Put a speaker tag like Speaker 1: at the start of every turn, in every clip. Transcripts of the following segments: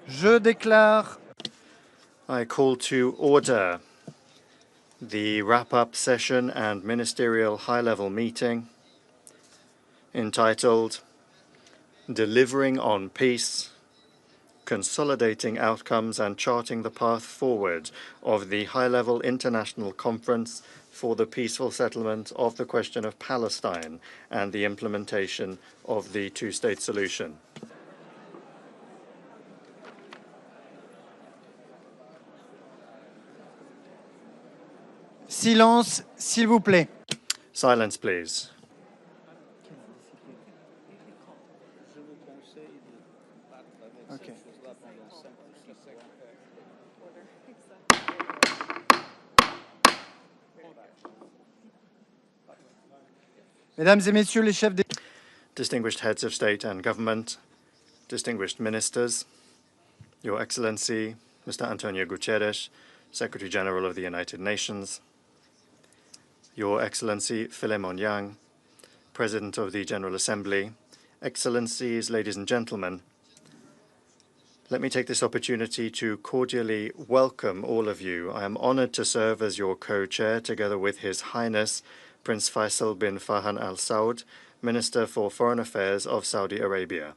Speaker 1: Je déclare.
Speaker 2: I call to order the wrap-up session and ministerial high-level meeting entitled Delivering on Peace, Consolidating Outcomes and Charting the Path Forward of the High-Level International Conference for the Peaceful Settlement of the Question of Palestine and the Implementation of the Two-State Solution.
Speaker 1: Silence, s'il vous plaît.
Speaker 2: Silence, please.
Speaker 1: Okay. Mesdames et messieurs les chefs d'État,
Speaker 2: Distinguished heads of state and government, distinguished ministers, Your Excellency, Mr. Antonio Guterres, Secretary General of the United Nations, Your Excellency Philemon Yang, President of the General Assembly, Excellencies, ladies and gentlemen, let me take this opportunity to cordially welcome all of you. I am honored to serve as your co-chair together with His Highness Prince Faisal bin Farhan Al Saud, Minister for Foreign Affairs of Saudi Arabia.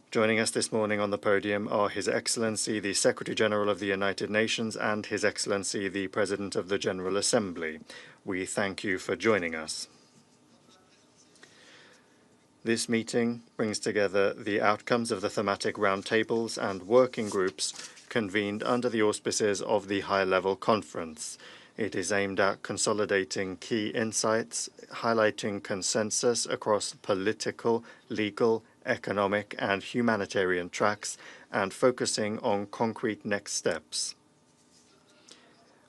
Speaker 2: Joining us this morning on the podium are His Excellency the Secretary General of the United Nations and His Excellency the President of the General Assembly. We thank you for joining us. This meeting brings together the outcomes of the thematic roundtables and working groups convened under the auspices of the high-level conference. It is aimed at consolidating key insights, highlighting consensus across political, legal, economic, and humanitarian tracks, and focusing on concrete next steps.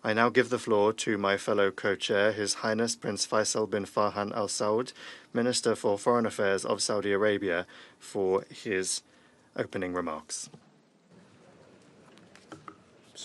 Speaker 2: I now give the floor to my fellow co-chair, His Highness Prince Faisal bin Farhan Al Saud, Minister for Foreign Affairs of Saudi Arabia, for his opening remarks.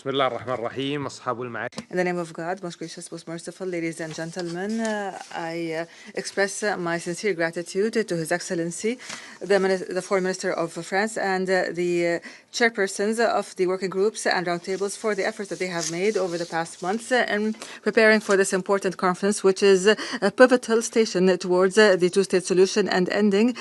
Speaker 3: In the name of God, most gracious, most merciful, ladies and gentlemen, I express my sincere gratitude to His Excellency, the Foreign Minister of France, and the chairpersons of the working groups and roundtables for the efforts that they have made over the past months in preparing for this important conference, which is a pivotal station towards the two-state solution and ending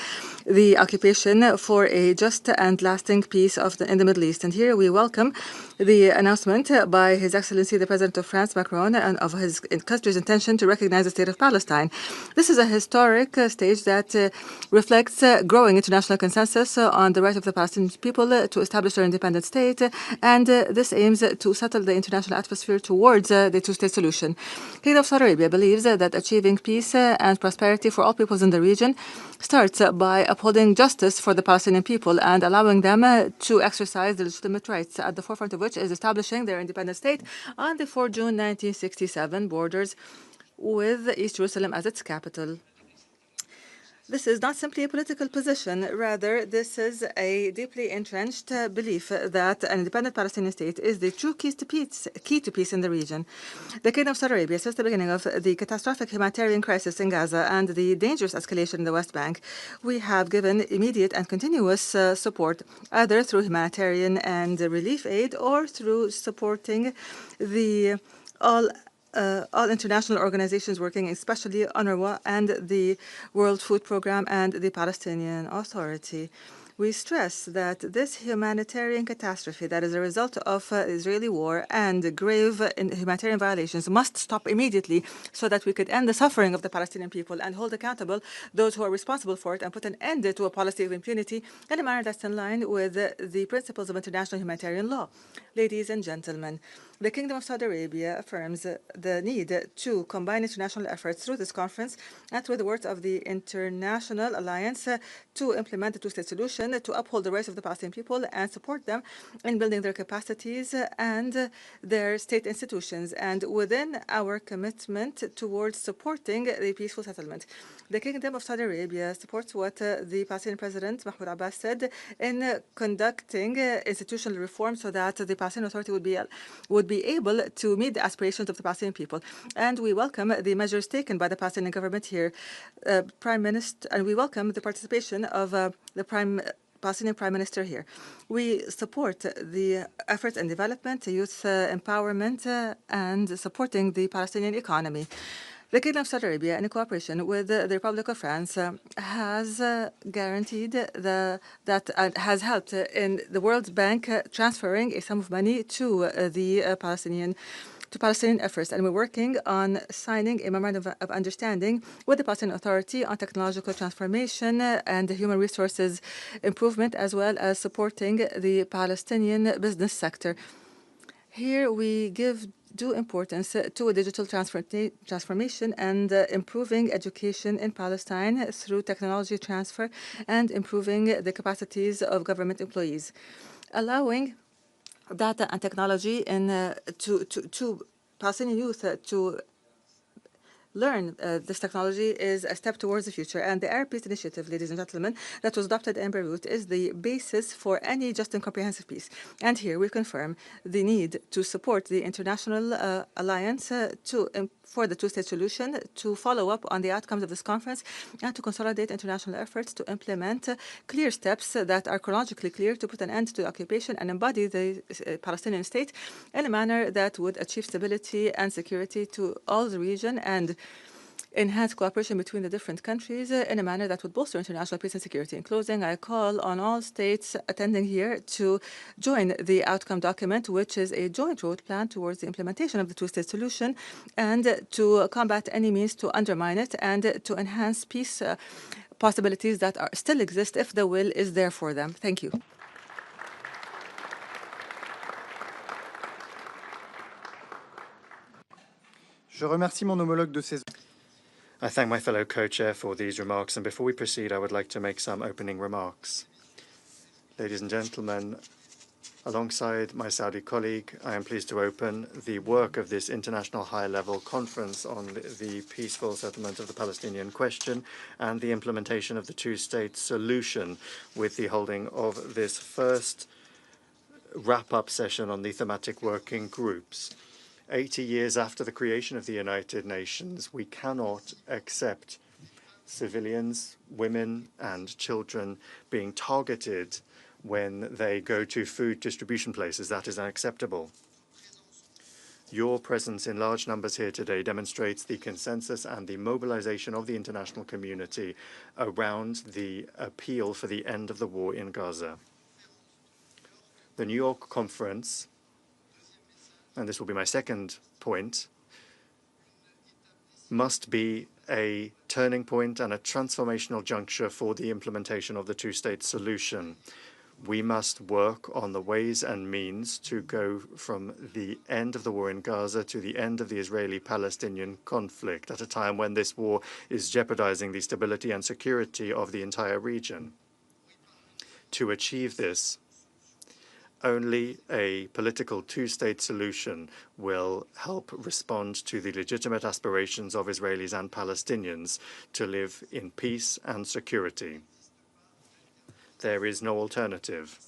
Speaker 3: the occupation for a just and lasting peace in the Middle East. And here we welcome the announcement by His Excellency the President of France, Macron, and of his country's intention to recognize the state of Palestine. This is a historic stage that reflects growing international consensus on the right of the Palestinian people to establish their independent state, and this aims to settle the international atmosphere towards the two-state solution. Kingdom of Saudi Arabia believes that achieving peace and prosperity for all peoples in the region starts by upholding justice for the Palestinian people and allowing them to exercise their legitimate rights, at the forefront of which is establishing their independent state on the 4 June 1967 borders with East Jerusalem as its capital. This is not simply a political position. Rather, this is a deeply entrenched belief that an independent Palestinian state is the true key to peace in the region. The Kingdom of Saudi Arabia, since the beginning of the catastrophic humanitarian crisis in Gaza and the dangerous escalation in the West Bank, we have given immediate and continuous support, either through humanitarian and relief aid or through supporting the all international organizations working, especially UNRWA and the World Food Programme and the Palestinian Authority. We stress that this humanitarian catastrophe that is a result of Israeli war and grave humanitarian violations must stop immediately so that we could end the suffering of the Palestinian people and hold accountable those who are responsible for it and put an end to a policy of impunity in a manner that's in line with the principles of international humanitarian law. Ladies and gentlemen, the Kingdom of Saudi Arabia affirms the need to combine international efforts through this conference and through the words of the International Alliance to implement the two-state solution, to uphold the rights of the Palestinian people and support them in building their capacities and their state institutions, and within our commitment towards supporting the peaceful settlement. The Kingdom of Saudi Arabia supports what the Palestinian President Mahmoud Abbas said in conducting institutional reform so that the Palestinian Authority would be able to meet the aspirations of the Palestinian people. And we welcome the measures taken by the Palestinian government here, Prime Minister, and we welcome the participation of the Palestinian Prime Minister here. We support the efforts in development, youth empowerment, and supporting the Palestinian economy. The Kingdom of Saudi Arabia, in cooperation with the Republic of France, has guaranteed has helped in the World Bank transferring a sum of money to the Palestinian efforts, and we're working on signing a memorandum of understanding with the Palestinian Authority on technological transformation and human resources improvement, as well as supporting the Palestinian business sector. Here we give due importance to a digital transformation and improving education in Palestine through technology transfer and improving the capacities of government employees, allowing data and technology in to Palestinian youth to learn this technology is a step towards the future. And the Arab Peace Initiative, ladies and gentlemen, that was adopted in Beirut is the basis for any just and comprehensive peace. And here we confirm the need to support the international alliance for the two-state solution, to follow up on the outcomes of this conference, and to consolidate international efforts to implement clear steps that are chronologically clear to put an end to the occupation and embody the Palestinian state in a manner that would achieve stability and security to all the region and enhance cooperation between the different countries in a manner that would bolster international peace and security. In closing, I call on all states attending here to join the outcome document, which is a joint road plan towards the implementation of the two-state solution, and to combat any means to undermine it and to enhance peace possibilities that still exist if the will is there for them. Thank you.
Speaker 1: Je remercie mon homologue de ses...
Speaker 2: I thank my fellow co-chair for these remarks, and before we proceed, I would like to make some opening remarks. Ladies and gentlemen, alongside my Saudi colleague, I am pleased to open the work of this international high-level conference on the peaceful settlement of the Palestinian question and the implementation of the two-state solution, with the holding of this first wrap-up session on the thematic working groups. 80 years after the creation of the United Nations, we cannot accept civilians, women, and children being targeted when they go to food distribution places. That is unacceptable. Your presence in large numbers here today demonstrates the consensus and the mobilization of the international community around the appeal for the end of the war in Gaza. The New York conference, and this will be my second point, must be a turning point and a transformational juncture for the implementation of the two-state solution. We must work on the ways and means to go from the end of the war in Gaza to the end of the Israeli-Palestinian conflict at a time when this war is jeopardizing the stability and security of the entire region. To achieve this, only a political two-state solution will help respond to the legitimate aspirations of Israelis and Palestinians to live in peace and security. There is no alternative.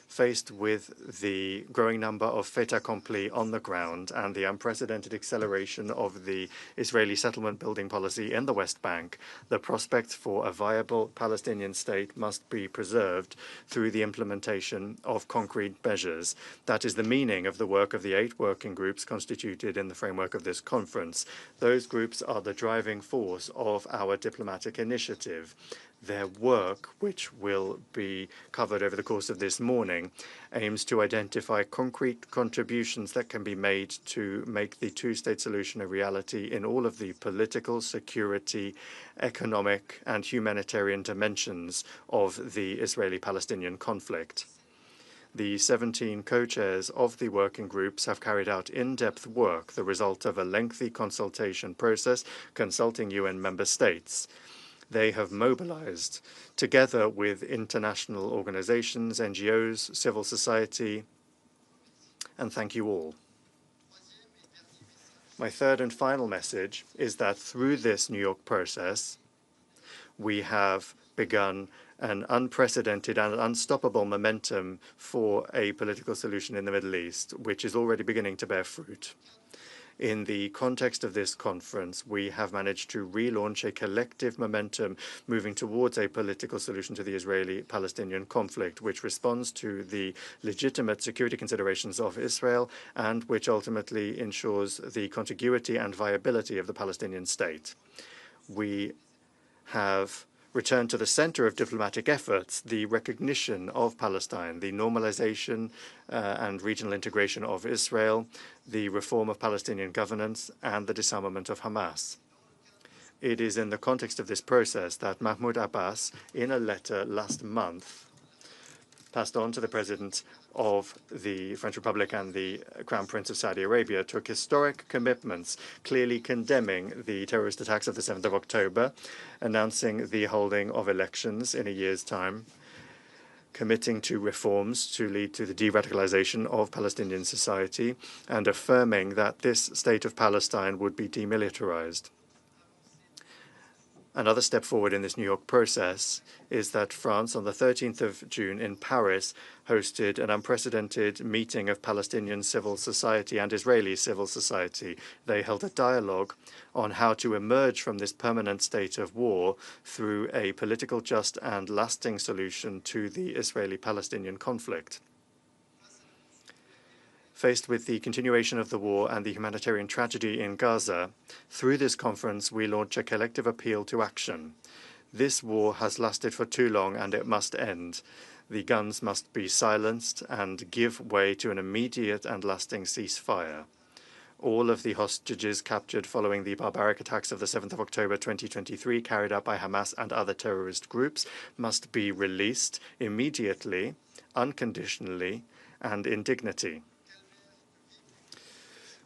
Speaker 2: Faced with the growing number of fait accompli on the ground and the unprecedented acceleration of the Israeli settlement building policy in the West Bank, the prospect for a viable Palestinian state must be preserved through the implementation of concrete measures. That is the meaning of the work of the 8 working groups constituted in the framework of this conference. Those groups are the driving force of our diplomatic initiative. Their work, which will be covered over the course of this morning, aims to identify concrete contributions that can be made to make the two-state solution a reality in all of the political, security, economic, and humanitarian dimensions of the Israeli-Palestinian conflict. The 17 co-chairs of the working groups have carried out in-depth work, the result of a lengthy consultation process consulting UN member states. They have mobilized, together with international organizations, NGOs, civil society, and thank you all. My third and final message is that through this New York process, we have begun an unprecedented and unstoppable momentum for a political solution in the Middle East, which is already beginning to bear fruit. In the context of this conference, we have managed to relaunch a collective momentum moving towards a political solution to the Israeli-Palestinian conflict, which responds to the legitimate security considerations of Israel and which ultimately ensures the contiguity and viability of the Palestinian state. We have returned to the center of diplomatic efforts the recognition of Palestine, the normalization and regional integration of Israel, the reform of Palestinian governance, and the disarmament of Hamas. It is in the context of this process that Mahmoud Abbas, in a letter last month, passed on to the President of the French Republic and the Crown Prince of Saudi Arabia, took historic commitments, clearly condemning the terrorist attacks of the 7th of October, announcing the holding of elections in a year's time, committing to reforms to lead to the de-radicalization of Palestinian society, and affirming that this state of Palestine would be demilitarized. Another step forward in this New York process is that France, on the 13th of June in Paris, hosted an unprecedented meeting of Palestinian civil society and Israeli civil society. They held a dialogue on how to emerge from this permanent state of war through a political, just, and lasting solution to the Israeli-Palestinian conflict. Faced with the continuation of the war and the humanitarian tragedy in Gaza, through this conference we launch a collective appeal to action. This war has lasted for too long and it must end. The guns must be silenced and give way to an immediate and lasting ceasefire. All of the hostages captured following the barbaric attacks of the 7th of October 2023 carried out by Hamas and other terrorist groups must be released immediately, unconditionally, and in dignity.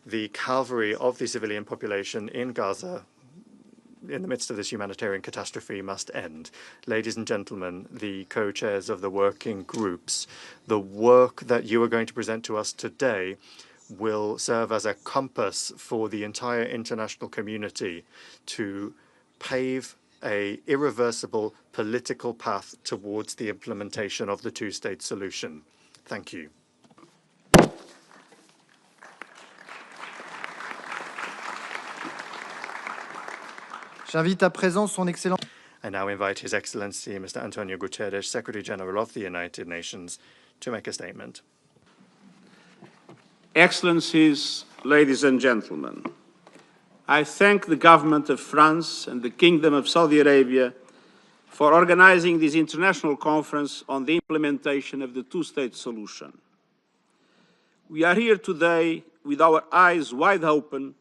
Speaker 2: The calvary of the civilian population in Gaza in the midst of this humanitarian catastrophe must end. Ladies and gentlemen, the co-chairs of the working groups, the work that you are going to present to us today will serve as a compass for the entire international community to pave an irreversible political path towards the implementation of the two-state solution. Thank you.
Speaker 1: J'invite à présent son Excellence.
Speaker 2: I now invite His Excellency Mr. Antonio Guterres, Secretary General of the United Nations, to make a statement.
Speaker 4: Excellencies, ladies and gentlemen, I thank the government of France and the Kingdom of Saudi Arabia for organizing this international conference on the implementation of the two-state solution. We are here today with our eyes wide open,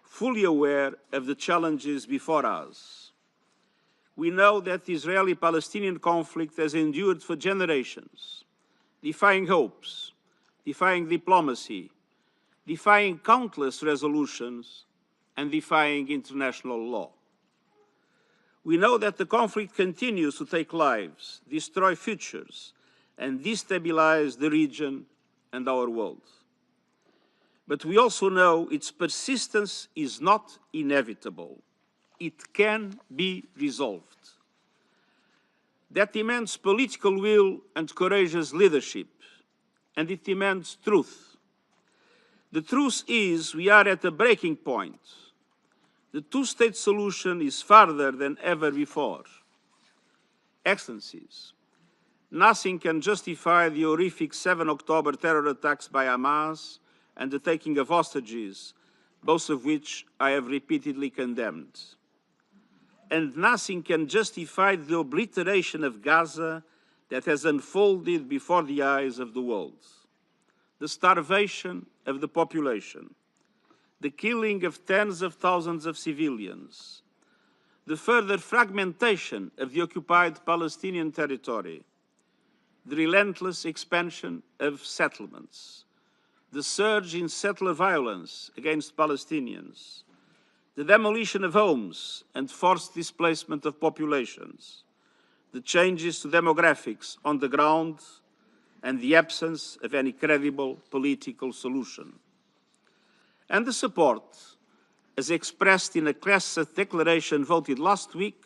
Speaker 4: fully aware of the challenges before us. We know that the Israeli-Palestinian conflict has endured for generations, defying hopes, defying diplomacy, defying countless resolutions, and defying international law. We know that the conflict continues to take lives, destroy futures, and destabilize the region and our world. But we also know its persistence is not inevitable. It can be resolved. That demands political will and courageous leadership, and it demands truth. The truth is we are at a breaking point. The two-state solution is farther than ever before. Excellencies, nothing can justify the horrific 7 October terror attacks by Hamas and the taking of hostages, both of which I have repeatedly condemned. And nothing can justify the obliteration of Gaza that has unfolded before the eyes of the world. The starvation of the population, the killing of tens of thousands of civilians, the further fragmentation of the occupied Palestinian territory, the relentless expansion of settlements, the surge in settler violence against Palestinians, the demolition of homes and forced displacement of populations, the changes to demographics on the ground, and the absence of any credible political solution. And the support, as expressed in a Knesset declaration voted last week,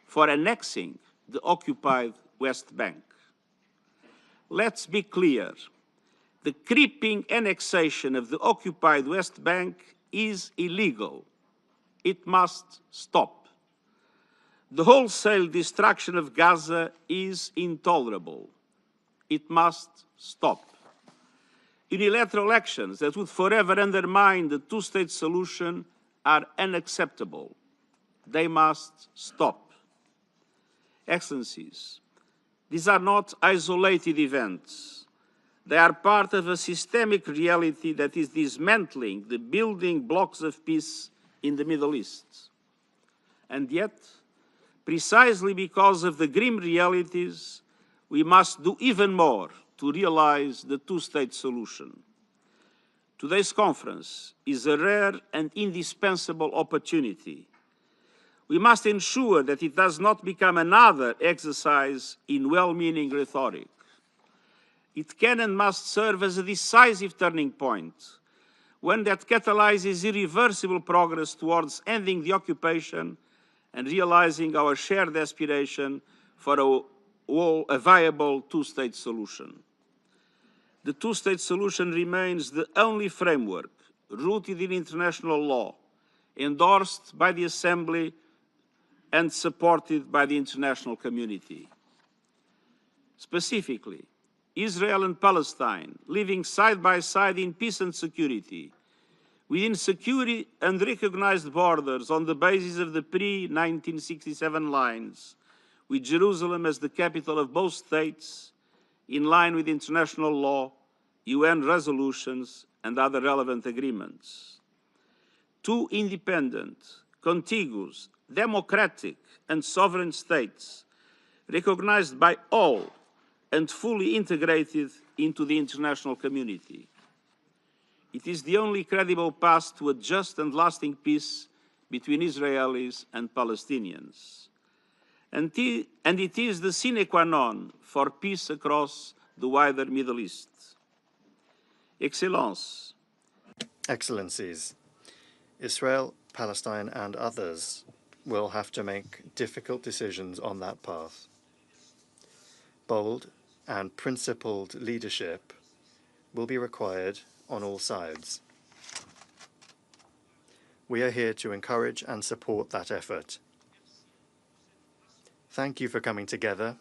Speaker 4: for annexing the occupied West Bank. Let's be clear. The creeping annexation of the occupied West Bank is illegal. It must stop. The wholesale destruction of Gaza is intolerable. It must stop. Unilateral actions that would forever undermine the two-state solution are unacceptable. They must stop. Excellencies, these are not isolated events. They are part of a systemic reality that is dismantling the building blocks of peace in the Middle East. And yet, precisely because of the grim realities, we must do even more to realize the two-state solution. Today's conference is a rare and indispensable opportunity. We must ensure that it does not become another exercise in well-meaning rhetoric. It can and must serve as a decisive turning point, one that catalyzes irreversible progress towards ending the occupation and realizing our shared aspiration for a viable two-state solution. The two-state solution remains the only framework rooted in international law, endorsed by the Assembly and supported by the international community. Specifically, Israel and Palestine, living side by side in peace and security, within secure and recognized borders on the basis of the pre-1967 lines, with Jerusalem as the capital of both states, in line with international law, UN resolutions, and other relevant agreements. Two independent, contiguous, democratic, and sovereign states, recognized by all and fully integrated into the international community. It is the only credible path to a just and lasting peace between Israelis and Palestinians. And it is the sine qua non for peace across the wider Middle East. Excellencies,
Speaker 2: Israel, Palestine, and others will have to make difficult decisions on that path. Bold and principled leadership will be required on all sides. We are here to encourage and support that effort. Thank you for coming together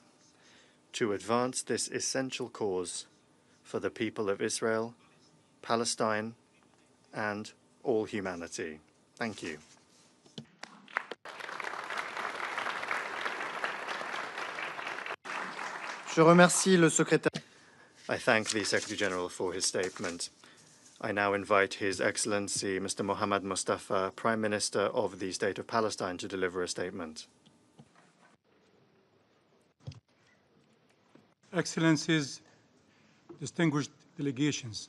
Speaker 2: to advance this essential cause for the people of Israel, Palestine, and all humanity. Thank you.
Speaker 1: Je remercie le secrétaire.
Speaker 2: I thank the Secretary General for his statement. I now invite His Excellency Mr. Mohammad Mustafa, Prime Minister of the State of Palestine, to deliver a statement.
Speaker 5: Excellencies, distinguished delegations,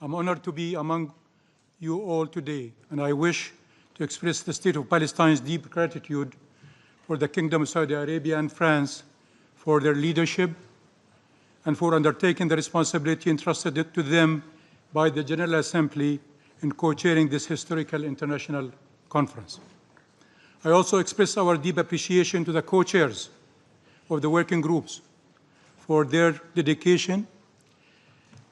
Speaker 5: I'm honored to be among you all today, and I wish to express the State of Palestine's deep gratitude for the Kingdom of Saudi Arabia and France for their leadership and for undertaking the responsibility entrusted to them by the General Assembly in co-chairing this historical international conference. I also express our deep appreciation to the co-chairs of the working groups for their dedication,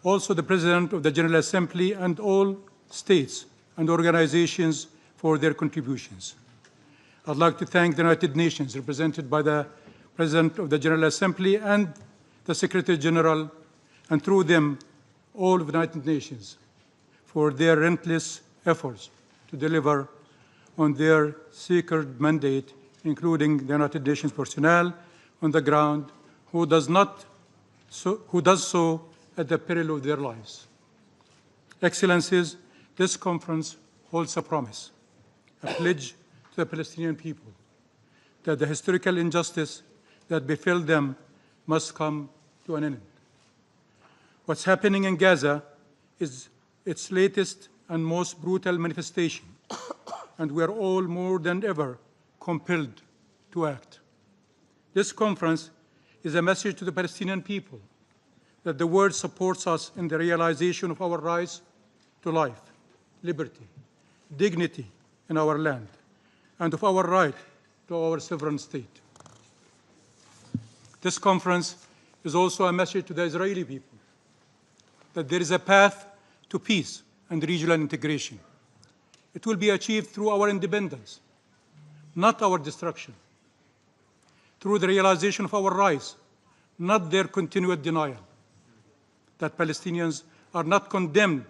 Speaker 5: also the President of the General Assembly and all states and organizations for their contributions. I'd like to thank the United Nations, represented by the President of the General Assembly and the Secretary General, and through them, all of the United Nations, for their relentless efforts to deliver on their sacred mandate, including the United Nations personnel on the ground who does so at the peril of their lives. Excellencies, this conference holds a promise, a pledge to the Palestinian people that the historical injustice that befell them must come to an end. What's happening in Gaza is its latest and most brutal manifestation, and we are all more than ever compelled to act. This conference is a message to the Palestinian people that the world supports us in the realization of our rights to life, liberty, dignity in our land, and of our right to our sovereign state. This conference is also a message to the Israeli people that there is a path to peace and regional integration. It will be achieved through our independence, not our destruction, through the realization of our rights, not their continued denial, that Palestinians are not condemned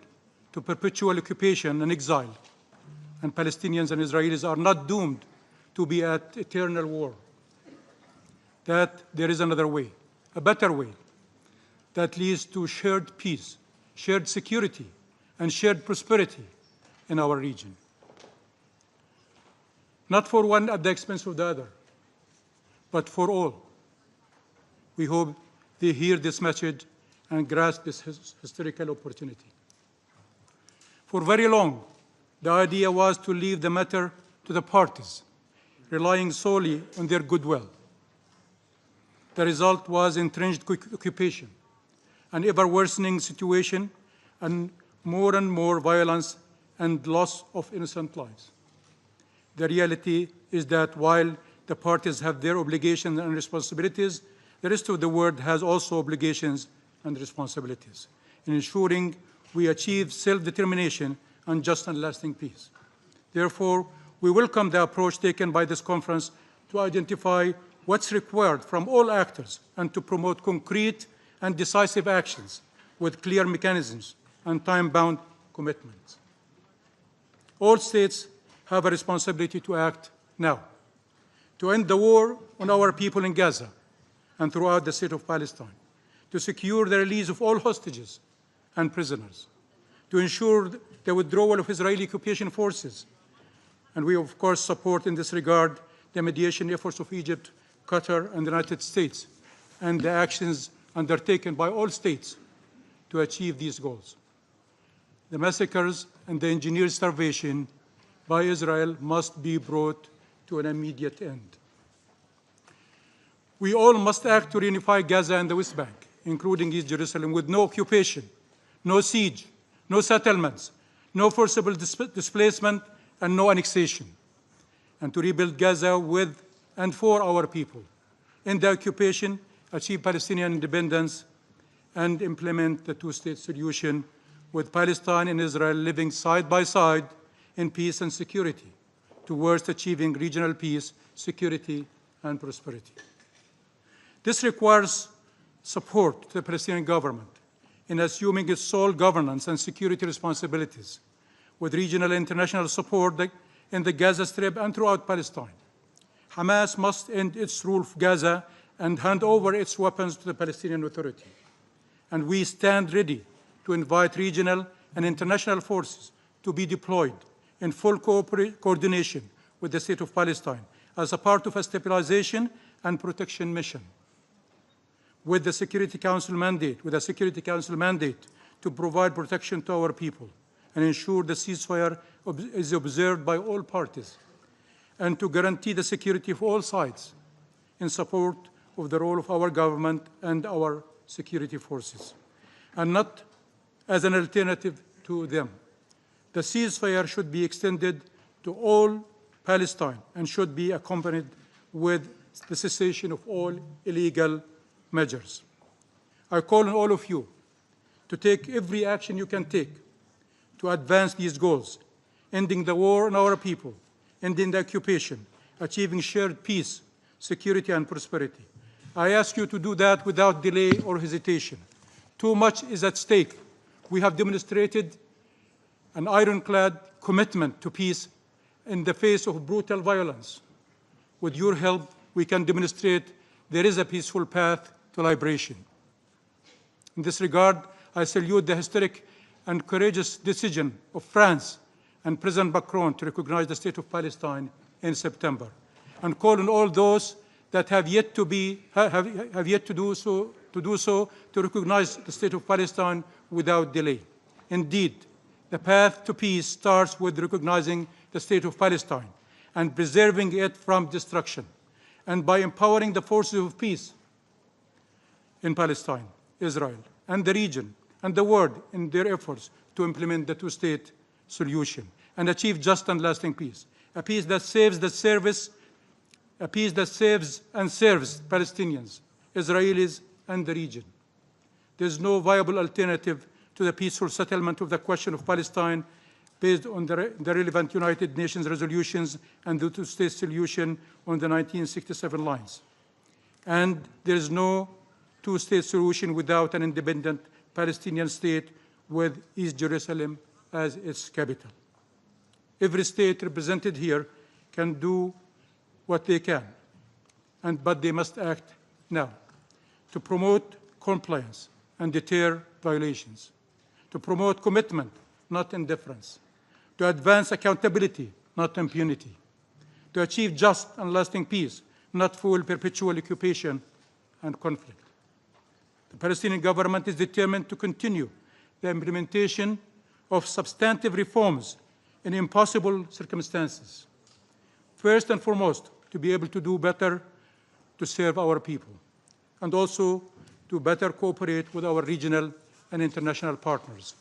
Speaker 5: to perpetual occupation and exile, and Palestinians and Israelis are not doomed to be at eternal war, that there is another way, a better way, that leads to shared peace, shared security, and shared prosperity in our region. Not for one at the expense of the other, but for all. We hope they hear this message and grasp this historical opportunity. For very long, the idea was to leave the matter to the parties, relying solely on their goodwill. The result was entrenched occupation, an ever-worsening situation, and more violence and loss of innocent lives. The reality is that while the parties have their obligations and responsibilities, the rest of the world has also obligations and responsibilities in ensuring we achieve self-determination and just and lasting peace. Therefore, we welcome the approach taken by this conference to identify what's required from all actors and to promote concrete and decisive actions with clear mechanisms and time-bound commitments. All states have a responsibility to act now, to end the war on our people in Gaza and throughout the state of Palestine, to secure the release of all hostages and prisoners, to ensure the withdrawal of Israeli occupation forces. And we, of course, support in this regard the mediation efforts of Egypt, Qatar, and the United States, and the actions undertaken by all states to achieve these goals. The massacres and the engineered starvation by Israel must be brought to an immediate end. We all must act to reunify Gaza and the West Bank, including East Jerusalem, with no occupation, no siege, no settlements, no forcible displacement, and no annexation, and to rebuild Gaza with and for our people. End the occupation, achieve Palestinian independence, and implement the two-state solution with Palestine and Israel living side by side in peace and security towards achieving regional peace, security, and prosperity. This requires support to the Palestinian government in assuming its sole governance and security responsibilities with regional and international support in the Gaza Strip and throughout Palestine. Hamas must end its rule of Gaza and hand over its weapons to the Palestinian Authority. And we stand ready to invite regional and international forces to be deployed in full coordination with the State of Palestine as a part of a stabilization and protection mission. With a Security Council mandate to provide protection to our people and ensure the ceasefire is observed by all parties, and to guarantee the security of all sides in support of the role of our government and our security forces, and not as an alternative to them. The ceasefire should be extended to all Palestine and should be accompanied with the cessation of all illegal measures. I call on all of you to take every action you can take to advance these goals, ending the war on our people, ending the occupation, achieving shared peace, security, and prosperity. I ask you to do that without delay or hesitation. Too much is at stake. We have demonstrated an ironclad commitment to peace in the face of brutal violence. With your help, we can demonstrate there is a peaceful path to liberation. In this regard, I salute the historic and courageous decision of France and President Macron to recognize the State of Palestine in September, and call on all those that have yet to do so to recognize the State of Palestine without delay. Indeed, the path to peace starts with recognizing the State of Palestine and preserving it from destruction, and by empowering the forces of peace in Palestine, Israel, and the region, and the world in their efforts to implement the two-state solution and achieve just and lasting peace, a peace that saves and serves Palestinians Israelis, and the region. There is no viable alternative to the peaceful settlement of the question of Palestine based on the relevant United Nations resolutions and the two-state solution on the 1967 lines. And there is no two-state solution without an independent Palestinian state with East Jerusalem as its capital. Every state represented here can do what they can, but they must act now to promote compliance and deter violations, to promote commitment, not indifference, to advance accountability, not impunity, to achieve just and lasting peace, not full perpetual occupation and conflict. The Palestinian government is determined to continue the implementation of substantive reforms in impossible circumstances. First and foremost, to be able to do better to serve our people, and also to better cooperate with our regional and international partners.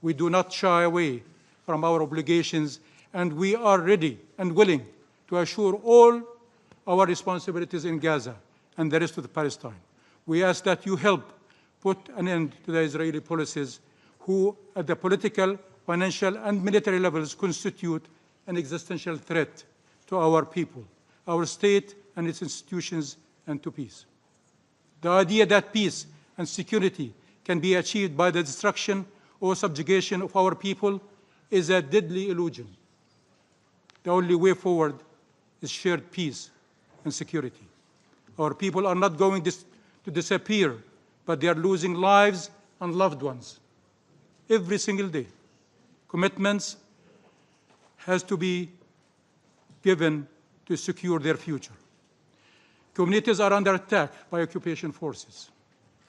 Speaker 5: We do not shy away from our obligations, and we are ready and willing to assure all our responsibilities in Gaza and the rest of Palestine. We ask that you help put an end to the Israeli policies who, at the political, financial, and military levels, constitute an existential threat to our people, our state and its institutions, and to peace. The idea that peace and security can be achieved by the destruction or subjugation of our people is a deadly illusion. The only way forward is shared peace and security. Our people are not going to disappear, but they are losing lives and loved ones every single day. Commitments has to be given to secure their future. Communities are under attack by occupation forces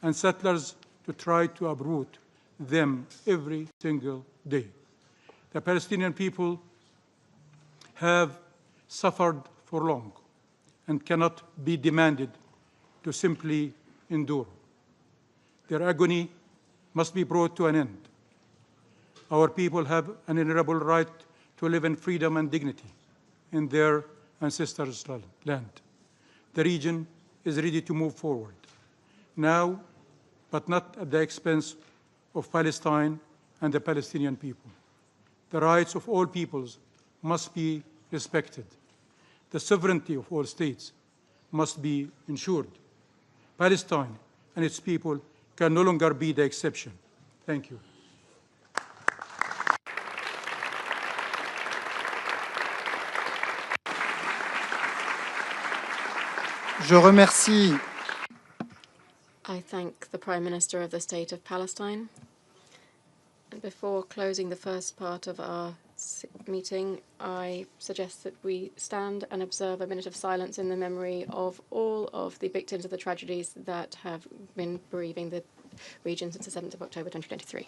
Speaker 5: and settlers to try to uproot them every single day. The Palestinian people have suffered for long and cannot be demanded to simply endure. Their agony must be brought to an end. Our people have an inalienable right to live in freedom and dignity in their ancestors' land. The region is ready to move forward now, but not at the expense of Palestine and the Palestinian people. The rights of all peoples must be respected. The sovereignty of all states must be ensured. Palestine and its people can no longer be the exception. Thank you.
Speaker 1: Je remercie.
Speaker 6: I thank the Prime Minister of the State of Palestine. And before closing the first part of our meeting, I suggest that we stand and observe a minute of silence in the memory of all of the victims of the tragedies that have been bereaving the region since the 7th of October 2023.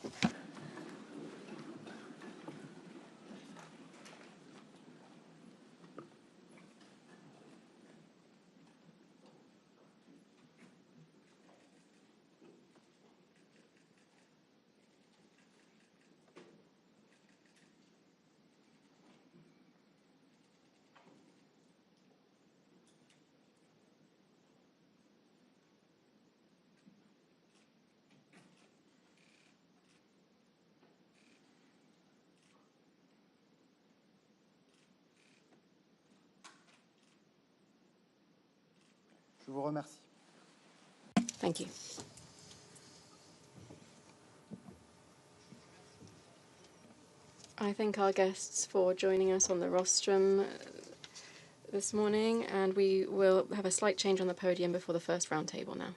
Speaker 1: Je vous remercie.
Speaker 6: Thank you. I thank our guests for joining us on the rostrum this morning, and we will have a slight change on the podium before the first roundtable now.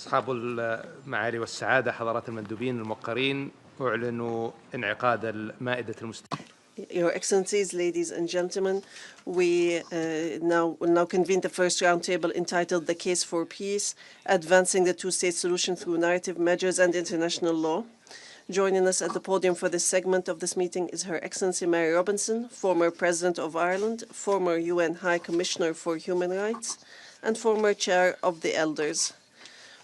Speaker 7: أصحاب المعالي والسعادة حضرات المندوبين الموقرين أعلن انعقاد المائدة المستدامة.
Speaker 8: Your Excellencies, ladies and gentlemen, we will now convene the first roundtable entitled The Case for Peace, Advancing the Two-State Solution Through Narrative Measures and International Law. Joining us at the podium for this segment of this meeting is Her Excellency Mary Robinson, former President of Ireland, former UN High Commissioner for Human Rights, and former Chair of the Elders.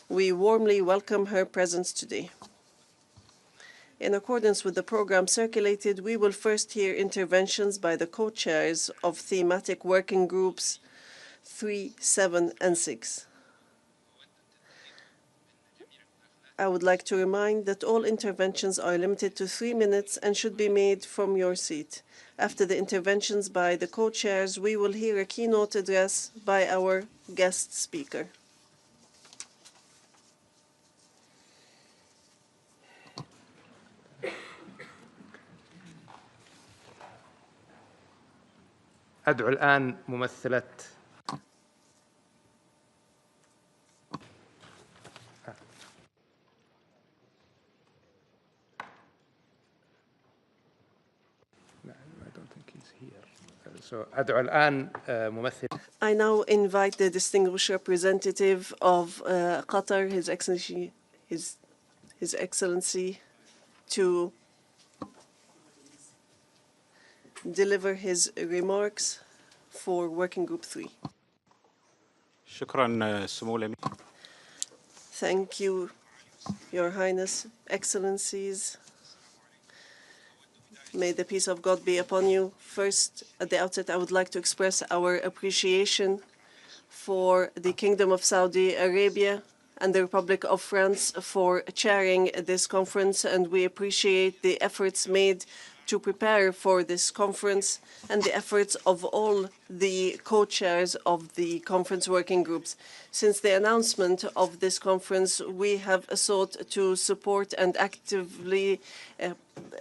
Speaker 8: We warmly welcome her presence today. In accordance with the program circulated, we will first hear interventions by the co-chairs of thematic working groups 3, 7, and 6. I would like to remind that all interventions are limited to 3 minutes and should be made from your seat. After the interventions by the co-chairs, we will hear a keynote address by our guest speaker.
Speaker 7: أدعو الآن ممثلة أدعو الآن ممثل.
Speaker 8: I now invite the distinguished representative of Qatar, His Excellency, to deliver his remarks for Working Group 3. Thank you, Your Highness, Excellencies. May the peace of God be upon you. First, at the outset, I would like to express our appreciation for the Kingdom of Saudi Arabia and the Republic of France for chairing this conference, and we appreciate the efforts made to prepare for this conference and the efforts of all the co-chairs of the conference working groups. Since the announcement of this conference, we have sought to support and actively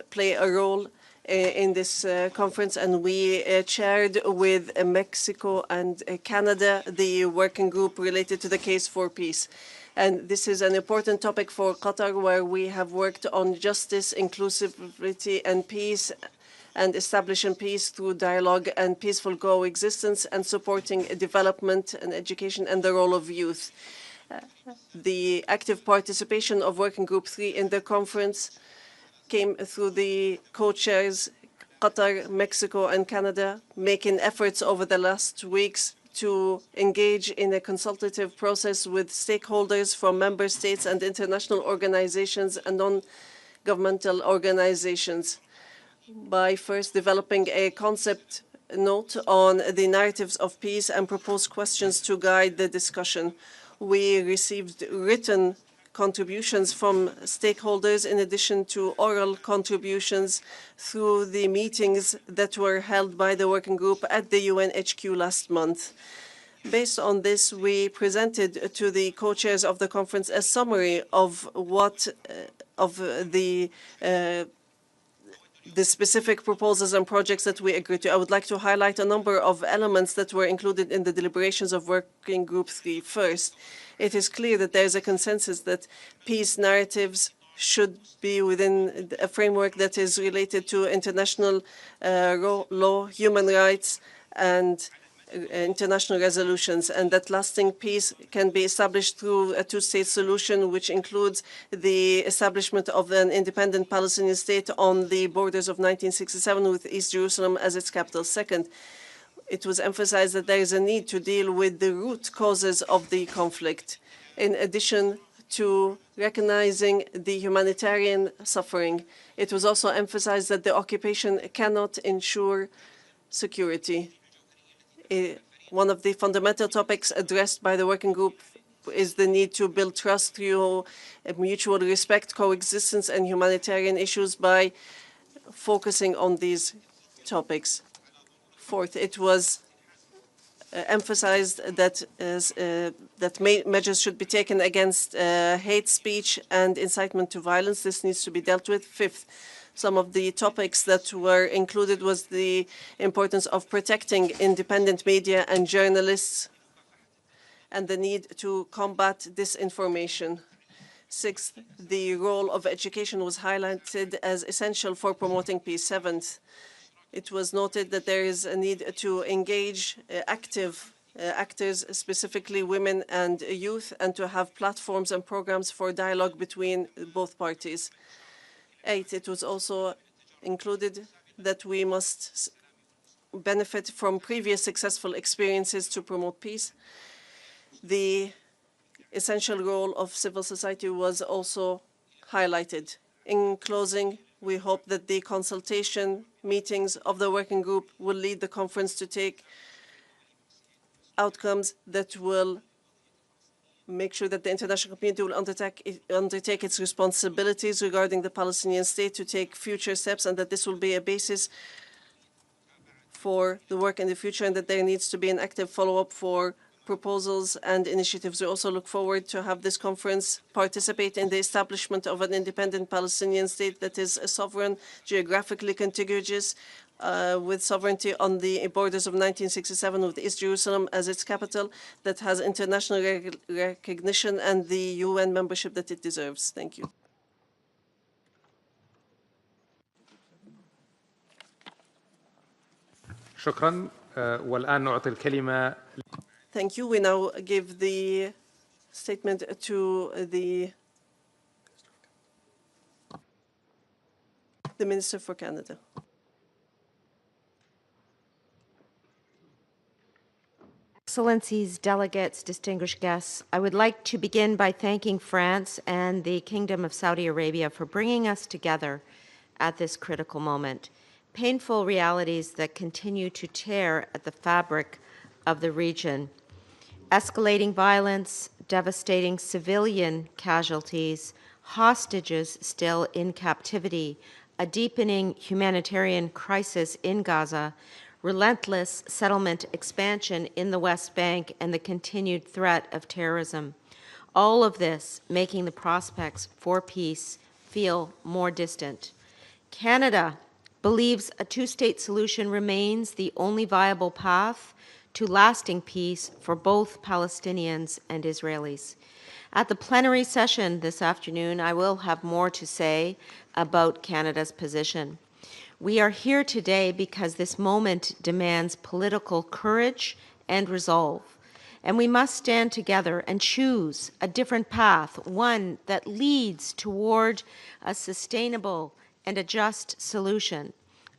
Speaker 8: play a role in this conference, and we chaired with Mexico and Canada the working group related to the case for peace. And this is an important topic for Qatar, where we have worked on justice, inclusivity, and peace, and establishing peace through dialogue and peaceful coexistence, and supporting development and education and the role of youth. The active participation of Working Group 3 in the conference came through the co-chairs, Qatar, Mexico, and Canada, making efforts over the last weeks to engage in a consultative process with stakeholders from member states and international organizations and non-governmental organizations by first developing a concept note on the narratives of peace and proposed questions to guide the discussion. We received written contributions from stakeholders in addition to oral contributions through the meetings that were held by the working group at the UN HQ last month. Based on this, we presented to the co-chairs of the conference a summary of the specific proposals and projects that we agreed to. I would like to highlight a number of elements that were included in the deliberations of Working Group 3. First, it is clear that there is a consensus that peace narratives should be within a framework that is related to international law, human rights, and international resolutions, and that lasting peace can be established through a two-state solution, which includes the establishment of an independent Palestinian state on the borders of 1967 with East Jerusalem as its capital. Second, it was emphasized that there is a need to deal with the root causes of the conflict, in addition to recognizing the humanitarian suffering. It was also emphasized that the occupation cannot ensure security. One of the fundamental topics addressed by the working group is the need to build trust through mutual respect, coexistence, and humanitarian issues by focusing on these topics. Fourth, it was emphasized that measures should be taken against hate speech and incitement to violence. This needs to be dealt with. Fifth, some of the topics that were included was the importance of protecting independent media and journalists and the need to combat disinformation. Sixth, the role of education was highlighted as essential for promoting peace. Seventh, it was noted that there is a need to engage active actors, specifically women and youth, and to have platforms and programs for dialogue between both parties. Eight, it was also included that we must benefit from previous successful experiences to promote peace. The essential role of civil society was also highlighted. In closing, we hope that the consultation meetings of the working group will lead the conference to take outcomes that will make sure that the international community will undertake its responsibilities regarding the Palestinian state to take future steps, and that this will be a basis for the work in the future, and that there needs to be an active follow-up for proposals and initiatives. We also look forward to have this conference participate in the establishment of an independent Palestinian state that is sovereign, geographically contiguous, with sovereignty on the borders of 1967, with East Jerusalem as its capital, that has international recognition and the UN membership that it deserves. Thank you.
Speaker 7: شكرا. والآن نعطي الكلمة.
Speaker 8: Thank you. We now give the statement to the Minister for Canada.
Speaker 9: Excellencies, delegates, distinguished guests, I would like to begin by thanking France and the Kingdom of Saudi Arabia for bringing us together at this critical moment. Painful realities that continue to tear at the fabric of the region. Escalating violence, devastating civilian casualties, hostages still in captivity, a deepening humanitarian crisis in Gaza, relentless settlement expansion in the West Bank, and the continued threat of terrorism. All of this making the prospects for peace feel more distant. Canada believes a two-state solution remains the only viable path to lasting peace for both Palestinians and Israelis. At the plenary session this afternoon, I will have more to say about Canada's position. We are here today because this moment demands political courage and resolve, and we must stand together and choose a different path, one that leads toward a sustainable and a just solution.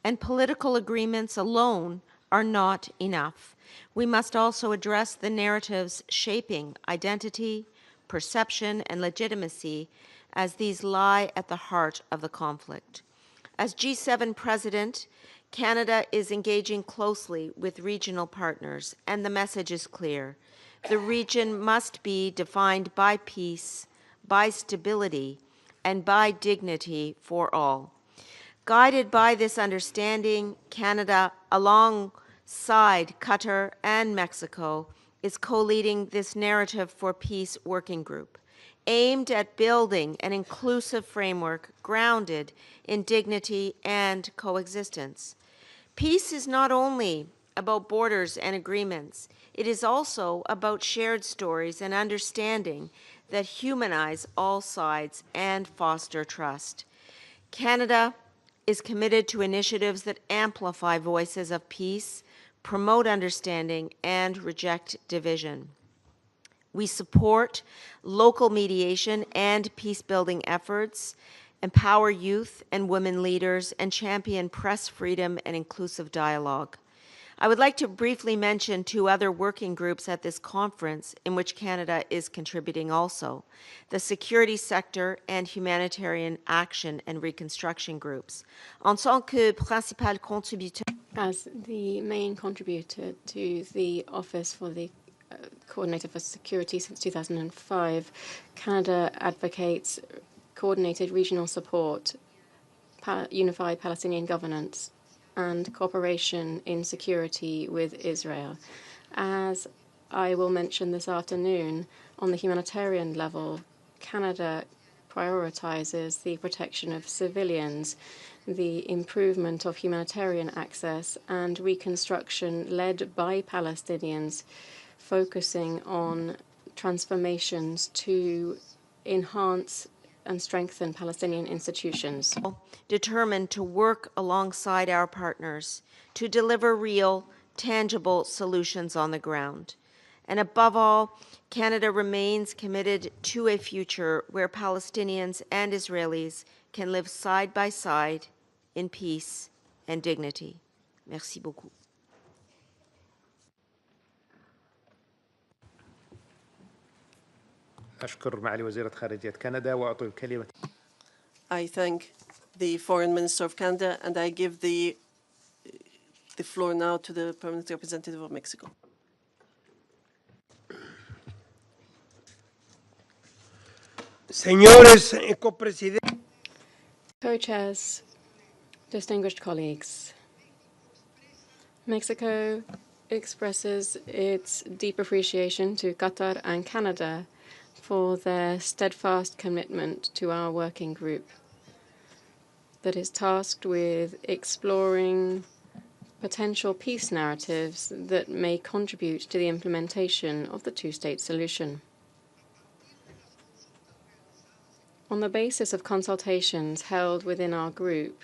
Speaker 9: And political agreements alone are not enough. We must also address the narratives shaping identity, perception, and legitimacy, as these lie at the heart of the conflict. As G7 president, Canada is engaging closely with regional partners, and the message is clear. The region must be defined by peace, by stability, and by dignity for all. Guided by this understanding, Canada, alongside Qatar and Mexico, is co-leading this Narrative for Peace working group, aimed at building an inclusive framework grounded in dignity and coexistence. Peace is not only about borders and agreements, it is also about shared stories and understanding that humanize all sides and foster trust. Canada is committed to initiatives that amplify voices of peace, promote understanding, and reject division. We support local mediation and peace-building efforts, empower youth and women leaders, and champion press freedom and inclusive dialogue. I would like to briefly mention two other working groups at this conference in which Canada is contributing also: the security sector and humanitarian action and reconstruction groups. En tant que principal contributeur,
Speaker 6: as the main contributor to the Office for the Coordinator for Security since 2005, Canada advocates coordinated regional support, unified Palestinian governance, and cooperation in security with Israel. As I will mention this afternoon, on the humanitarian level, Canada prioritizes the protection of civilians, the improvement of humanitarian access, and reconstruction led by Palestinians focusing on transformations to enhance and strengthen Palestinian institutions.
Speaker 9: Determined to work alongside our partners to deliver real, tangible solutions on the ground. And above all, Canada remains committed to a future where Palestinians and Israelis can live side by side in peace and dignity. Merci beaucoup.
Speaker 7: أشكر معالي وزيرة خارجية كندا وأعطي الكلمة.
Speaker 8: I thank the Foreign Minister of Canada, and I give the floor now to the Permanent Representative of Mexico.
Speaker 10: Señores copresidentes,
Speaker 6: Co-chairs, distinguished colleagues, Mexico expresses its deep appreciation to Qatar and Canada for their steadfast commitment to our working group that is tasked with exploring potential peace narratives that may contribute to the implementation of the two-state solution. On the basis of consultations held within our group,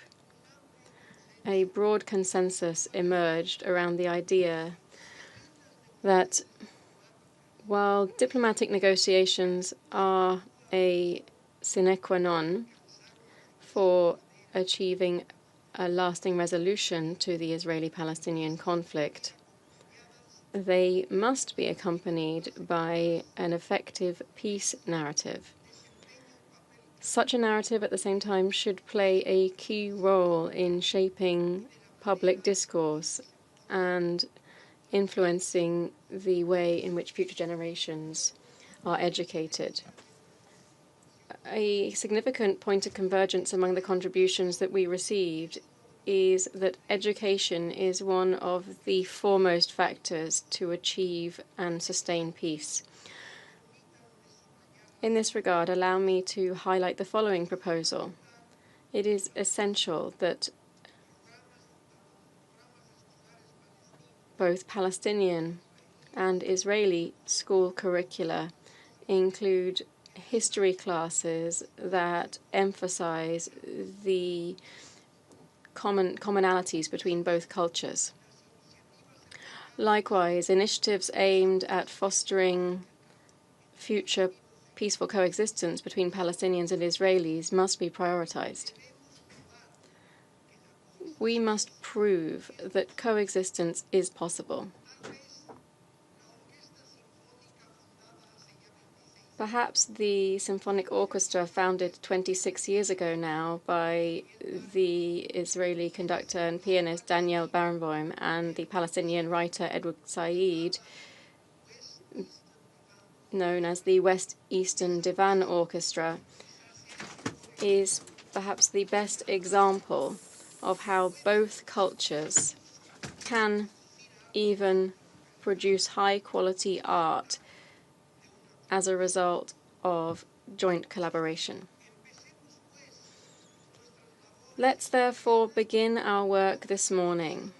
Speaker 6: a broad consensus emerged around the idea that while diplomatic negotiations are a sine qua non for achieving a lasting resolution to the Israeli-Palestinian conflict, they must be accompanied by an effective peace narrative. Such a narrative, at the same time, should play a key role in shaping public discourse and influencing the way in which future generations are educated. A significant point of convergence among the contributions that we received is that education is one of the foremost factors to achieve and sustain peace. In this regard, allow me to highlight the following proposal. It is essential that both Palestinian and Israeli school curricula include history classes that emphasize the commonalities between both cultures. Likewise, initiatives aimed at fostering future peaceful coexistence between Palestinians and Israelis must be prioritized. We must prove that coexistence is possible. Perhaps the symphonic orchestra founded 26 years ago now by the Israeli conductor and pianist Daniel Barenboim and the Palestinian writer Edward Said, known as the West Eastern Divan Orchestra, is perhaps the best example of how both cultures can even produce high-quality art as a result of joint collaboration. Let's therefore begin our work this morning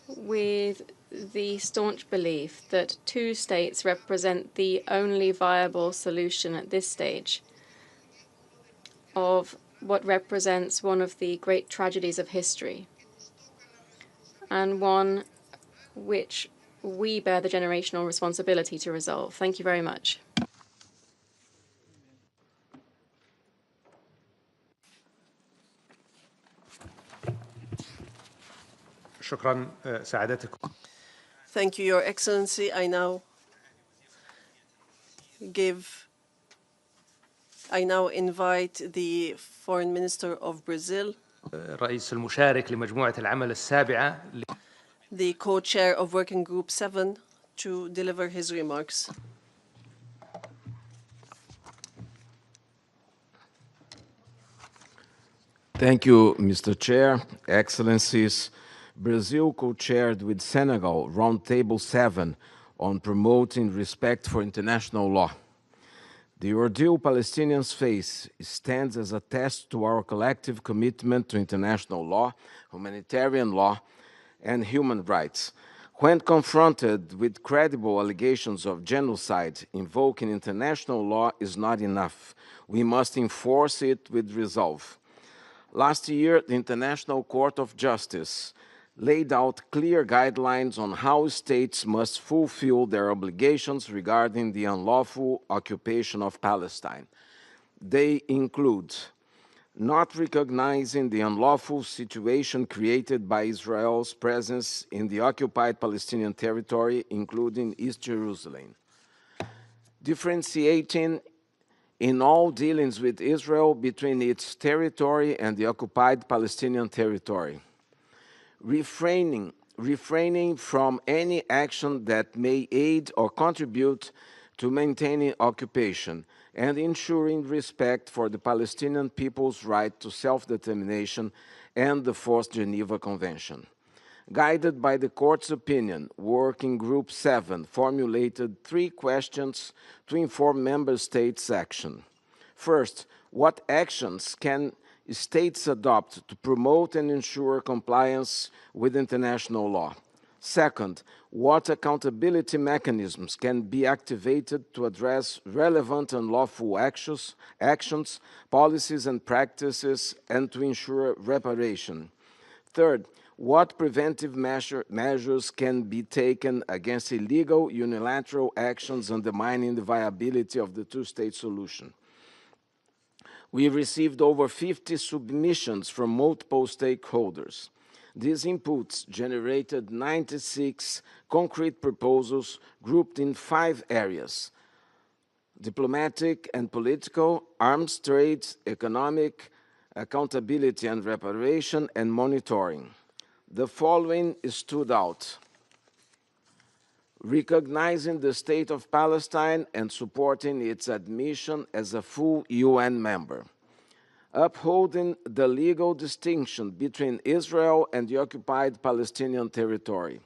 Speaker 6: with the staunch belief that two states represent the only viable solution at this stage of what represents one of the great tragedies of history, and one which we bear the generational responsibility to resolve. Thank you very much.
Speaker 7: شكرا سعادتكم.
Speaker 8: Thank you, Your Excellency. I now invite the Foreign Minister of Brazil,
Speaker 7: رئيس المشارك لمجموعة العمل السابعة,
Speaker 8: the co-chair of Working Group 7, to deliver his remarks.
Speaker 11: Thank you, Mr. Chair, Excellencies. Brazil co-chaired with Senegal Roundtable 7 on promoting respect for international law. The ordeal Palestinians face stands as a test to our collective commitment to international law, humanitarian law, and human rights, When confronted with credible allegations of genocide, invoking international law is not enough. We must enforce it with resolve. Last year, the International Court of Justice laid out clear guidelines on how states must fulfill their obligations regarding the unlawful occupation of Palestine. They include not recognizing the unlawful situation created by Israel's presence in the occupied Palestinian territory, including East Jerusalem, differentiating in all dealings with Israel between its territory and the occupied Palestinian territory, refraining from any action that may aid or contribute to maintaining occupation, and ensuring respect for the Palestinian people's right to self-determination and the Fourth Geneva Convention. Guided by the Court's opinion, Working Group 7 formulated 3 questions to inform Member States' action. First, what actions can states adopt to promote and ensure compliance with international law? Second, what accountability mechanisms can be activated to address relevant and lawful actions, policies and practices, and to ensure reparation? Third, what preventive measures can be taken against illegal unilateral actions undermining the viability of the two-state solution? We received over 50 submissions from multiple stakeholders. These inputs generated 96 concrete proposals grouped in 5 areas: diplomatic and political, arms trade, economic, accountability and reparation, and monitoring. The following stood out: recognizing the State of Palestine and supporting its admission as a full UN member, upholding the legal distinction between Israel and the occupied Palestinian territory,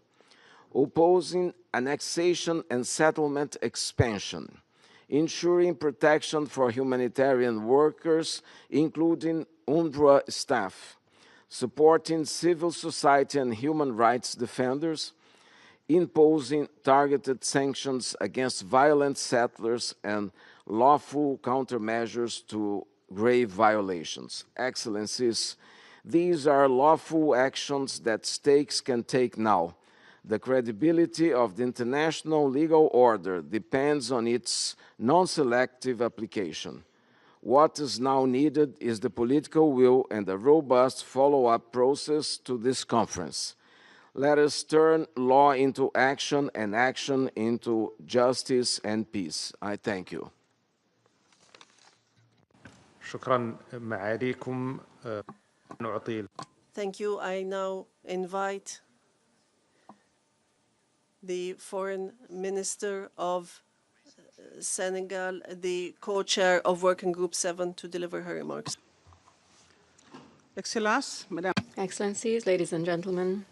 Speaker 11: opposing annexation and settlement expansion, ensuring protection for humanitarian workers, including UNRWA staff, supporting civil society and human rights defenders, imposing targeted sanctions against violent settlers and lawful countermeasures to grave violations. Excellencies, these are lawful actions that states can take now. The credibility of the international legal order depends on its non-selective application. What is now needed is the political will and a robust follow-up process to this conference. Let us turn law into action and action into justice and peace. I thank you.
Speaker 7: شكرا معاليكم. نعطي.
Speaker 8: Thank you. I now invite the Foreign Minister of Senegal, the co-chair of Working Group 7, to deliver her remarks.
Speaker 6: Excellencies, ladies and gentlemen,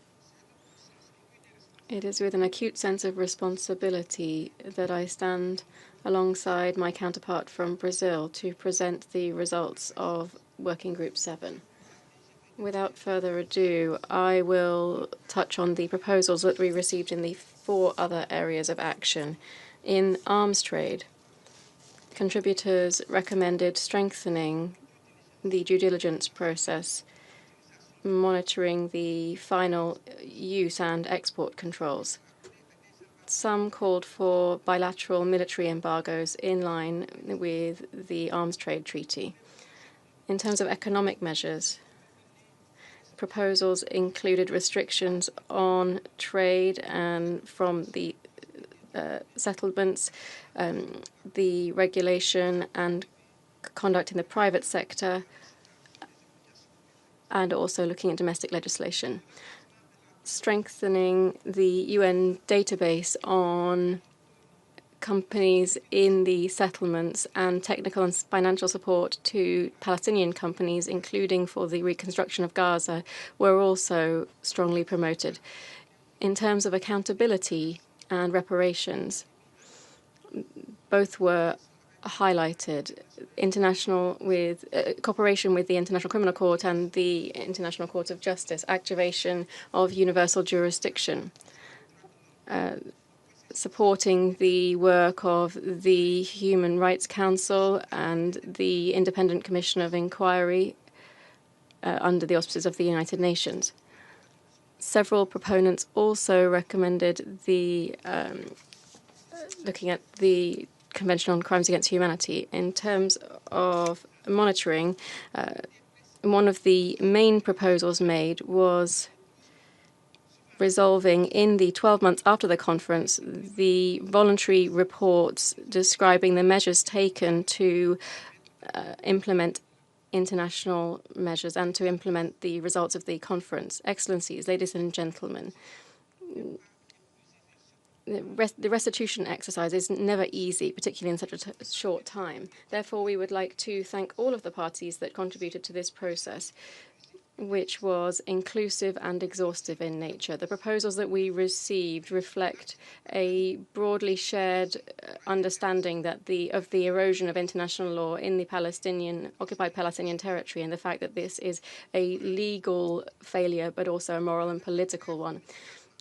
Speaker 6: it is with an acute sense of responsibility that I stand alongside my counterpart from Brazil to present the results of Working Group 7. Without further ado, I will touch on the proposals that we received in the 4 other areas of action. In arms trade, contributors recommended strengthening the due diligence process, monitoring the final use and export controls. Some called for bilateral military embargoes in line with the Arms Trade Treaty. In terms of economic measures, proposals included restrictions on trade and from the settlements, the regulation and conduct in the private sector, and also looking at domestic legislation. Strengthening the UN database on companies in the settlements and technical and financial support to Palestinian companies, including for the reconstruction of Gaza, were also strongly promoted. In terms of accountability and reparations, both were highlighted. Cooperation with the International Criminal Court and the International Court of Justice, activation of universal jurisdiction, supporting the work of the Human Rights Council and the Independent Commission of Inquiry under the auspices of the United Nations. Several proponents also recommended looking at the Convention on Crimes Against Humanity. In terms of monitoring, one of the main proposals made was resolving in the 12 months after the conference the voluntary reports describing the measures taken to implement international measures and to implement the results of the conference. Excellencies, ladies and gentlemen, the restitution exercise is never easy, particularly in such a short time. Therefore, we would like to thank all of the parties that contributed to this process, which was inclusive and exhaustive in nature. The proposals that we received reflect a broadly shared understanding that of the erosion of international law in the occupied Palestinian territory, and the fact that this is a legal failure, but also a moral and political one.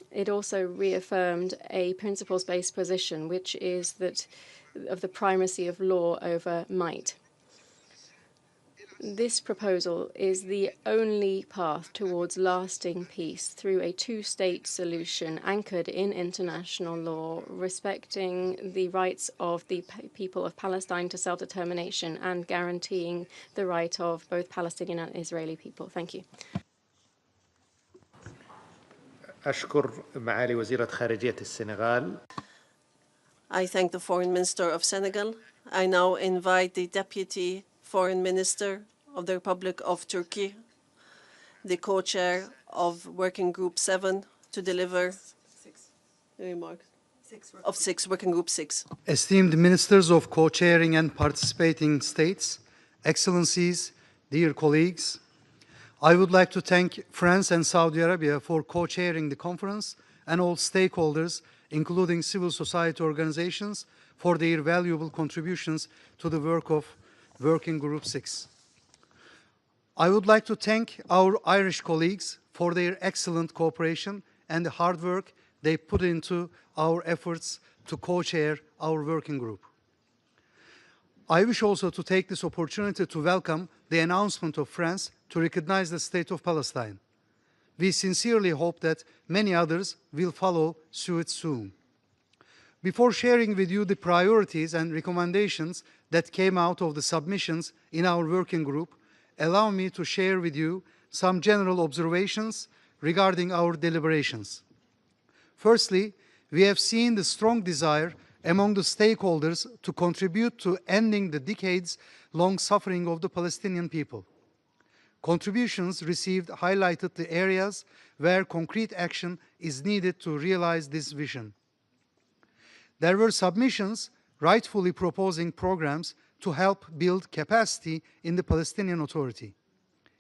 Speaker 6: It also reaffirmed a principles-based position, which is that of the primacy of law over might. This proposal is the only path towards lasting peace through a two-state solution anchored in international law, respecting the rights of the people of Palestine to self-determination and guaranteeing the right of both Palestinian and Israeli people. Thank you.
Speaker 7: أشكر معالي وزيرة خارجية السنغال.
Speaker 8: I thank the Foreign Minister of Senegal. I now invite the Deputy Foreign Minister of the Republic of Turkey, the co-chair of Working Group 7, to deliver remarks of Working Group 6.
Speaker 1: Esteemed ministers of co-chairing and participating states, excellencies, dear colleagues, I would like to thank France and Saudi Arabia for co-chairing the conference and all stakeholders, including civil society organizations, for their valuable contributions to the work of Working Group 6. I would like to thank our Irish colleagues for their excellent cooperation and the hard work they put into our efforts to co-chair our working group. I wish also to take this opportunity to welcome the announcement of France to recognize the State of Palestine. We sincerely hope that many others will follow suit soon. Before sharing with you the priorities and recommendations that came out of the submissions in our working group, allow me to share with you some general observations regarding our deliberations. Firstly, we have seen the strong desire among the stakeholders to contribute to ending the decades-long suffering of the Palestinian people. Contributions received highlighted the areas where concrete action is needed to realize this vision. There were submissions rightfully proposing programs to help build capacity in the Palestinian Authority.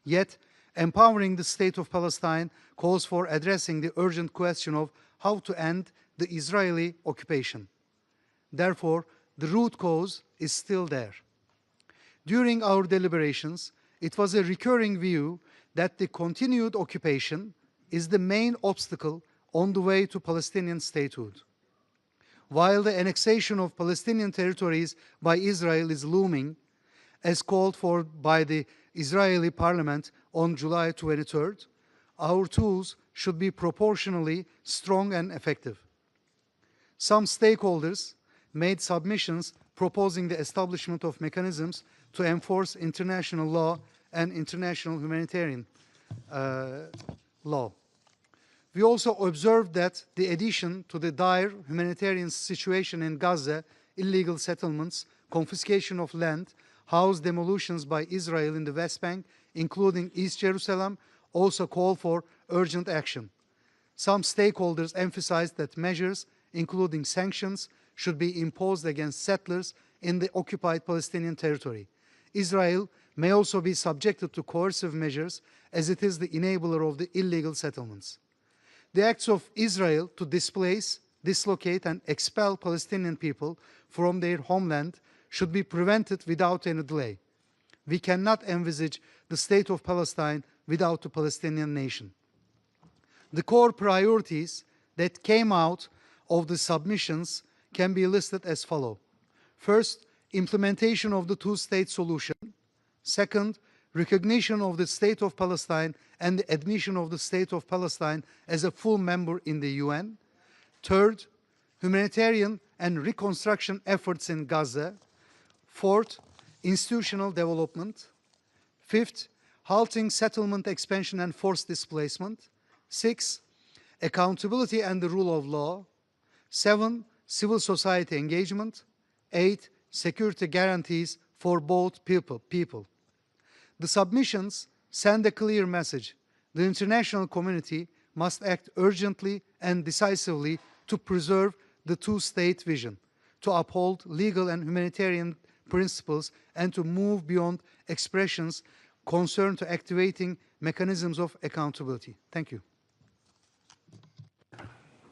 Speaker 1: Yet, empowering the State of Palestine calls for addressing the urgent question of how to end the Israeli occupation. Therefore, the root cause is still there. During our deliberations, it was a recurring view that the continued occupation is the main obstacle on the way to Palestinian statehood. While the annexation of Palestinian territories by Israel is looming, as called for by the Israeli parliament on July 23rd, our tools should be proportionally strong and effective. Some stakeholders made submissions proposing the establishment of mechanisms to enforce international law and international humanitarian law. We also observed that the addition to the dire humanitarian situation in Gaza, illegal settlements, confiscation of land, house demolitions by Israel in the West Bank, including East Jerusalem, also call for urgent action. Some stakeholders emphasized that measures, including sanctions, should be imposed against settlers in the occupied Palestinian territory. Israel may also be subjected to coercive measures, as it is the enabler of the illegal settlements. The acts of Israel to displace, dislocate, and expel Palestinian people from their homeland should be prevented without any delay. We cannot envisage the State of Palestine without the Palestinian nation. The core priorities that came out of the submissions can be listed as follows. First, implementation of the two-state solution. Second, recognition of the State of Palestine and the admission of the State of Palestine as a full member in the UN. Third, humanitarian and reconstruction efforts in Gaza. Fourth, institutional development. Fifth, halting settlement expansion and forced displacement. Six, accountability and the rule of law. 7, civil society engagement. 8, security guarantees for both people. The submissions send a clear message. The international community must act urgently and decisively to preserve the two-state vision, to uphold legal and humanitarian principles, and to move beyond expressions concerned to activating mechanisms of accountability. Thank you.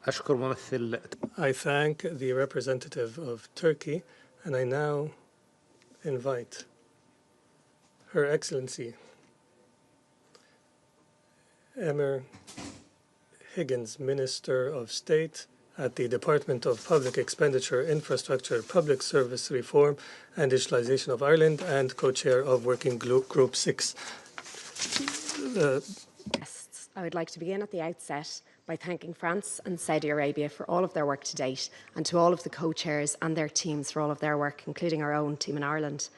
Speaker 10: I thank the representative of Turkey, and I now invite Her Excellency Emir Higgins, Minister of State at the Department of Public Expenditure, Infrastructure, Public Service Reform and Digitalization of Ireland, and co-chair of Working Group 6.
Speaker 12: I would like to begin at the outset by thanking France and Saudi Arabia for all of their work to date, and to all of the co-chairs and their teams for all of their work, including our own team in Ireland.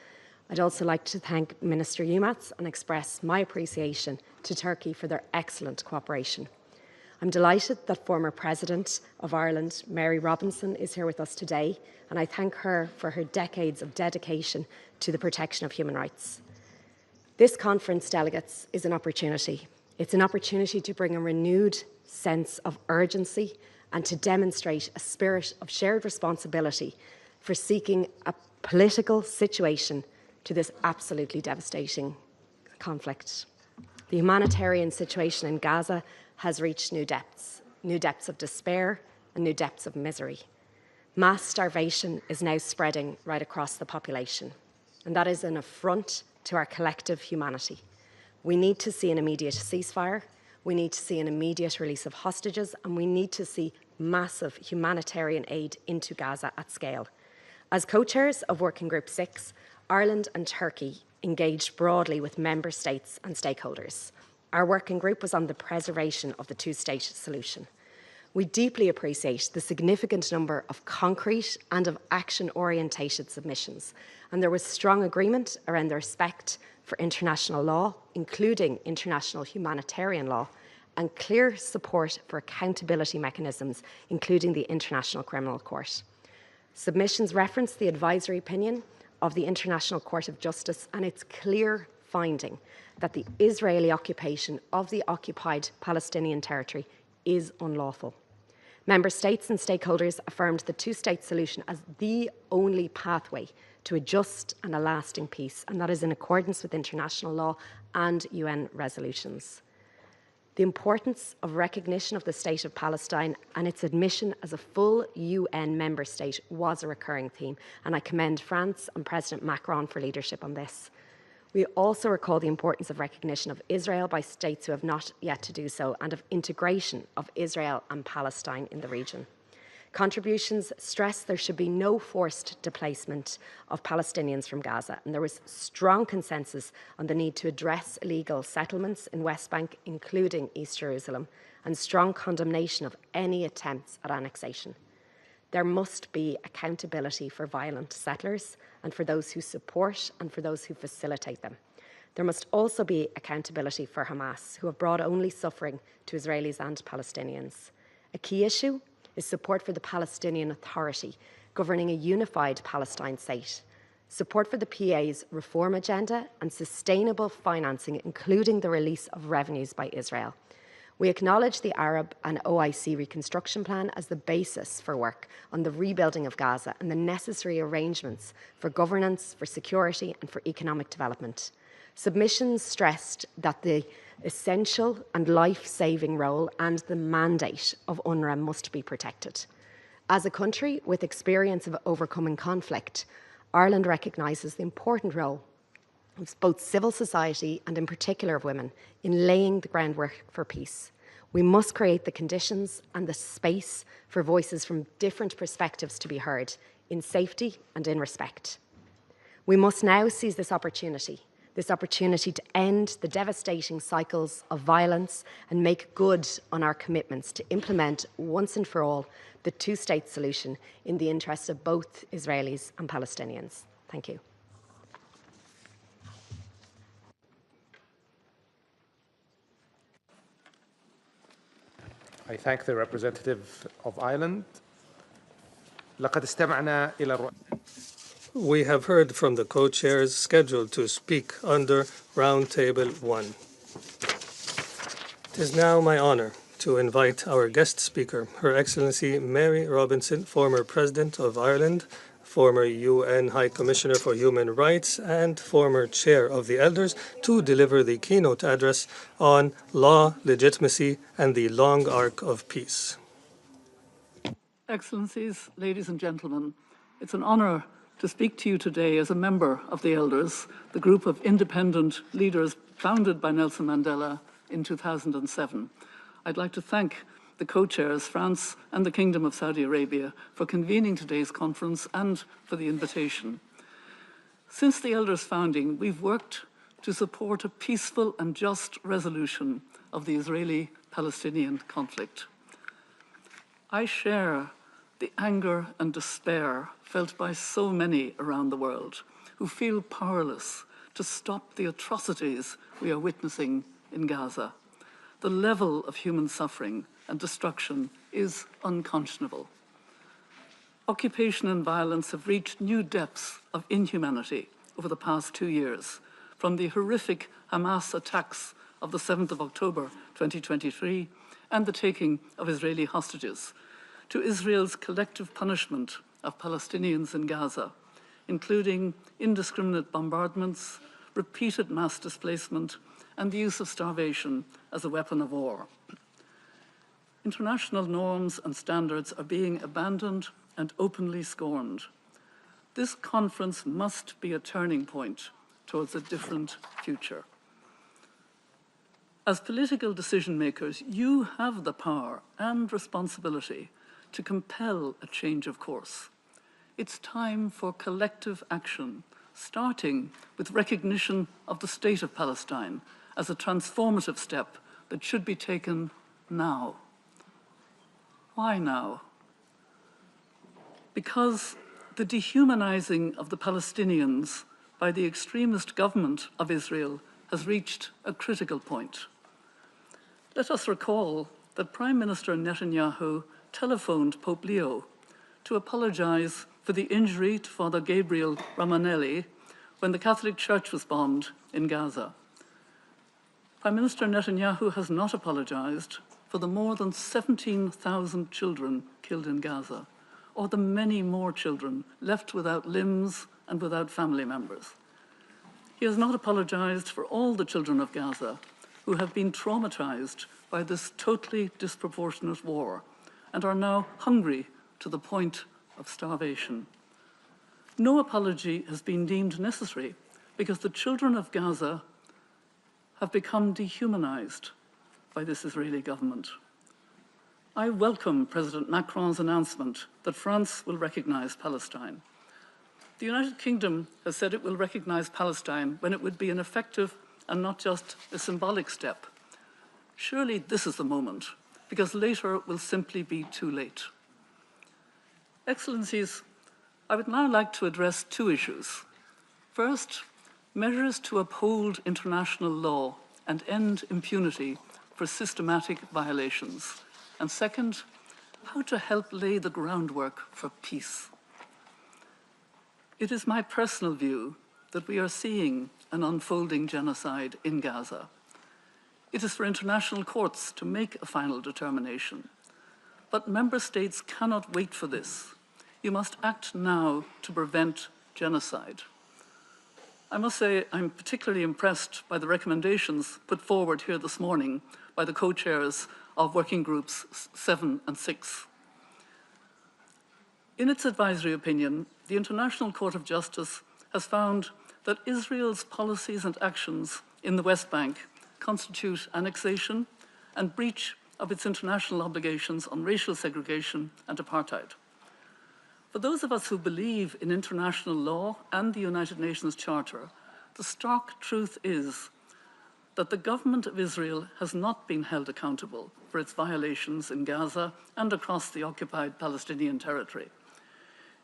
Speaker 12: I'd also like to thank Minister Yilmaz and express my appreciation to Turkey for their excellent cooperation. I'm delighted that former President of Ireland, Mary Robinson, is here with us today, and I thank her for her decades of dedication to the protection of human rights. This conference, delegates, is an opportunity. It's an opportunity to bring a renewed sense of urgency and to demonstrate a spirit of shared responsibility for seeking a political situation to this absolutely devastating conflict. The humanitarian situation in Gaza has reached new depths of despair and new depths of misery. Mass starvation is now spreading right across the population, and that is an affront to our collective humanity. We need to see an immediate ceasefire, we need to see an immediate release of hostages, and we need to see massive humanitarian aid into Gaza at scale. As co-chairs of Working Group 6, Ireland and Turkey engaged broadly with member states and stakeholders. Our working group was on the preservation of the two-state solution. We deeply appreciate the significant number of concrete and of action-orientated submissions, and there was strong agreement around the respect for international law, including international humanitarian law, and clear support for accountability mechanisms, including the International Criminal Court. Submissions reference the advisory opinion of the International Court of Justice and its clear finding that the Israeli occupation of the occupied Palestinian territory is unlawful. Member states and stakeholders affirmed the two-state solution as the only pathway to a just and a lasting peace, and that is in accordance with international law and UN resolutions. The importance of recognition of the State of Palestine and its admission as a full UN member state was a recurring theme, and I commend France and President Macron for leadership on this. We also recall the importance of recognition of Israel by states who have not yet to do so, and of integration of Israel and Palestine in the region. Contributions stress there should be no forced displacement of Palestinians from Gaza, and there was strong consensus on the need to address illegal settlements in West Bank, including East Jerusalem, and strong condemnation of any attempts at annexation. There must be accountability for violent settlers and for those who support and for those who facilitate them. There must also be accountability for Hamas, who have brought only suffering to Israelis and Palestinians. A key issue is support for the Palestinian Authority, governing a unified Palestine state, support for the PA's reform agenda, and sustainable financing, including the release of revenues by Israel. We acknowledge the Arab and OIC reconstruction plan as the basis for work on the rebuilding of Gaza and the necessary arrangements for governance, for security, and for economic development. Submissions stressed that the essential and life-saving role and the mandate of UNRWA must be protected. As a country with experience of overcoming conflict, Ireland recognises the important role of both civil society and in particular of women in laying the groundwork for peace. We must create the conditions and the space for voices from different perspectives to be heard in safety and in respect. We must now seize this opportunity to end the devastating cycles of violence and make good on our commitments to implement once and for all the two-state solution in the interests of both Israelis and Palestinians. Thank you.
Speaker 7: I thank the representative of Ireland. لقد استمعنا إلى
Speaker 10: We have heard from the co-chairs scheduled to speak under Round Table 1. It is now my honor to invite our guest speaker, Her Excellency Mary Robinson, former President of Ireland, former UN High Commissioner for Human Rights, and former Chair of the Elders, to deliver the keynote address on law, legitimacy, and the long arc of peace.
Speaker 13: Excellencies, ladies and gentlemen, it's an honor to speak to you today as a member of the Elders, the group of independent leaders founded by Nelson Mandela in 2007. I'd like to thank the co-chairs, France and the Kingdom of Saudi Arabia, for convening today's conference and for the invitation. Since the Elders' founding, we've worked to support a peaceful and just resolution of the Israeli-Palestinian conflict. I share the anger and despair felt by so many around the world who feel powerless to stop the atrocities we are witnessing in Gaza. The level of human suffering and destruction is unconscionable. Occupation and violence have reached new depths of inhumanity over the past 2 years, from the horrific Hamas attacks of the 7th of October 2023 and the taking of Israeli hostages, to Israel's collective punishment of Palestinians in Gaza, including indiscriminate bombardments, repeated mass displacement, and the use of starvation as a weapon of war. International norms and standards are being abandoned and openly scorned. This conference must be a turning point towards a different future. As political decision makers, you have the power and responsibility to compel a change of course. It's time for collective action, starting with recognition of the State of Palestine as a transformative step that should be taken now. Why now? Because the dehumanizing of the Palestinians by the extremist government of Israel has reached a critical point. Let us recall that Prime Minister Netanyahu telephoned Pope Leo to apologize for the injury to Father Gabriel Ramanelli when the Catholic Church was bombed in Gaza. Prime Minister Netanyahu has not apologized for the more than 17,000 children killed in Gaza, or the many more children left without limbs and without family members. He has not apologized for all the children of Gaza who have been traumatized by this totally disproportionate war and are now hungry to the point of starvation. No apology has been deemed necessary because the children of Gaza have become dehumanized by this Israeli government. I welcome President Macron's announcement that France will recognize Palestine. The United Kingdom has said it will recognize Palestine when it would be an effective and not just a symbolic step. Surely this is the moment, because later it will simply be too late. Excellencies, I would now like to address two issues. First, measures to uphold international law and end impunity for systematic violations. And second, how to help lay the groundwork for peace. It is my personal view that we are seeing an unfolding genocide in Gaza. It is for international courts to make a final determination. But member states cannot wait for this. You must act now to prevent genocide. I must say I'm particularly impressed by the recommendations put forward here this morning by the co-chairs of working groups 7 and 6. In its advisory opinion, the International Court of Justice has found that Israel's policies and actions in the West Bank constitute annexation and breach of its international obligations on racial segregation and apartheid. For those of us who believe in international law and the United Nations Charter, the stark truth is that the government of Israel has not been held accountable for its violations in Gaza and across the occupied Palestinian territory.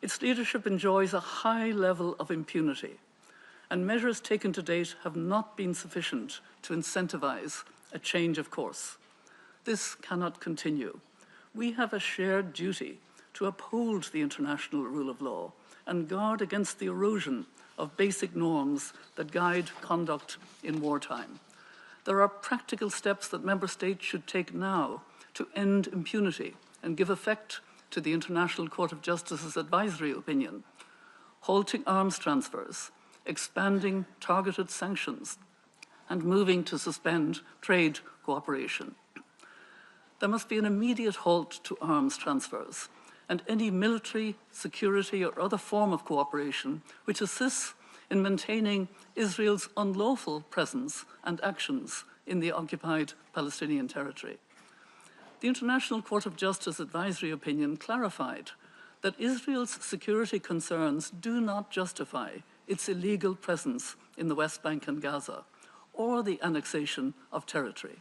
Speaker 13: Its leadership enjoys a high level of impunity, and measures taken to date have not been sufficient to incentivize a change of course. This cannot continue. We have a shared duty to uphold the international rule of law and guard against the erosion of basic norms that guide conduct in wartime. There are practical steps that member states should take now to end impunity and give effect to the International Court of Justice's advisory opinion, halting arms transfers, expanding targeted sanctions, and moving to suspend trade cooperation. There must be an immediate halt to arms transfers and any military, security, or other form of cooperation which assists in maintaining Israel's unlawful presence and actions in the occupied Palestinian territory. The International Court of Justice advisory opinion clarified that Israel's security concerns do not justify its illegal presence in the West Bank and Gaza, or the annexation of territory.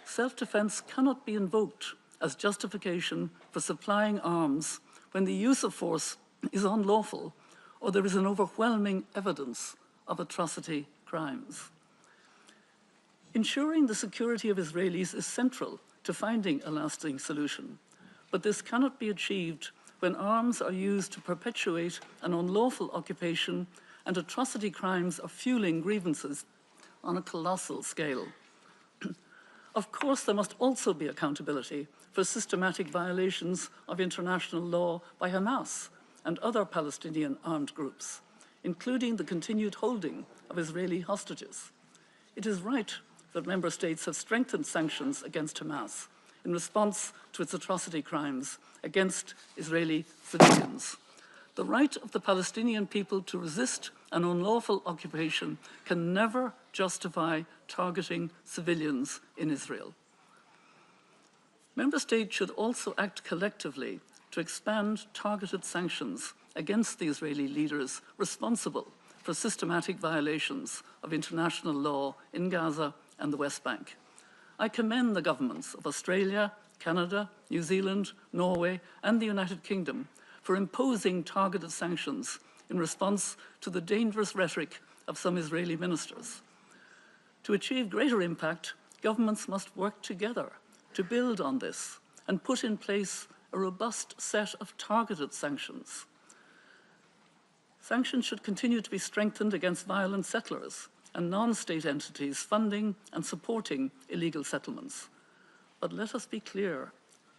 Speaker 13: Self-defense cannot be invoked as justification for supplying arms when the use of force is unlawful or there is an overwhelming evidence of atrocity crimes. Ensuring the security of Israelis is central to finding a lasting solution, but this cannot be achieved when arms are used to perpetuate an unlawful occupation and atrocity crimes are fueling grievances on a colossal scale. Of course, there must also be accountability for systematic violations of international law by Hamas and other Palestinian armed groups, including the continued holding of Israeli hostages. It is right that member states have strengthened sanctions against Hamas in response to its atrocity crimes against Israeli civilians. The right of the Palestinian people to resist an unlawful occupation can never justify targeting civilians in Israel. Member states should also act collectively to expand targeted sanctions against the Israeli leaders responsible for systematic violations of international law in Gaza and the West Bank. I commend the governments of Australia, Canada, New Zealand, Norway, and the United Kingdom for imposing targeted sanctions in response to the dangerous rhetoric of some Israeli ministers. To achieve greater impact, governments must work together to build on this and put in place a robust set of targeted sanctions. Sanctions should continue to be strengthened against violent settlers and non-state entities funding and supporting illegal settlements. But let us be clear,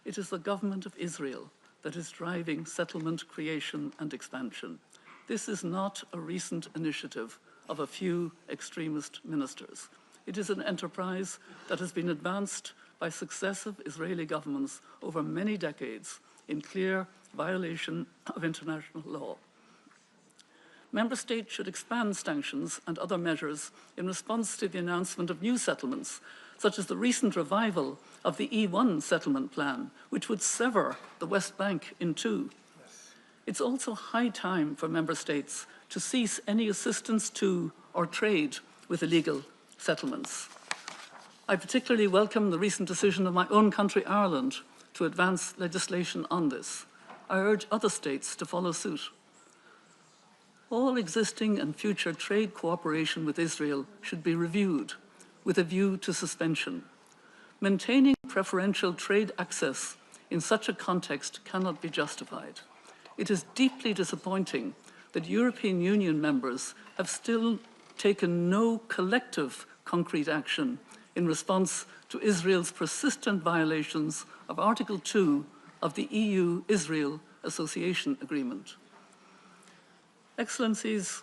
Speaker 13: it is the government of Israel that is driving settlement creation and expansion. This is not a recent initiative of a few extremist ministers. It is an enterprise that has been advanced by successive Israeli governments over many decades in clear violation of international law. Member states should expand sanctions and other measures in response to the announcement of new settlements, such as the recent revival of the E1 settlement plan, which would sever the West Bank in two. It's also high time for member states to cease any assistance to or trade with illegal settlements. I particularly welcome the recent decision of my own country, Ireland, to advance legislation on this. I urge other states to follow suit. All existing and future trade cooperation with Israel should be reviewed with a view to suspension. Maintaining preferential trade access in such a context cannot be justified. It is deeply disappointing that European Union members have still taken no collective concrete action in response to Israel's persistent violations of Article 2 of the EU-Israel Association Agreement. Excellencies,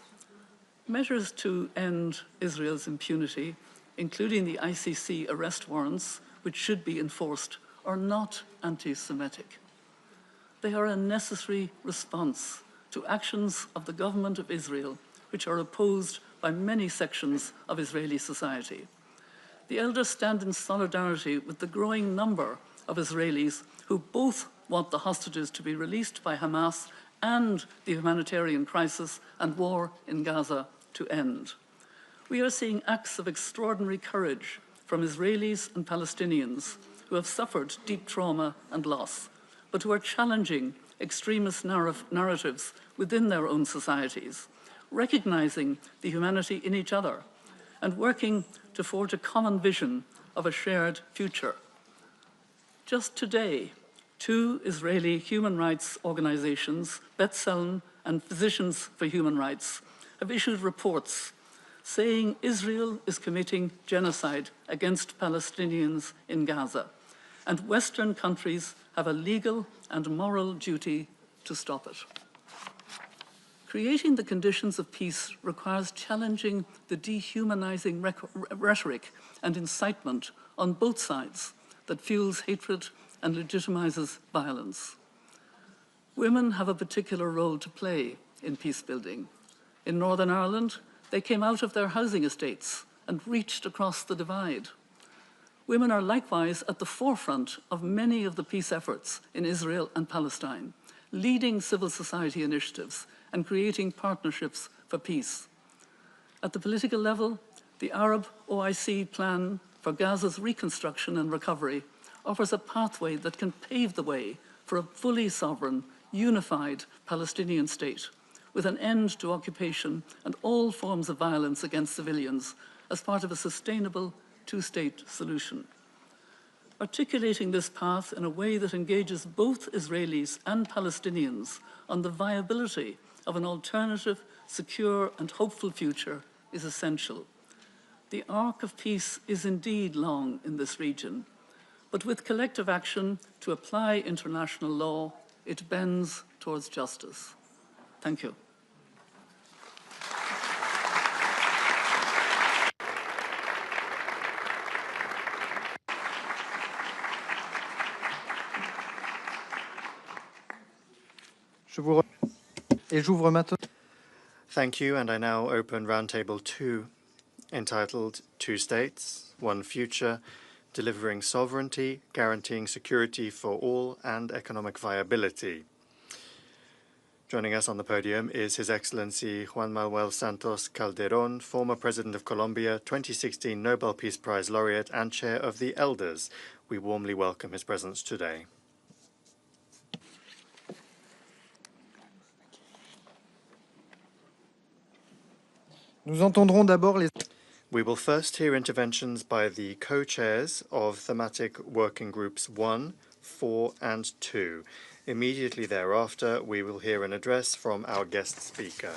Speaker 13: measures to end Israel's impunity, including the ICC arrest warrants, which should be enforced, are not anti-Semitic. They are a necessary response to actions of the government of Israel, which are opposed by many sections of Israeli society. the elders stand in solidarity with the growing number of Israelis who both want the hostages to be released by Hamas and the humanitarian crisis and war in Gaza to end. We are seeing acts of extraordinary courage from Israelis and Palestinians who have suffered deep trauma and loss, but who are challenging extremist narratives within their own societies, recognizing the humanity in each other, and working to forge a common vision of a shared future. Just today, 2 Israeli human rights organizations, B'Tselem and Physicians for Human Rights, have issued reports saying Israel is committing genocide against Palestinians in Gaza, and Western countries have a legal and moral duty to stop it. Creating the conditions of peace requires challenging the dehumanizing rhetoric and incitement on both sides that fuels hatred and legitimizes violence. Women have a particular role to play in peace building. In Northern Ireland, they came out of their housing estates and reached across the divide. Women are likewise at the forefront of many of the peace efforts in Israel and Palestine, leading civil society initiatives and creating partnerships for peace. At the political level, the Arab OIC plan for Gaza's reconstruction and recovery offers a pathway that can pave the way for a fully sovereign, unified Palestinian state, with an end to occupation and all forms of violence against civilians as part of a sustainable 2-state solution. Articulating this path in a way that engages both Israelis and Palestinians on the viability of an alternative, secure and hopeful future is essential. The arc of peace is indeed long in this region, but with collective action to apply international law, it bends towards justice. Thank you.
Speaker 2: Thank you, and I now open Roundtable 2, entitled 2 States, 1 Future, Delivering Sovereignty, Guaranteeing Security for All and Economic Viability. Joining us on the podium is His Excellency Juan Manuel Santos Calderón, former President of Colombia, 2016 Nobel Peace Prize laureate and Chair of the Elders. We warmly welcome his presence today. We will first hear interventions by the co-chairs of thematic working groups 1, 4 and 2. Immediately thereafter, we will hear an address from our guest speaker.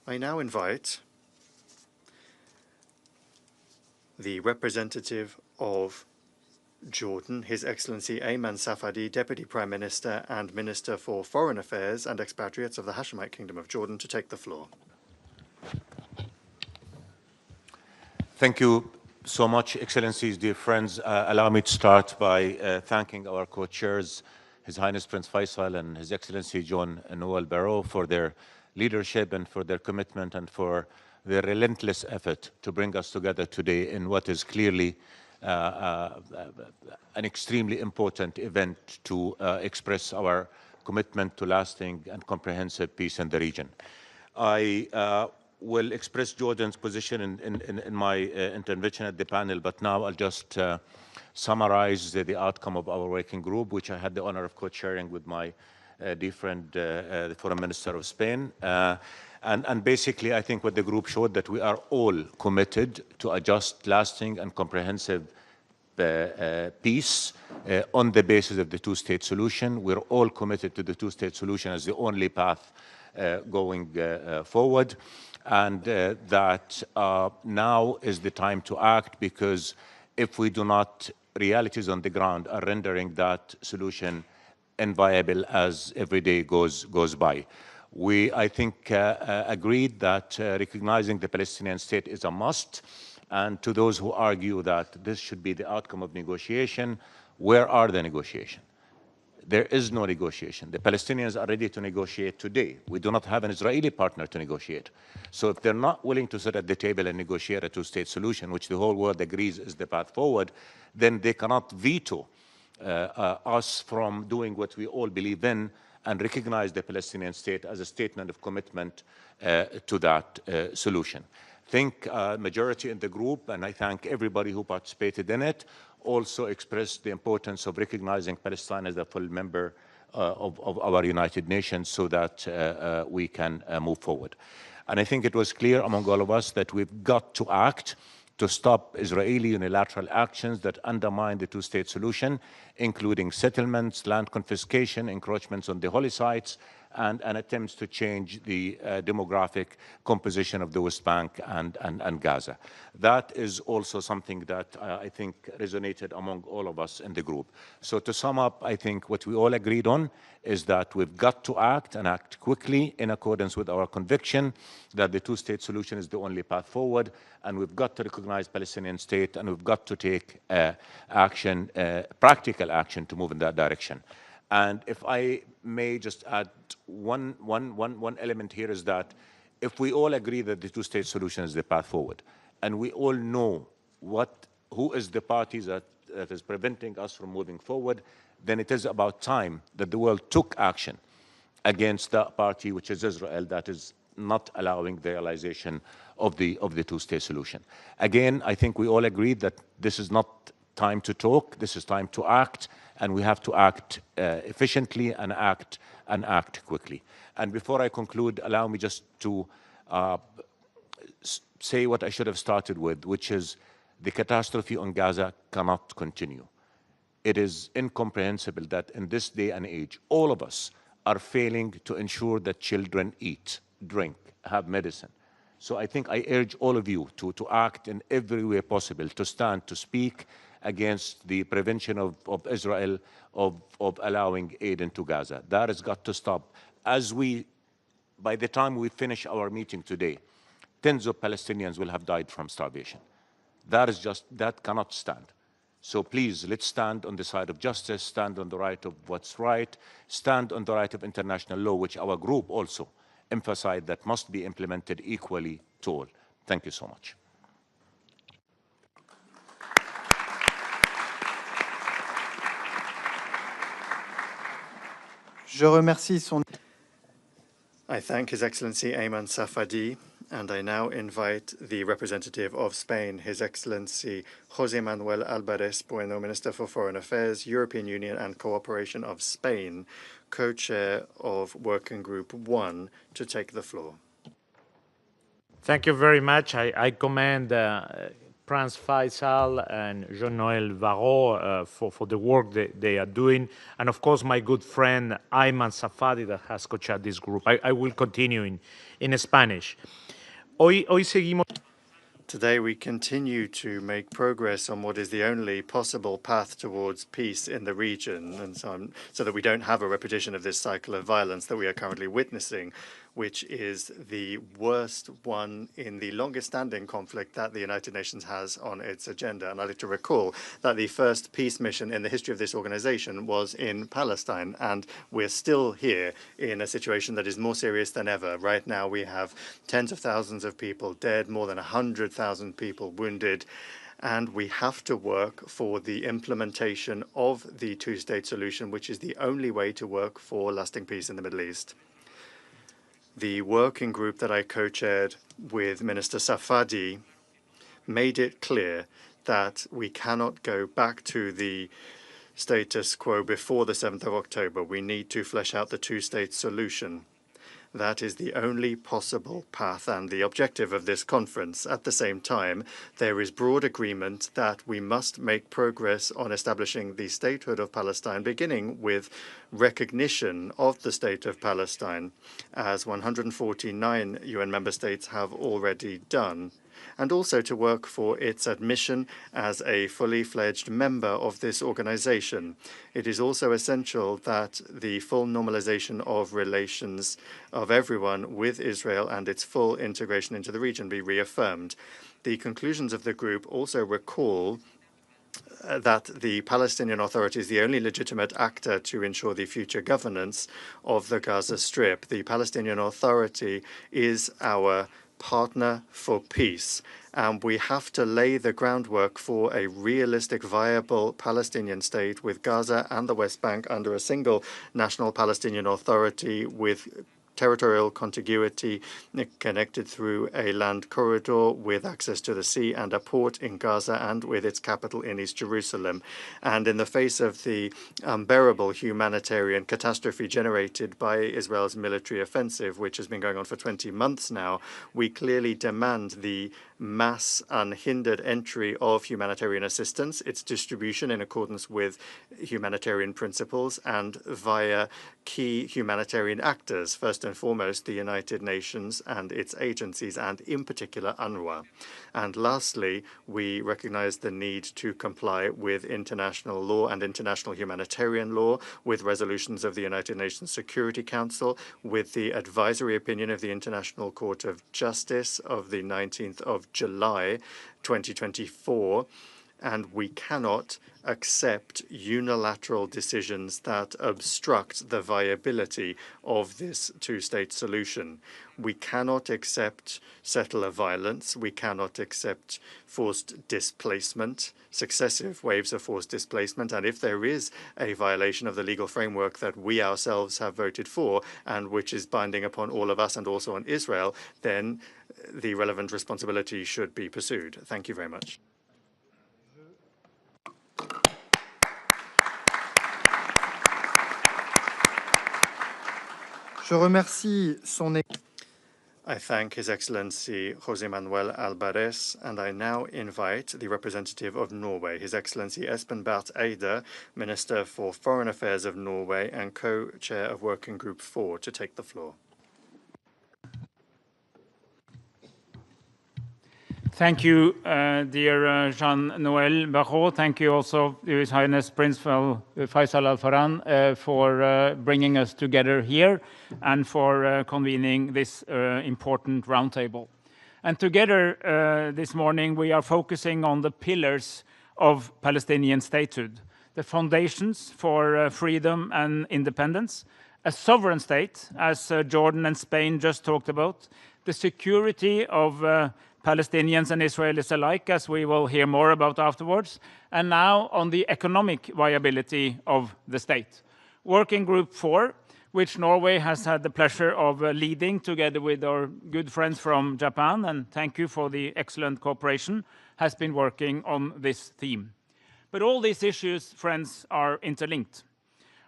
Speaker 2: I now invite the representative of Jordan, His Excellency Ayman Safadi, Deputy Prime Minister and Minister for Foreign Affairs and Expatriates of the Hashemite Kingdom of Jordan, to take the floor.
Speaker 14: Thank you so much, Excellencies, dear friends. Allow me to start by thanking our co-chairs, His Highness Prince Faisal and His Excellency John Noel Barrot, for their leadership and for their commitment and for their relentless effort to bring us together today in what is clearly an extremely important event to express our commitment to lasting and comprehensive peace in the region. I will express Jordan's position in my intervention at the panel, but now I'll just summarize the outcome of our working group, which I had the honor of co-chairing with my dear friend, the Foreign Minister of Spain. And basically, I think what the group showed that we are all committed to a just, lasting, and comprehensive peace on the basis of the 2-state solution. We're all committed to the 2-state solution as the only path going forward. And that now is the time to act, because if we do not, realities on the ground are rendering that solution inviable as every day goes by. We, I think, agreed that recognizing the Palestinian state is a must. And to those who argue that this should be the outcome of negotiation, where are the negotiations? There is no negotiation. The Palestinians are ready to negotiate today. We do not have an Israeli partner to negotiate. So if they're not willing to sit at the table and negotiate a two-state solution, which the whole world agrees is the path forward, then they cannot veto us from doing what we all believe in and recognize the Palestinian state as a statement of commitment to that solution. I think majority in the group, and I thank everybody who participated in it, also expressed the importance of recognizing Palestine as a full member of our United Nations so that we can move forward. And I think it was clear among all of us that we've got to act to stop Israeli unilateral actions that undermine the two-state solution, including settlements, land confiscation, encroachments on the holy sites, and attempts to change the demographic composition of the West Bank and Gaza. That is also something that I think resonated among all of us in the group. So to sum up, I think what we all agreed on is that we've got to act and act quickly in accordance with our conviction that the two-state solution is the only path forward, and we've got to recognize Palestinian state, and we've got to take action, practical action to move in that direction. And if I may just add one element here is that if we all agree that the two-state solution is the path forward, and we all know who is the party that is preventing us from moving forward, then it is about time that the world took action against that party, which is Israel, that is not allowing the realization of the two-state solution. Again, I think we all agree that this is not time to talk, this is time to act, and we have to act efficiently and act quickly. And before I conclude, allow me just to say what I should have started with, which is the catastrophe on Gaza cannot continue. It is incomprehensible that in this day and age, all of us are failing to ensure that children eat, drink, have medicine. So I think I urge all of you to act in every way possible, to stand, to speak against the prevention of Israel of allowing aid into Gaza. That has got to stop. By the time we finish our meeting today, tens of Palestinians will have died from starvation. That cannot stand. So please, let's stand on the side of justice, stand on the right of what's right, stand on the right of international law, which our group also emphasized that must be implemented equally to all. Thank you so much.
Speaker 2: I thank His Excellency Ayman Safadi, and I now invite the representative of Spain, His Excellency José Manuel Álvarez Bueno, Minister for Foreign Affairs, European Union and Cooperation of Spain, co-chair of Working Group 1, to take the floor.
Speaker 15: Thank you very much. I commend Prince Faisal and Jean-Noël Varro for the work that they are doing. And of course, my good friend Ayman Safadi that has co-chaired this group. I will continue in Spanish. Hoy seguimos.
Speaker 2: Today we continue to make progress on what is the only possible path towards peace in the region, and so that we don't have a repetition of this cycle of violence that we are currently witnessing, which is the worst one in the longest-standing conflict that the United Nations has on its agenda. And I'd like to recall that the first peace mission in the history of this organization was in Palestine, and we're still here in a situation that is more serious than ever. Right now we have tens of thousands of people dead, more than 100,000 people wounded, and we have to work for the implementation of the two-state solution, which is the only way to work for lasting peace in the Middle East. The working group that I co-chaired with Minister Safadi made it clear that we cannot go back to the status quo before the 7th of October. We need to flesh out the two-state solution. That is the only possible path and the objective of this conference. At the same time, there is broad agreement that we must make progress on establishing the statehood of Palestine, beginning with recognition of the state of Palestine, as 149 UN member states have already done, and also to work for its admission as a fully fledged member of this organization. It is also essential that the full normalization of relations of everyone with Israel and its full integration into the region be reaffirmed. The conclusions of the group also recall that the Palestinian Authority is the only legitimate actor to ensure the future governance of the Gaza Strip. The Palestinian Authority is our partner for peace, and we have to lay the groundwork for a realistic, viable Palestinian state with Gaza and the West Bank under a single national Palestinian Authority with territorial contiguity connected through a land corridor with access to the sea and a port in Gaza and with its capital in East Jerusalem. And in the face of the unbearable humanitarian catastrophe generated by Israel's military offensive, which has been going on for 20 months now, we clearly demand the mass unhindered entry of humanitarian assistance, its distribution in accordance with humanitarian principles and via key humanitarian actors, first and foremost the United Nations and its agencies, and in particular UNRWA. And lastly, we recognize the need to comply with international law and international humanitarian law, with resolutions of the United Nations Security Council, with the advisory opinion of the International Court of Justice of the 19th of July 2024, and we cannot accept unilateral decisions that obstruct the viability of this two-state solution. We cannot accept settler violence. We cannot accept forced displacement, successive waves of forced displacement. And if there is a violation of the legal framework that we ourselves have voted for and which is binding upon all of us and also on Israel, then the relevant responsibility should be pursued. Thank you very much.
Speaker 16: Je remercie son
Speaker 2: I thank His Excellency José Manuel Alvarez, and I now invite the representative of Norway, His Excellency Espen Barth Eide, Minister for Foreign Affairs of Norway and co-chair of Working Group 4, to take the floor.
Speaker 17: Thank you, dear Jean-Noël Barrot. Thank you also, His Highness Prince Faisal Al Farhan, for bringing us together here and for convening this important roundtable. And together this morning, we are focusing on the pillars of Palestinian statehood, the foundations for freedom and independence, a sovereign state, as Jordan and Spain just talked about, the security of Palestinians and Israelis alike, as we will hear more about afterwards, and now on the economic viability of the state. Working Group 4, which Norway has had the pleasure of leading together with our good friends from Japan, and thank you for the excellent cooperation, has been working on this theme. But all these issues, friends, are interlinked.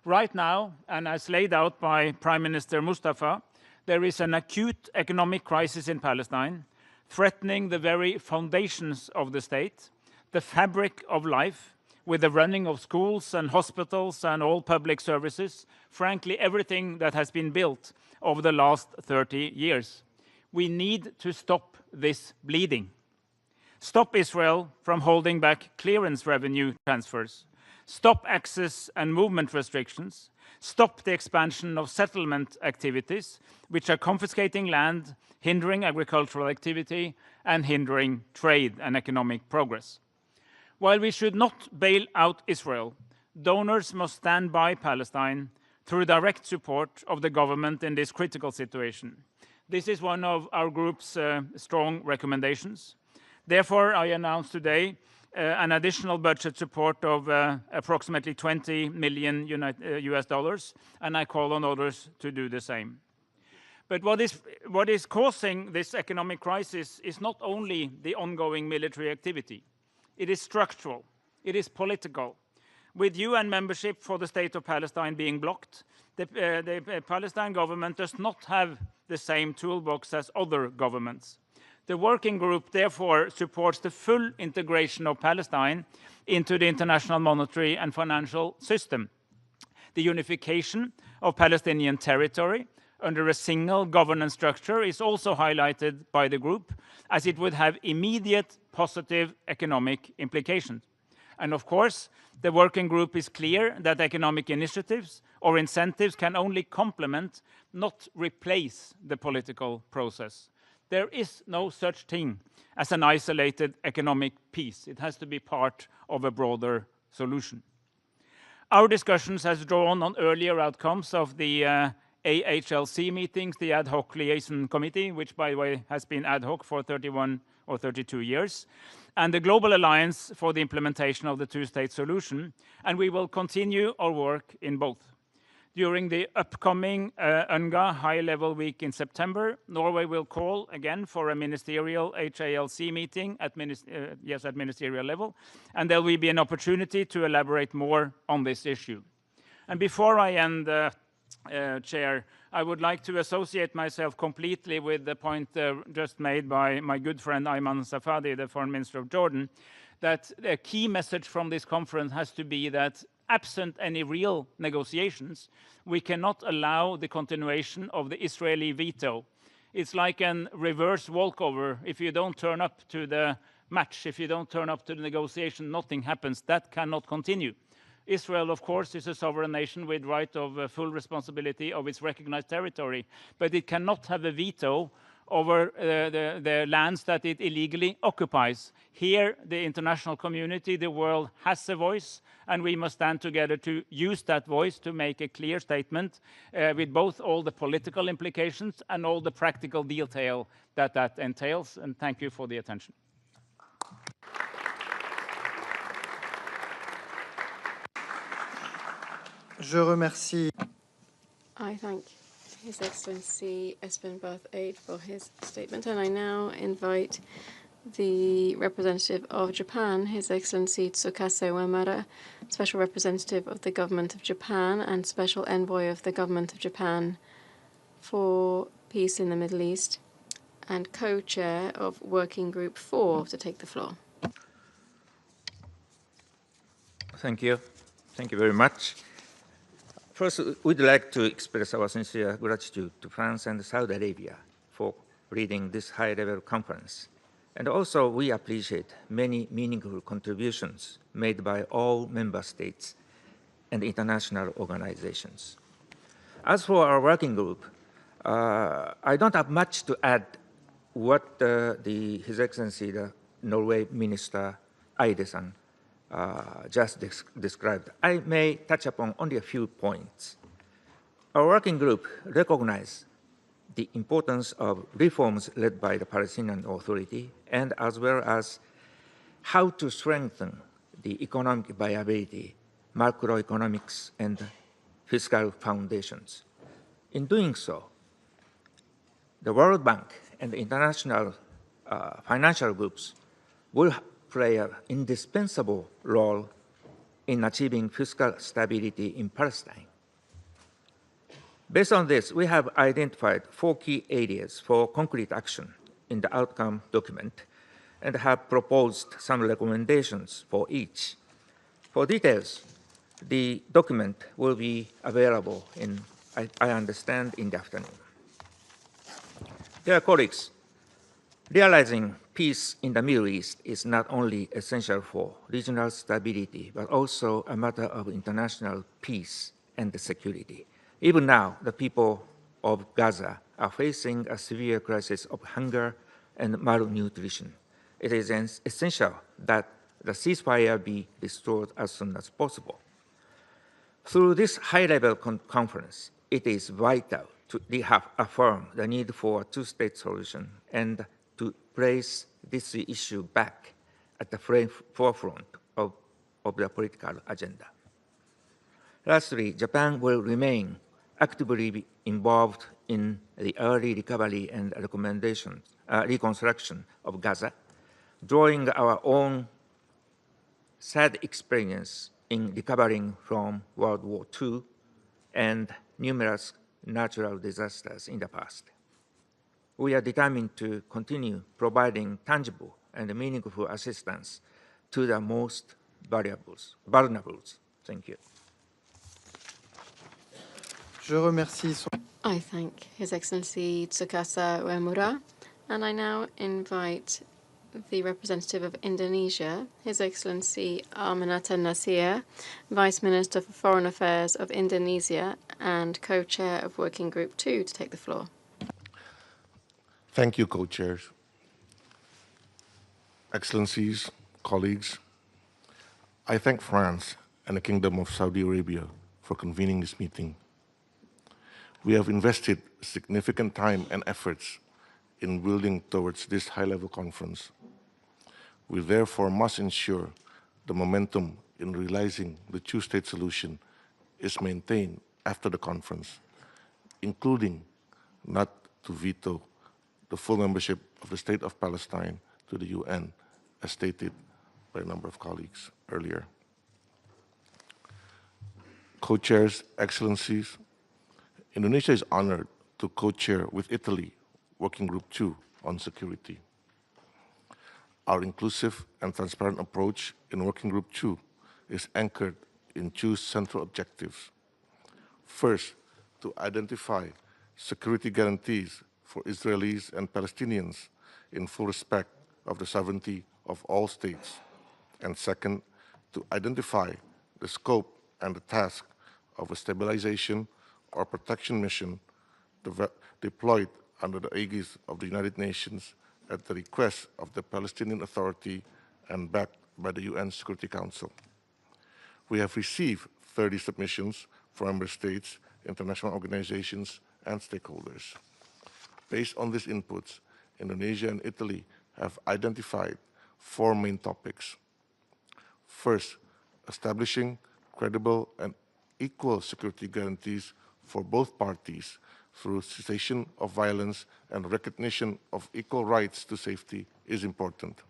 Speaker 17: Right now, and as laid out by Prime Minister Mustafa, there is an acute economic crisis in Palestine, threatening the very foundations of the state, the fabric of life, with the running of schools and hospitals and all public services, frankly, everything that has been built over the last 30 years. We need to stop this bleeding. Stop Israel from holding back clearance revenue transfers. Stop access and movement restrictions. Stop the expansion of settlement activities, which are confiscating land, hindering agricultural activity, and hindering trade and economic progress. While we should not bail out Israel, donors must stand by Palestine through direct support of the government in this critical situation. This is one of our group's strong recommendations. Therefore, I announce today an additional budget support of approximately $20 million US, and I call on others to do the same. But what is causing this economic crisis is not only the ongoing military activity. It is structural. It is political. With UN membership for the State of Palestine being blocked, the Palestine government does not have the same toolbox as other governments. The working group therefore supports the full integration of Palestine into the international monetary and financial system, the unification of Palestinian territory under a single governance structure is also highlighted by the group, as it would have immediate positive economic implications. And of course, the working group is clear that economic initiatives or incentives can only complement, not replace, the political process. There is no such thing as an isolated economic peace. It has to be part of a broader solution. Our discussions has drawn on earlier outcomes of the AHLC meetings, the Ad Hoc Liaison Committee, which, by the way, has been ad hoc for 31 or 32 years, and the Global Alliance for the Implementation of the Two-State Solution, and we will continue our work in both. During the upcoming UNGA high-level week in September, Norway will call again for a ministerial HALC meeting at ministerial level, and there will be an opportunity to elaborate more on this issue. And before I end, Chair, I would like to associate myself completely with the point just made by my good friend Ayman Safadi, the Foreign Minister of Jordan, that a key message from this conference has to be that absent any real negotiations, we cannot allow the continuation of the Israeli veto. It's like a reverse walkover. If you don't turn up to the match, if you don't turn up to the negotiation, nothing happens. That cannot continue. Israel, of course, is a sovereign nation with right of full responsibility of its recognized territory, but it cannot have a veto over the lands that it illegally occupies. Here, the international community, the world, has a voice, and we must stand together to use that voice to make a clear statement with both all the political implications and all the practical detail that that entails. And thank you for the attention.
Speaker 16: Je remercie.
Speaker 6: I thank His Excellency Espen Barth Eid for his statement, and I now invite the representative of Japan, His Excellency Tsukasa Uemura, Special Representative of the Government of Japan and Special Envoy of the Government of Japan for Peace in the Middle East, and co-chair of Working Group 4, to take the floor.
Speaker 18: Thank you. Thank you very much. First, we'd like to express our sincere gratitude to France and Saudi Arabia for leading this high-level conference. And also, we appreciate many meaningful contributions made by all member states and international organizations. As for our working group, I don't have much to add what His Excellency, the Norway Minister Eide-san, just described. I may touch upon only a few points. Our working group recognizes the importance of reforms led by the Palestinian Authority, and as well as how to strengthen the economic viability, macroeconomics, and fiscal foundations. In doing so, the World Bank and the international financial groups will play an indispensable role in achieving fiscal stability in Palestine. Based on this, we have identified 4 key areas for concrete action in the outcome document and have proposed some recommendations for each. For details, the document will be available I understand, in the afternoon. Dear colleagues, realizing peace in the Middle East is not only essential for regional stability, but also a matter of international peace and security. Even now, the people of Gaza are facing a severe crisis of hunger and malnutrition. It is essential that the ceasefire be restored as soon as possible. Through this high-level conference, it is vital to affirm the need for a two-state solution and to place this issue back at the forefront of the political agenda. Lastly, Japan will remain actively involved in the early recovery and reconstruction of Gaza, drawing our own sad experience in recovering from World War II and numerous natural disasters in the past. We are determined to continue providing tangible and meaningful assistance to the most vulnerable. Thank you.
Speaker 6: I thank His Excellency Tsukasa Uemura, and I now invite the representative of Indonesia, His Excellency Aminata Nasir, Vice Minister for Foreign Affairs of Indonesia and co-chair of Working Group 2, to take the floor.
Speaker 19: Thank you, co-chairs. Excellencies, colleagues, I thank France and the Kingdom of Saudi Arabia for convening this meeting. We have invested significant time and efforts in building towards this high-level conference. We therefore must ensure the momentum in realizing the two-state solution is maintained after the conference, including not to veto the full membership of the State of Palestine to the UN, as stated by a number of colleagues earlier. Co-chairs, Excellencies, Indonesia is honored to co-chair with Italy Working Group 2 on security. Our inclusive and transparent approach in Working Group 2 is anchored in two central objectives. First, to identify security guarantees for Israelis and Palestinians in full respect of the sovereignty of all states. And second, to identify the scope and the task of a stabilization or protection mission deployed under the aegis of the United Nations at the request of the Palestinian Authority and backed by the UN Security Council. We have received 30 submissions from member states, international organizations, and stakeholders. Based on these inputs, Indonesia and Italy have identified 4 main topics. First, establishing credible and equal security guarantees for both parties through cessation of violence and recognition of equal rights to safety is important.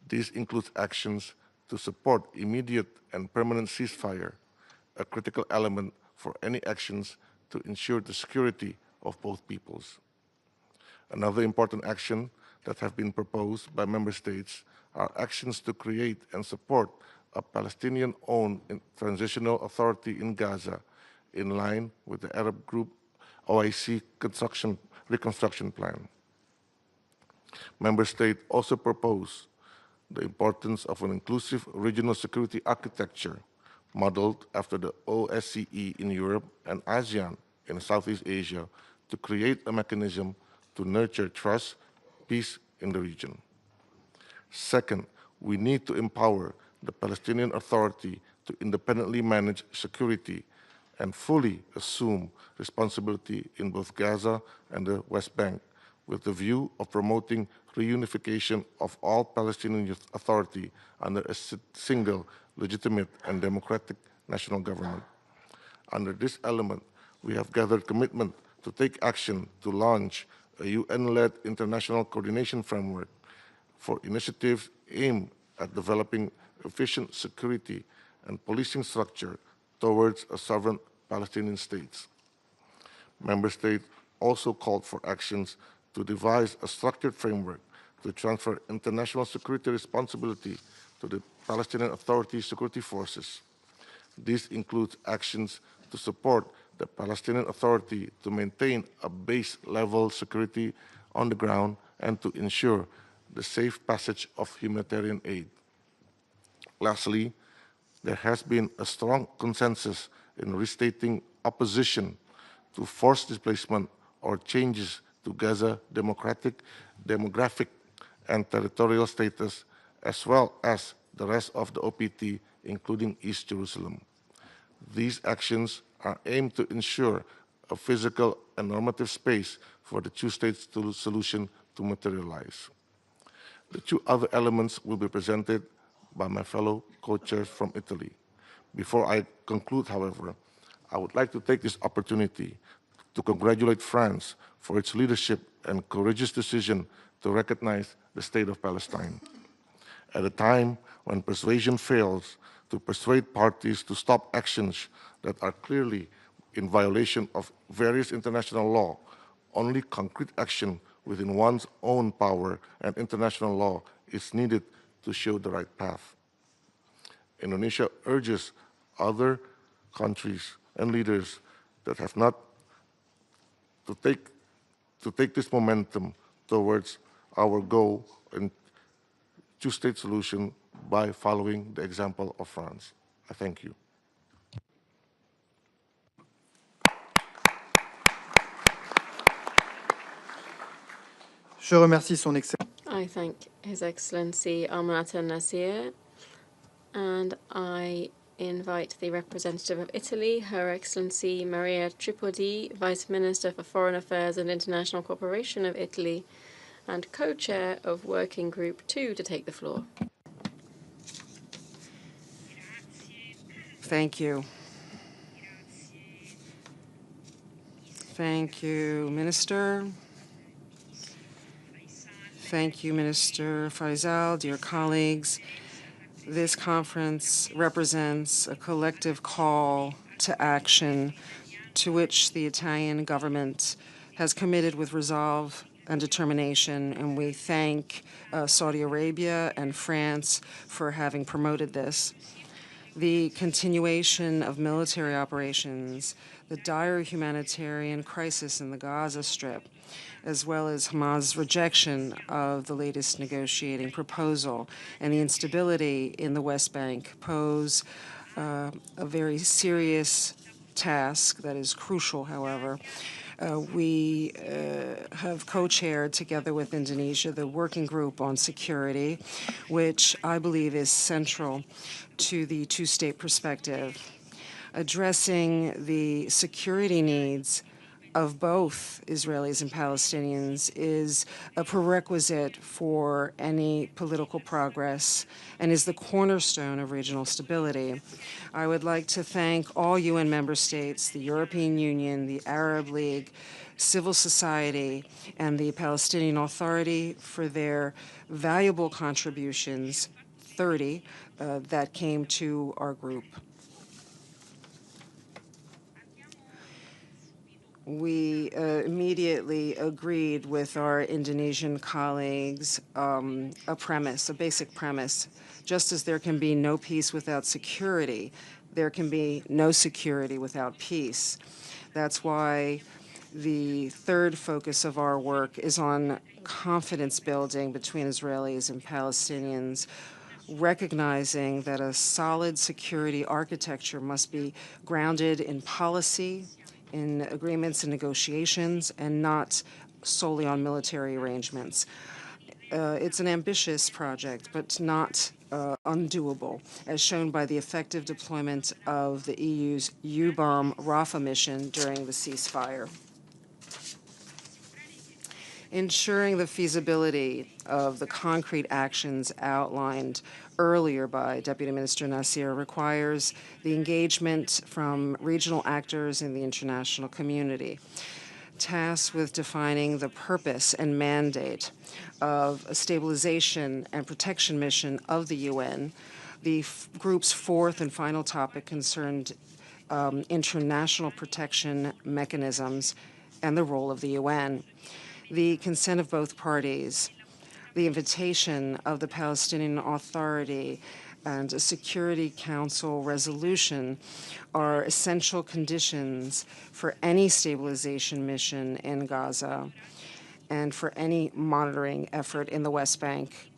Speaker 19: This includes actions to support immediate and permanent ceasefire, a critical element for any actions to ensure the security of both peoples. Another important action that have been proposed by member states are actions to create and support a Palestinian-owned transitional authority in Gaza in line with the Arab Group OIC reconstruction plan. Member states also propose the importance of an inclusive regional security architecture modeled after the OSCE in Europe and ASEAN in Southeast Asia to create a mechanism to nurture trust, peace in the region. Second, we need to empower the Palestinian Authority to independently manage security and fully assume responsibility in both Gaza and the West Bank, with the view of promoting reunification of all Palestinian Authority under a single, legitimate, and democratic national government. Under this element, we have gathered commitment to take action to launch a UN-led international coordination framework for initiatives aimed at developing efficient security and policing structure towards a sovereign Palestinian state. Member states also called for actions to devise a structured framework to transfer international security responsibility to the Palestinian Authority security forces. This includes actions to support the Palestinian Authority to maintain a base-level security on the ground and to ensure the safe passage of humanitarian aid. Lastly, there has been a strong consensus in restating opposition to forced displacement or changes to Gaza demographic and territorial status, as well as the rest of the OPT, including East Jerusalem. These actions are aimed to ensure a physical and normative space for the two-state solution to materialize. The 2 other elements will be presented by my fellow co-chairs from Italy. Before I conclude, however, I would like to take this opportunity to congratulate France for its leadership and courageous decision to recognize the State of Palestine. At a time when persuasion fails to persuade parties to stop actions that are clearly in violation of various international law, only concrete action within one's own power and international law is needed to show the right path. Indonesia urges other countries and leaders that have not to take this momentum towards our goal in two-state solution by following the example of France. I thank you.
Speaker 16: Je remercie son Excellence.
Speaker 6: I thank His Excellency Almanata Nasir, and I invite the representative of Italy, Her Excellency Maria Tripodi, Vice Minister for Foreign Affairs and International Cooperation of Italy, and co-chair of Working Group 2, to take the floor.
Speaker 20: Thank you. Thank you, Minister. Thank you, Minister Faisal, dear colleagues. This conference represents a collective call to action to which the Italian government has committed with resolve and determination, and we thank Saudi Arabia and France for having promoted this. The continuation of military operations, the dire humanitarian crisis in the Gaza Strip, as well as Hamas' rejection of the latest negotiating proposal, and the instability in the West Bank pose a very serious task that is crucial, however. We have co-chaired together with Indonesia the working group on security, which I believe is central to the two-state perspective. Addressing the security needs of both Israelis and Palestinians is a prerequisite for any political progress and is the cornerstone of regional stability. I would like to thank all UN member states, the European Union, the Arab League, civil society, and the Palestinian Authority for their valuable contributions, 30, that came to our group. We immediately agreed with our Indonesian colleagues a basic premise. Just as there can be no peace without security, there can be no security without peace. That's why the third focus of our work is on confidence building between Israelis and Palestinians, recognizing that a solid security architecture must be grounded in policy, in agreements and negotiations, and not solely on military arrangements. It's an ambitious project, but not undoable, as shown by the effective deployment of the EU's U-bomb Rafah mission during the ceasefire. Ensuring the feasibility of the concrete actions outlined earlier by Deputy Minister Nasir requires the engagement from regional actors in the international community. Tasked with defining the purpose and mandate of a stabilization and protection mission of the UN, the group's fourth and final topic concerned international protection mechanisms and the role of the UN. The consent of both parties, the invitation of the Palestinian Authority, and a Security Council resolution are essential conditions for any stabilization mission in Gaza and for any monitoring effort in the West Bank.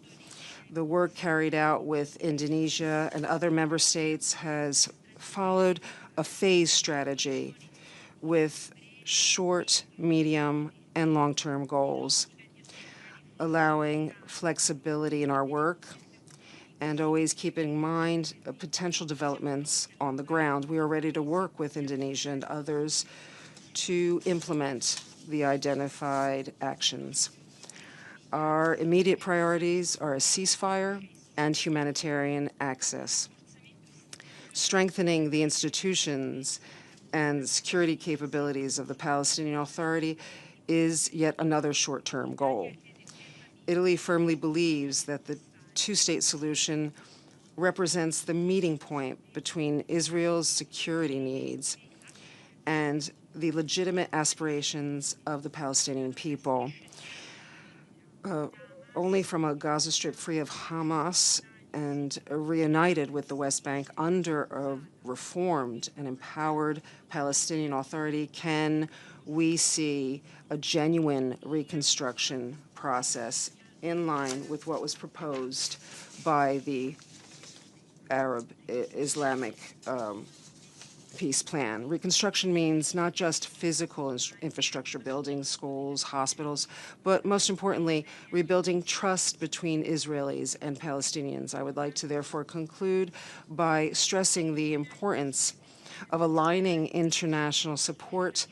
Speaker 20: The work carried out with Indonesia and other member states has followed a phase strategy with short, medium, and long-term goals, allowing flexibility in our work and always keeping in mind potential developments on the ground. We are ready to work with Indonesia and others to implement the identified actions. Our immediate priorities are a ceasefire and humanitarian access. Strengthening the institutions and security capabilities of the Palestinian Authority is yet another short-term goal. Italy firmly believes that the two-state solution represents the meeting point between Israel's security needs and the legitimate aspirations of the Palestinian people. Only from a Gaza Strip free of Hamas and reunited with the West Bank under a reformed and empowered Palestinian Authority can we see a genuine reconstruction process in line with what was proposed by the Arab Islamic peace plan. Reconstruction means not just physical infrastructure, buildings, schools, hospitals, but most importantly, rebuilding trust between Israelis and Palestinians. I would like to therefore conclude by stressing the importance of aligning international support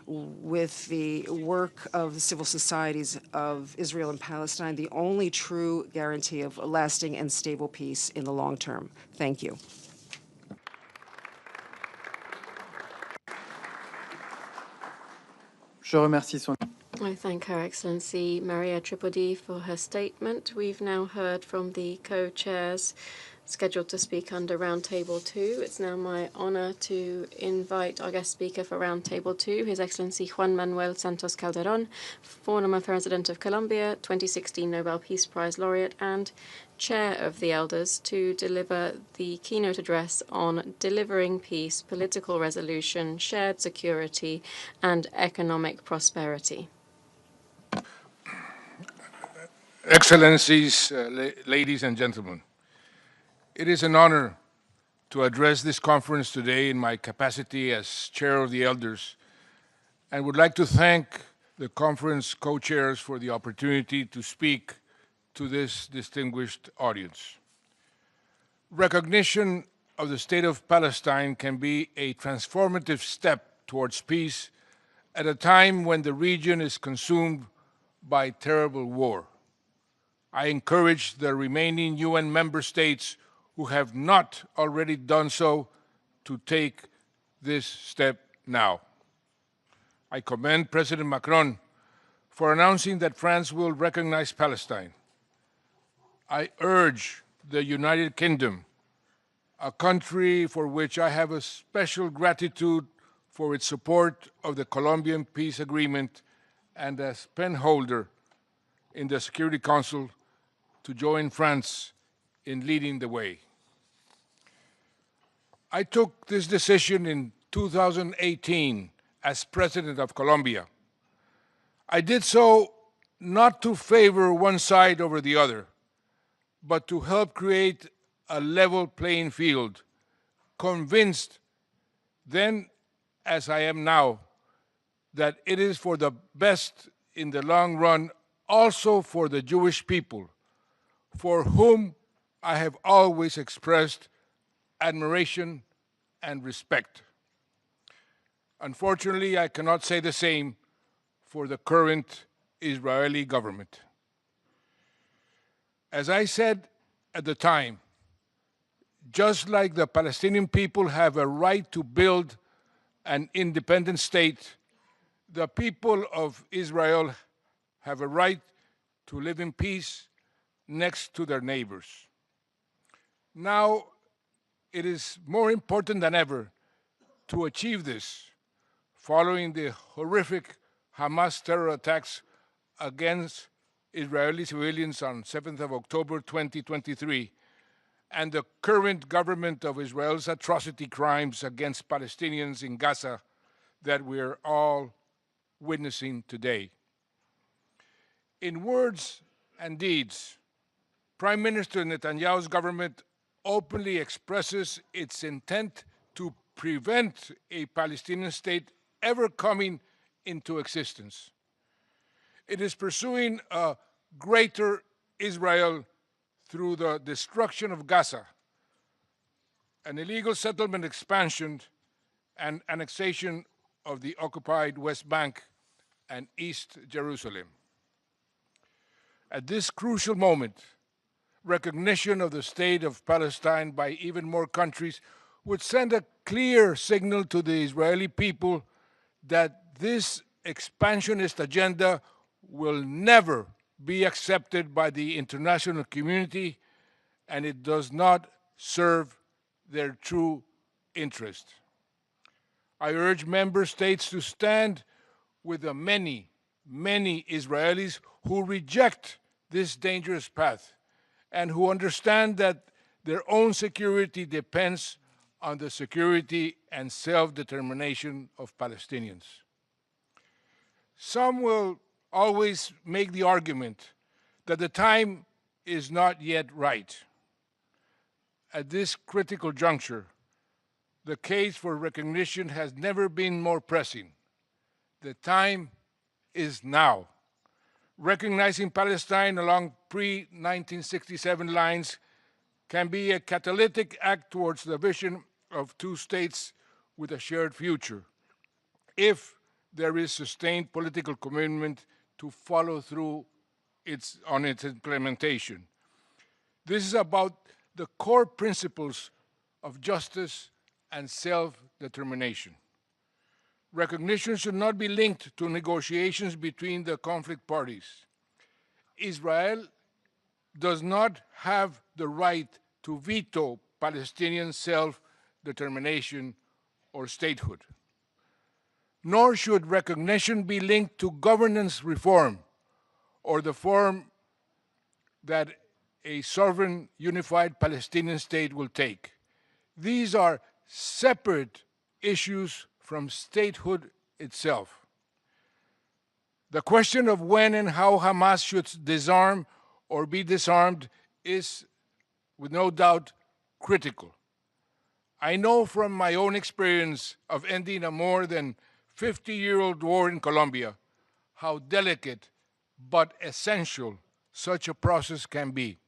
Speaker 20: with the work of the civil societies of Israel and Palestine, the only true guarantee of a lasting and stable peace in the long term. Thank you.
Speaker 16: Je remercie son...
Speaker 6: I thank Her Excellency Maria Tripodi for her statement. We've now heard from the co-chairs scheduled to speak under Roundtable 2. It's now my honor to invite our guest speaker for Roundtable 2, His Excellency Juan Manuel Santos Calderon, former President of Colombia, 2016 Nobel Peace Prize laureate, and Chair of the Elders, to deliver the keynote address on delivering peace, political resolution, shared security, and economic prosperity.
Speaker 21: Excellencies, ladies and gentlemen, it is an honor to address this conference today in my capacity as Chair of the Elders, and would like to thank the conference co-chairs for the opportunity to speak to this distinguished audience. Recognition of the State of Palestine can be a transformative step towards peace at a time when the region is consumed by terrible war. I encourage the remaining UN member states who have not already done so to take this step now. I commend President Macron for announcing that France will recognize Palestine. I urge the United Kingdom, a country for which I have a special gratitude for its support of the Colombian peace agreement and as penholder in the Security Council, to join France in leading the way. I took this decision in 2018 as President of Colombia. I did so not to favor one side over the other, but to help create a level playing field, convinced then, as I am now, that it is for the best in the long run, also for the Jewish people, for whom I have always expressed admiration and respect. Unfortunately, I cannot say the same for the current Israeli government. As I said at the time, just like the Palestinian people have a right to build an independent state, the people of Israel have a right to live in peace next to their neighbors. Now, it is more important than ever to achieve this, following the horrific Hamas terror attacks against Israeli civilians on 7th of October 2023, and the current government of Israel's atrocity crimes against Palestinians in Gaza that we're all witnessing today. In words and deeds, Prime Minister Netanyahu's government openly expresses its intent to prevent a Palestinian state ever coming into existence. It is pursuing a greater Israel through the destruction of Gaza, an illegal settlement expansion, and annexation of the occupied West Bank and East Jerusalem. At this crucial moment, recognition of the State of Palestine by even more countries would send a clear signal to the Israeli people that this expansionist agenda will never be accepted by the international community, and it does not serve their true interest. I urge member states to stand with the many, many Israelis who reject this dangerous path and who understand that their own security depends on the security and self-determination of Palestinians. Some will always make the argument that the time is not yet right. At this critical juncture, the case for recognition has never been more pressing. The time is now. Recognizing Palestine along pre-1967 lines can be a catalytic act towards the vision of two states with a shared future, if there is sustained political commitment to follow through on its implementation. This is about the core principles of justice and self-determination. Recognition should not be linked to negotiations between the conflict parties. Israel does not have the right to veto Palestinian self-determination or statehood. Nor should recognition be linked to governance reform or the form that a sovereign, unified Palestinian state will take. These are separate issues from statehood itself. The question of when and how Hamas should disarm or be disarmed is, with no doubt, critical. I know from my own experience of ending a more than 50-year-old war in Colombia how delicate but essential such a process can be.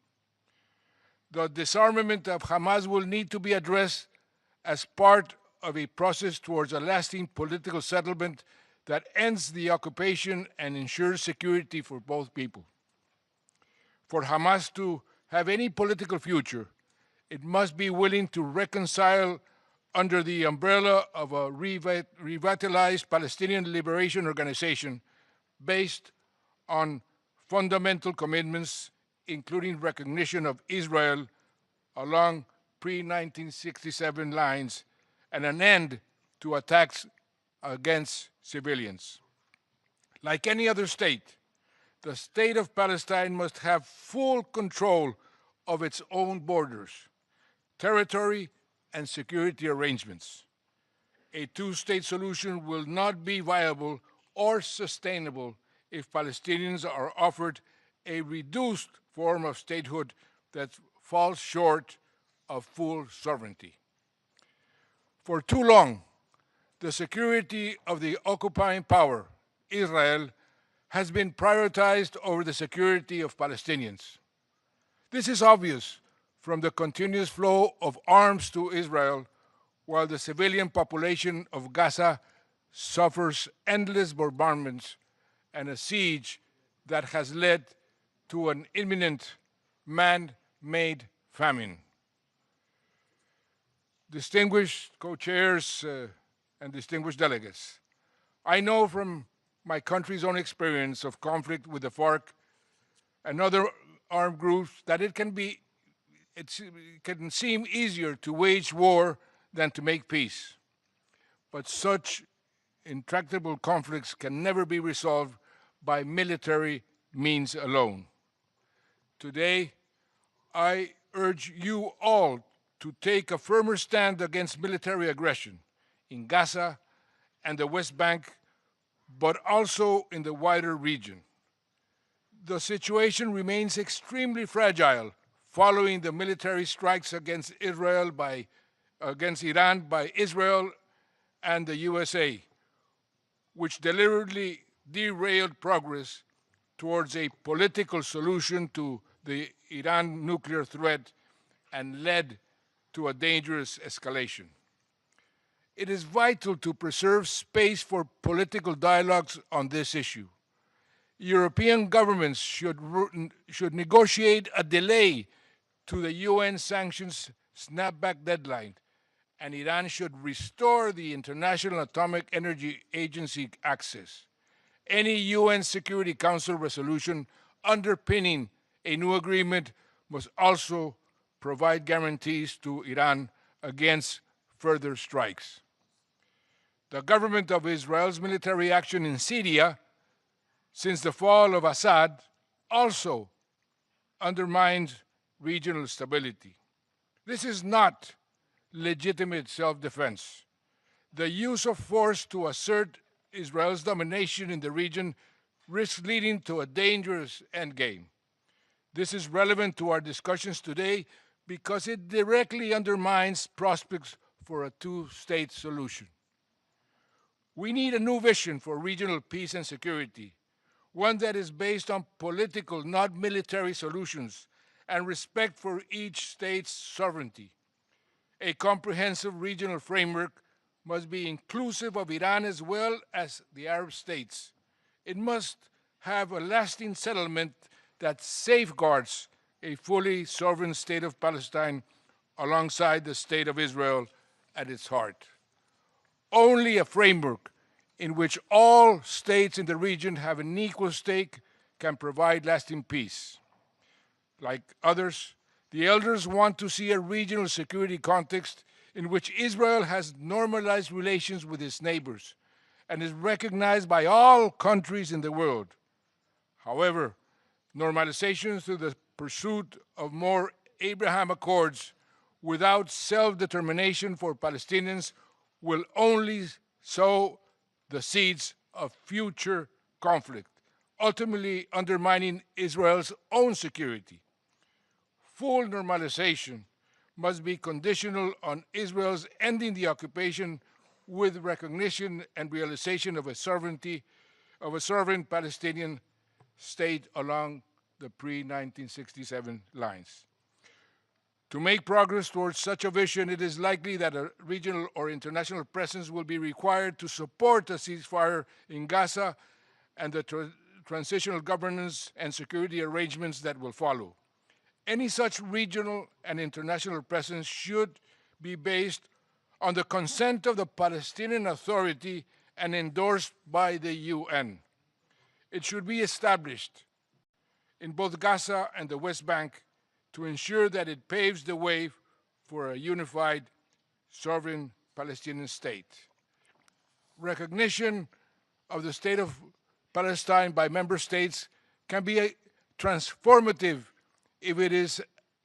Speaker 21: The disarmament of Hamas will need to be addressed as part of a process towards a lasting political settlement that ends the occupation and ensures security for both people. For Hamas to have any political future, it must be willing to reconcile under the umbrella of a revitalized Palestinian Liberation Organization based on fundamental commitments, including recognition of Israel along pre-1967 lines and an end to attacks against civilians. Like any other state, the state of Palestine must have full control of its own borders, territory, and security arrangements. A two-state solution will not be viable or sustainable if Palestinians are offered a reduced form of statehood that falls short of full sovereignty. For too long, the security of the occupying power, Israel, has been prioritized over the security of Palestinians. This is obvious from the continuous flow of arms to Israel, while the civilian population of Gaza suffers endless bombardments and a siege that has led to an imminent man-made famine. Distinguished co-chairs and distinguished delegates, I know from my country's own experience of conflict with the FARC and other armed groups that it can seem easier to wage war than to make peace. But such intractable conflicts can never be resolved by military means alone. Today, I urge you all to take a firmer stand against military aggression in Gaza and the West Bank, but also in the wider region. The situation remains extremely fragile following the military strikes against Iran by Israel and the USA, which deliberately derailed progress towards a political solution to the Iran nuclear threat and led to a dangerous escalation. It is vital to preserve space for political dialogues on this issue. European governments should negotiate a delay to the UN sanctions snapback deadline, and Iran should restore the International Atomic Energy Agency access. Any UN Security Council resolution underpinning a new agreement must also provide guarantees to Iran against further strikes. The government of Israel's military action in Syria since the fall of Assad also undermines regional stability. This is not legitimate self-defense. The use of force to assert Israel's domination in the region risks leading to a dangerous endgame. This is relevant to our discussions today because it directly undermines prospects for a two-state solution. We need a new vision for regional peace and security, one that is based on political, not military solutions, and respect for each state's sovereignty. A comprehensive regional framework must be inclusive of Iran as well as the Arab states. It must have a lasting settlement that safeguards a fully sovereign state of Palestine alongside the state of Israel at its heart. Only a framework in which all states in the region have an equal stake can provide lasting peace. Like others, the elders want to see a regional security context in which Israel has normalized relations with its neighbors and is recognized by all countries in the world. However, normalization through the pursuit of more Abraham Accords without self-determination for Palestinians will only sow the seeds of future conflict, ultimately undermining Israel's own security. Full normalization must be conditional on Israel's ending the occupation with recognition and realization of a sovereign Palestinian state along the pre-1967 lines. To make progress towards such a vision, it is likely that a regional or international presence will be required to support a ceasefire in Gaza and the transitional governance and security arrangements that will follow. Any such regional and international presence should be based on the consent of the Palestinian Authority and endorsed by the UN. It should be established in both Gaza and the West Bank to ensure that it paves the way for a unified, sovereign Palestinian state. Recognition of the state of Palestine by member states can be transformative if it is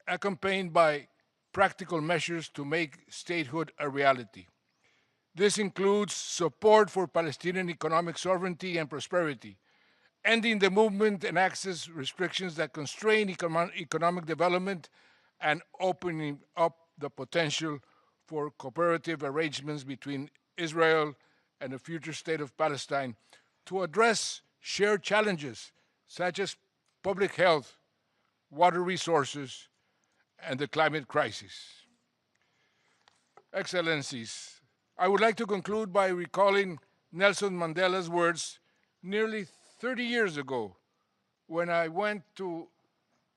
Speaker 21: accompanied by practical measures to make statehood a reality. This includes support for Palestinian economic sovereignty and prosperity, ending the movement and access restrictions that constrain economic development, and opening up the potential for cooperative arrangements between Israel and the future state of Palestine to address shared challenges such as public health, water resources, and the climate crisis. Excellencies, I would like to conclude by recalling Nelson Mandela's words nearly 30 years ago when I went to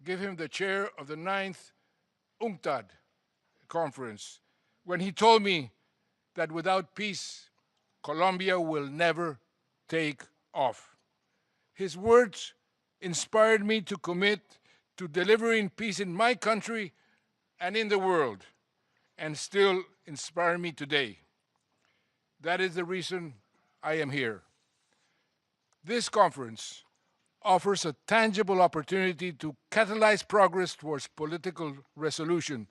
Speaker 21: give him the chair of the 9th UNCTAD conference, when he told me that without peace, Colombia will never take off. His words inspired me to commit to delivering peace in my country and in the world, and still inspire me today. That is the reason I am here. This conference offers a tangible opportunity to catalyze progress towards political resolution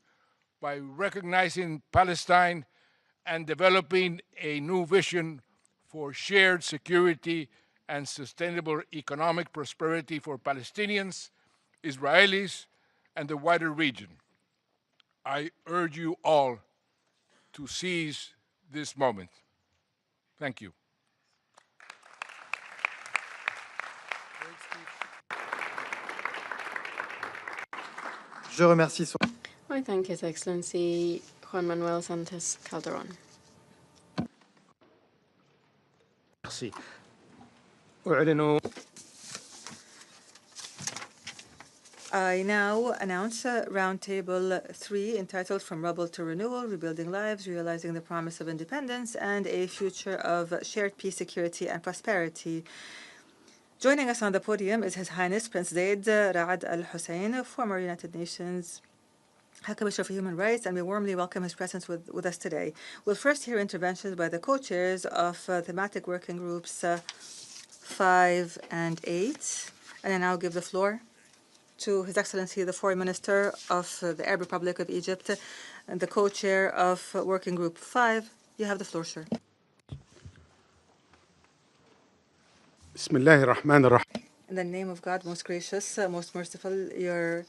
Speaker 21: by recognizing Palestine and developing a new vision for shared security and sustainable economic prosperity for Palestinians, Israelis, and the wider region. I urge you all to seize this moment. Thank you.
Speaker 16: Je remercie son...
Speaker 6: I thank His Excellency Juan Manuel Santos Calderon.
Speaker 7: Merci. أعلن
Speaker 3: I now announce Roundtable 3, entitled From Rubble to Renewal, Rebuilding Lives, Realizing the Promise of Independence, and a Future of Shared Peace, Security, and Prosperity. Joining us on the podium is His Highness Prince Zaid Ra'ad Al Hussein, former United Nations High Commissioner for Human Rights, and we warmly welcome his presence with us today. We'll first hear interventions by the co-chairs of thematic working groups 5 and 8, and I now give the floor to His Excellency the Foreign Minister of the Arab Republic of Egypt and the co-chair of Working Group 5. You have the floor, sir.
Speaker 22: Bismillahir Rahmanir Rahim.
Speaker 3: In the name of God, most gracious, most merciful, Your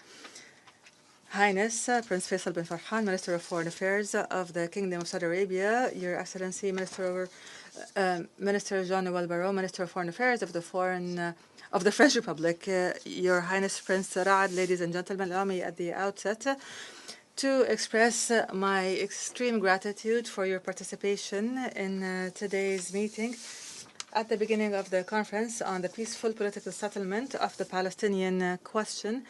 Speaker 3: Highness Prince Faisal bin Farhan, Minister of Foreign Affairs of the Kingdom of Saudi Arabia, Your Excellency Minister Jean-Noël Barrot, Minister of Foreign Affairs of the French Republic, Your Highness Prince Raad, ladies and gentlemen, allow me at the outset to express my extreme gratitude for your participation in today's meeting at the beginning of the conference on the peaceful political settlement of the Palestinian question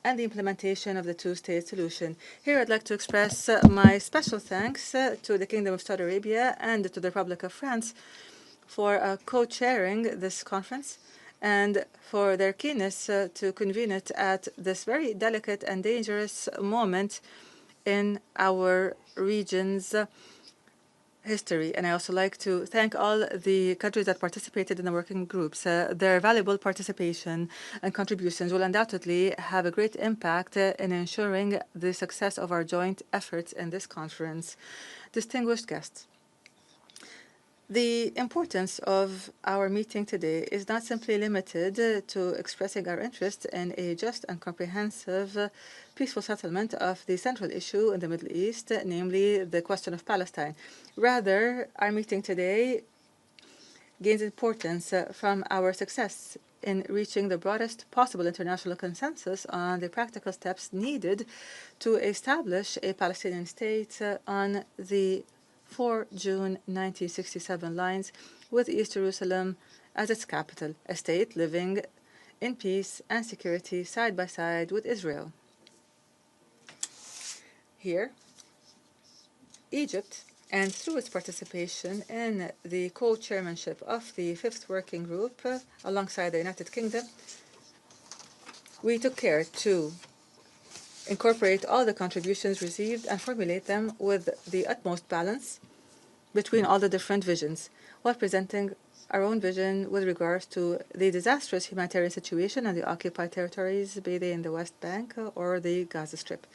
Speaker 3: and the implementation of the two-state solution. Here I'd like to express my special thanks to the Kingdom of Saudi Arabia and to the Republic of France for co-chairing this conference and for their keenness to convene it at this very delicate and dangerous moment in our region's history. And I also like to thank all the countries that participated in the working groups. Their valuable participation and contributions will undoubtedly have a great impact in ensuring the success of our joint efforts in this conference. Distinguished guests, the importance of our meeting today is not simply limited to expressing our interest in a just and comprehensive peaceful settlement of the central issue in the Middle East, namely the question of Palestine. Rather, our meeting today gains importance from our success in reaching the broadest possible international consensus on the practical steps needed to establish a Palestinian state on the 4 June 1967 lines, with East Jerusalem as its capital, a state living in peace and security side by side with Israel. Here, Egypt, and through its participation in the co-chairmanship of the Fifth Working Group alongside the United Kingdom, we took care to incorporate all the contributions received and formulate them with the utmost balance between all the different visions, while presenting our own vision with regards to the disastrous humanitarian situation in the occupied territories, be they in the West Bank or the Gaza Strip.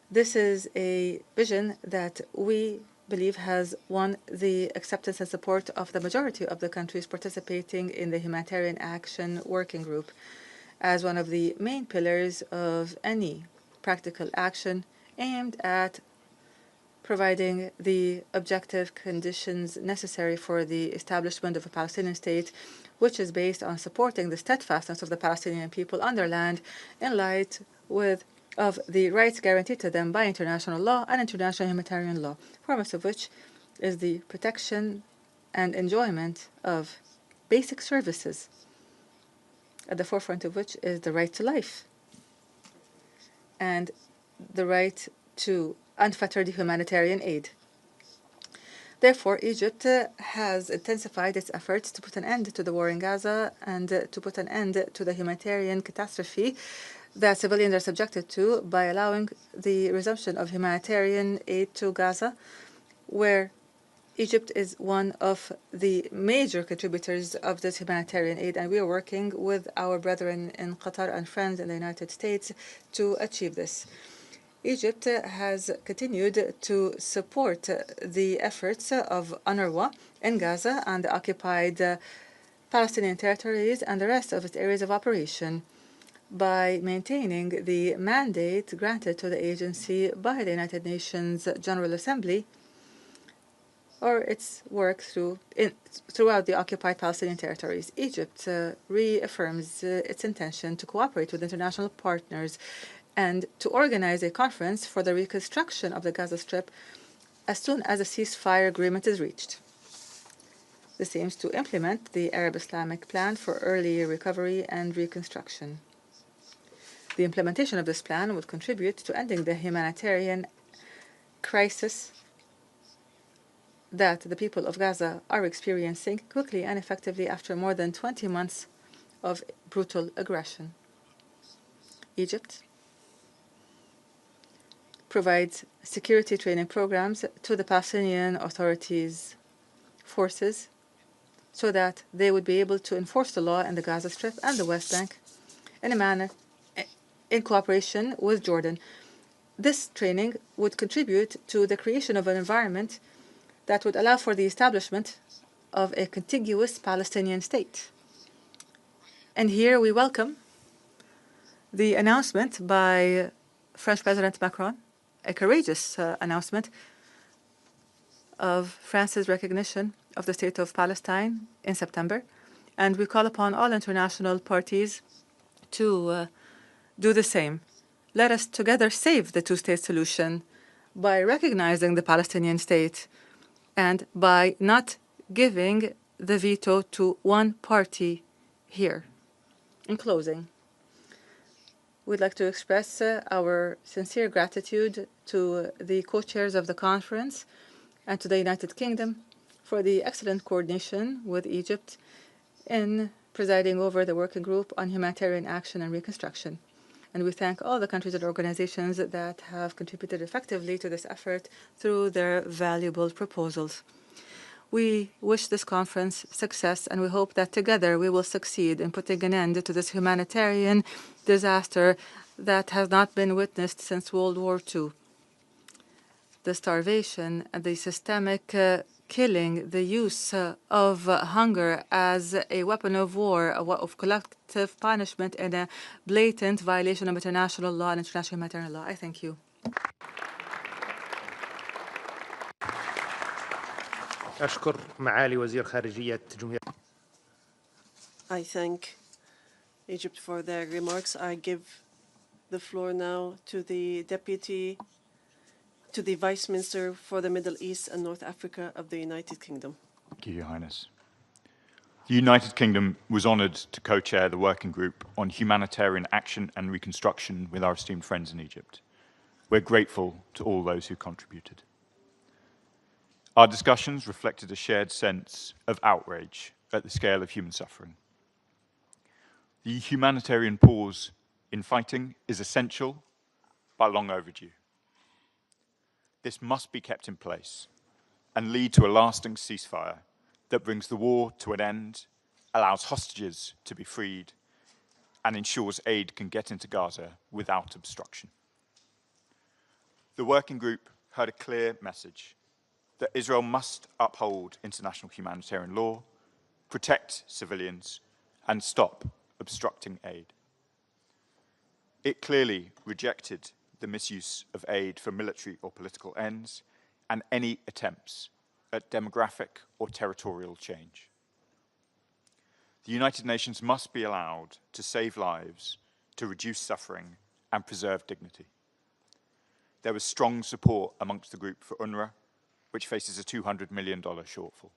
Speaker 3: This is a vision that we believe has won the acceptance and support of the majority of the countries participating in the Humanitarian Action Working Group as one of the main pillars of any practical action aimed at providing the objective conditions necessary for the establishment of a Palestinian state, which is based on supporting the steadfastness of the Palestinian people on their land in light of the rights guaranteed to them by international law and international humanitarian law, foremost of which is the protection and enjoyment of basic services, at the forefront of which is the right to life and the right to unfettered humanitarian aid. Therefore, Egypt has intensified its efforts to put an end to the war in Gaza and to put an end to the humanitarian catastrophe that civilians are subjected to by allowing the resumption of humanitarian aid to Gaza, where Egypt is one of the major contributors of this humanitarian aid, and we are working with our brethren in Qatar and friends in the United States to achieve this. Egypt has continued to support the efforts of UNRWA in Gaza and the occupied Palestinian territories and the rest of its areas of operation by maintaining the mandate granted to the agency by the United Nations General Assembly or its work throughout the occupied Palestinian territories. Egypt reaffirms its intention to cooperate with international partners and to organize a conference for the reconstruction of the Gaza Strip as soon as a ceasefire agreement is reached. This aims to implement the Arab Islamic Plan for Early Recovery and Reconstruction. The implementation of this plan would contribute to ending the humanitarian crisis that the people of Gaza are experiencing quickly and effectively after more than 20 months of brutal aggression. Egypt provides security training programs to the Palestinian Authority's forces so that they would be able to enforce the law in the Gaza Strip and the West Bank in a manner in cooperation with Jordan. This training would contribute to the creation of an environment that would allow for the establishment of a contiguous Palestinian state. And here we welcome the announcement by French President Macron a courageous announcement of France's recognition of the State of Palestine in September, and we call upon all international parties to do the same. Let us together save the two-state solution by recognizing the Palestinian state and by not giving the veto to one party here. In closing, we'd like to express our sincere gratitude to the co-chairs of the conference and to the United Kingdom for the excellent coordination with Egypt in presiding over the working group on humanitarian action and reconstruction. And we thank all the countries and organizations that have contributed effectively to this effort through their valuable proposals. We wish this conference success, and we hope that together we will succeed in putting an end to this humanitarian disaster that has not been witnessed since World War II. The starvation and the systemic killing, the use of hunger as a weapon of war, of collective punishment, and a blatant violation of international law and international humanitarian law. I thank you.
Speaker 7: أشكر معالي وزير خارجية جمهورية.
Speaker 8: I thank Egypt for their remarks. I give the floor now to the Vice Minister for the Middle East and North Africa of the United Kingdom.
Speaker 4: Thank you, Your Highness. The United Kingdom was honoured to co-chair the working group on humanitarian action and reconstruction with our esteemed friends in Egypt. We're grateful to all those who contributed. Our discussions reflected a shared sense of outrage at the scale of human suffering. The humanitarian pause in fighting is essential, but long overdue. This must be kept in place and lead to a lasting ceasefire that brings the war to an end, allows hostages to be freed, and ensures aid can get into Gaza without obstruction. The working group heard a clear message that Israel must uphold international humanitarian law, protect civilians, and stop obstructing aid. It clearly rejected the misuse of aid for military or political ends and any attempts at demographic or territorial change. The United Nations must be allowed to save lives, to reduce suffering, and preserve dignity. There was strong support amongst the group for UNRWA, which faces a $200 million shortfall.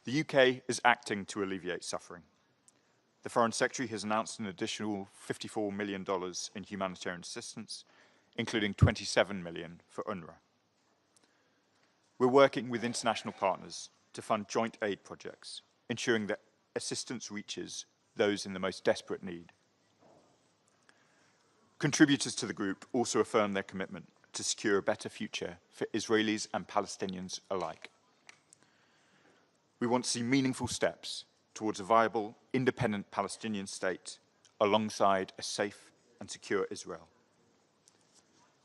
Speaker 4: The UK is acting to alleviate suffering. The Foreign Secretary has announced an additional $54 million in humanitarian assistance, including $27 million for UNRWA. We're working with international partners to fund joint aid projects, ensuring that assistance reaches those in the most desperate need. Contributors to the group also affirmed their commitment to secure a better future for Israelis and Palestinians alike. We want to see meaningful steps towards a viable, independent Palestinian state alongside a safe and secure Israel.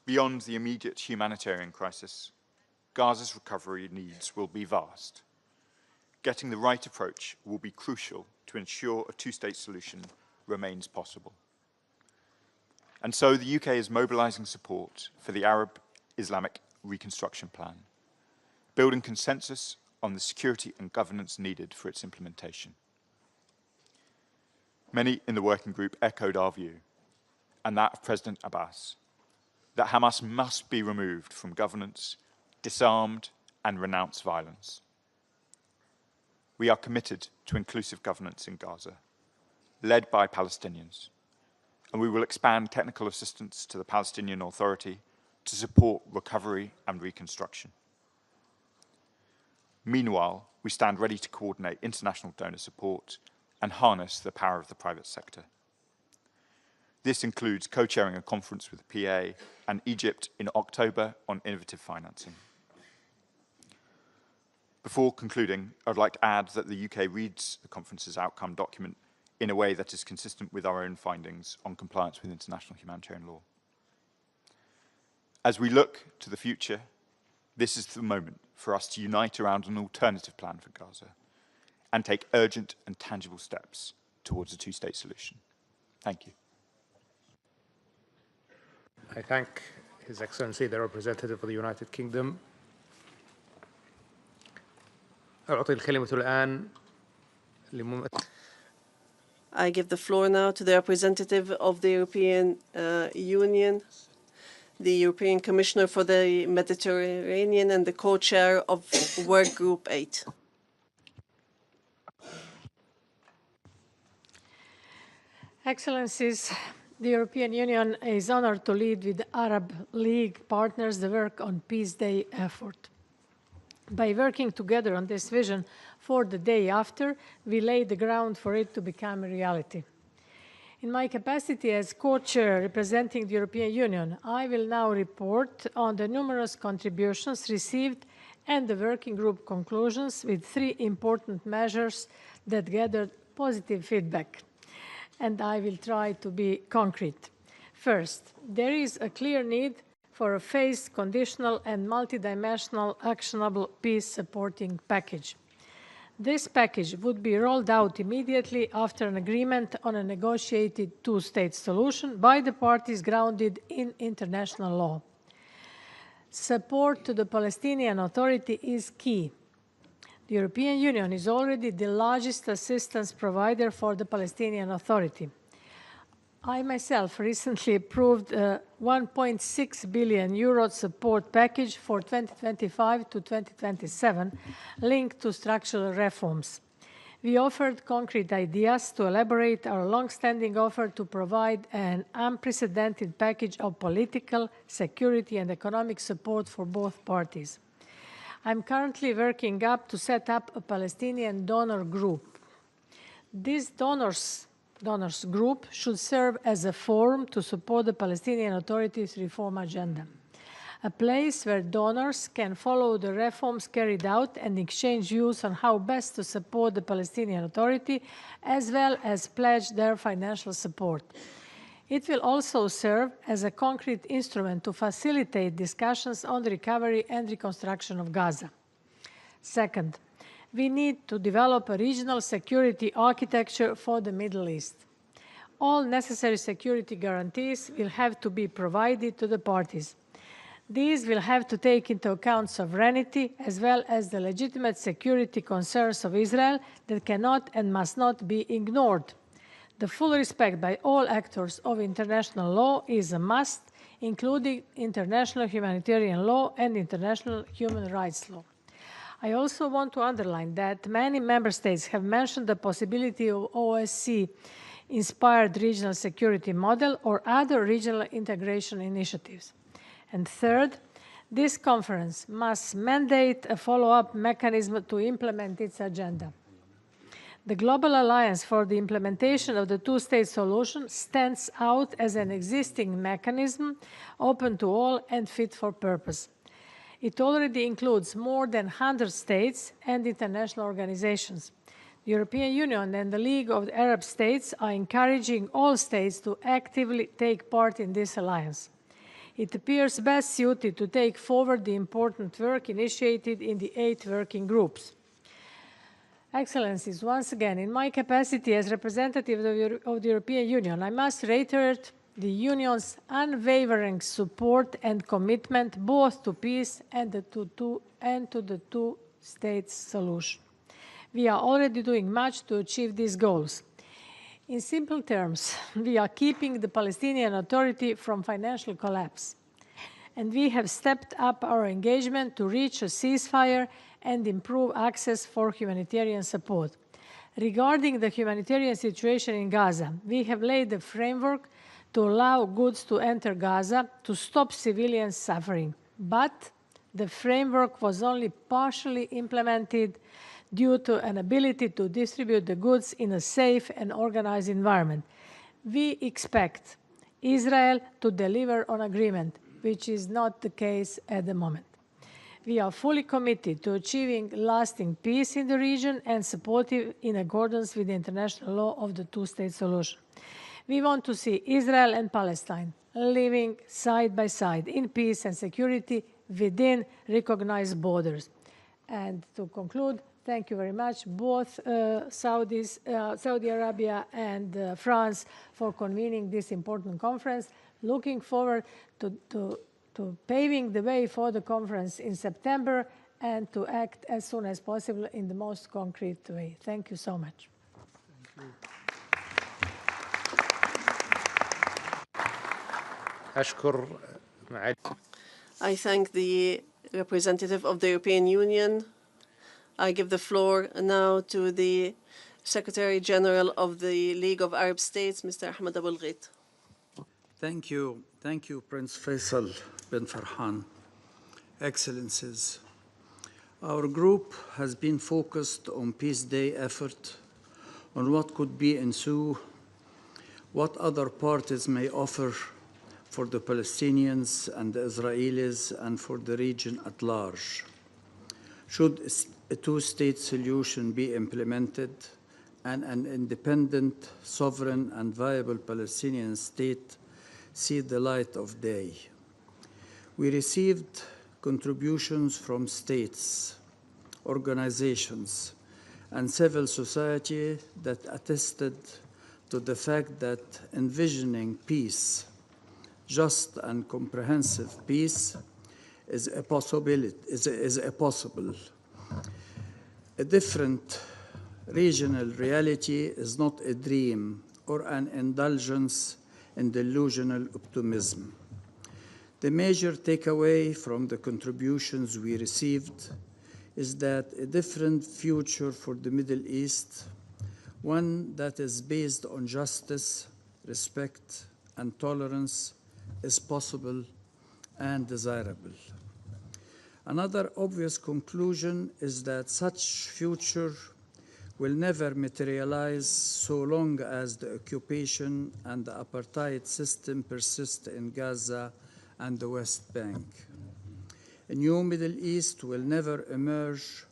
Speaker 4: Beyond the immediate humanitarian crisis, Gaza's recovery needs will be vast. Getting the right approach will be crucial to ensure a two-state solution remains possible. And so the UK is mobilizing support for the Arab-Islamic Reconstruction Plan, building consensus on the security and governance needed for its implementation. Many in the working group echoed our view, and that of President Abbas, that Hamas must be removed from governance, disarmed, and renounce violence. We are committed to inclusive governance in Gaza, led by Palestinians, and we will expand technical assistance to the Palestinian Authority to support recovery and reconstruction. Meanwhile, we stand ready to coordinate international donor support and harness the power of the private sector. This includes co-chairing a conference with the PA and Egypt in October on innovative financing. Before concluding, I'd like to add that the UK reads the conference's outcome document in a way that is consistent with our own findings on compliance with international humanitarian law. As we look to the future, this is the moment for us to unite around an alternative plan for Gaza and take urgent and tangible steps towards a two-state solution. Thank you.
Speaker 7: I thank His Excellency, the representative of the United Kingdom. أعطي الكلمة الآن
Speaker 8: I give the floor now to the representative of the European Union, the European Commissioner for the Mediterranean and the co-chair of Work Group 8.
Speaker 5: Excellencies, the European Union is honored to lead with the Arab League partners the work on Peace Day effort. By working together on this vision for the day after, we lay the ground for it to become a reality. In my capacity as co-chair representing the European Union, I will now report on the numerous contributions received and the working group conclusions with 3 important measures that gathered positive feedback. And I will try to be concrete. First, there is a clear need for a phased, conditional, and multidimensional actionable peace-supporting package. This package would be rolled out immediately after an agreement on a negotiated 2-state solution by the parties grounded in international law. Support to the Palestinian Authority is key. The European Union is already the largest assistance provider for the Palestinian Authority. I myself recently approved a 1.6 billion euro support package for 2025 to 2027 linked to structural reforms. We offered concrete ideas to elaborate our long-standing offer to provide an unprecedented package of political, security, and economic support for both parties. I'm currently working up to set up a Palestinian donor group. This donors group should serve as a forum to support the Palestinian Authority's reform agenda, a place where donors can follow the reforms carried out and exchange views on how best to support the Palestinian Authority, as well as pledge their financial support. It will also serve as a concrete instrument to facilitate discussions on the recovery and reconstruction of Gaza. Second, we need to develop a regional security architecture for the Middle East. All necessary security guarantees will have to be provided to the parties. These will have to take into account sovereignty as well as the legitimate security concerns of Israel that cannot and must not be ignored. The full respect by all actors of international law is a must, including international humanitarian law and international human rights law. I also want to underline that many member states have mentioned the possibility of OSCE-inspired regional security model or other regional integration initiatives. And third, this conference must mandate a follow-up mechanism to implement its agenda. The Global Alliance for the Implementation of the 2-state solution stands out as an existing mechanism open to all and fit for purpose. It already includes more than 100 states and international organizations. The European Union and the League of Arab States are encouraging all states to actively take part in this alliance. It appears best suited to take forward the important work initiated in the 8 working groups. Excellencies, once again, in my capacity as representative of the European Union, I must reiterate the Union's unwavering support and commitment both to peace and to the 2-state solution. We are already doing much to achieve these goals. In simple terms, we are keeping the Palestinian Authority from financial collapse. And we have stepped up our engagement to reach a ceasefire and improve access for humanitarian support. Regarding the humanitarian situation in Gaza, we have laid the framework to allow goods to enter Gaza to stop civilian suffering. But the framework was only partially implemented due to an ability to distribute the goods in a safe and organized environment. We expect Israel to deliver on agreement, which is not the case at the moment. We are fully committed to achieving lasting peace in the region and supportive in accordance with the international law of the 2-state solution. We want to see Israel and Palestine living side by side in peace and security within recognized borders. And to conclude, Thank you very much, both Saudi Arabia and France, for convening this important conference. Looking forward to paving the way for the conference in September and to act as soon as possible in the most concrete way. Thank you so much.
Speaker 8: I thank the representative of the European Union. I give the floor now to the Secretary General of the League of Arab States, Mr. Ahmed Abul Ghait.
Speaker 9: Thank you. Thank you, Prince Faisal bin Farhan. Excellencies, our group has been focused on Peace Day effort, on what could be ensue, what other parties may offer for the Palestinians and the Israelis and for the region at large. Should a two-state solution be implemented and an independent, sovereign, and viable Palestinian state see the light of day? We received contributions from states, organizations, and civil society that attested to the fact that envisioning peace, just and comprehensive peace, is a possibility. A different regional reality is not a dream or an indulgence in delusional optimism. The major takeaway from the contributions we received is that a different future for the Middle East, one that is based on justice, respect, and tolerance, is possible and desirable. Another obvious conclusion is that such future will never materialize so long as the occupation and the apartheid system persist in Gaza and the West Bank. A new Middle East will never emerge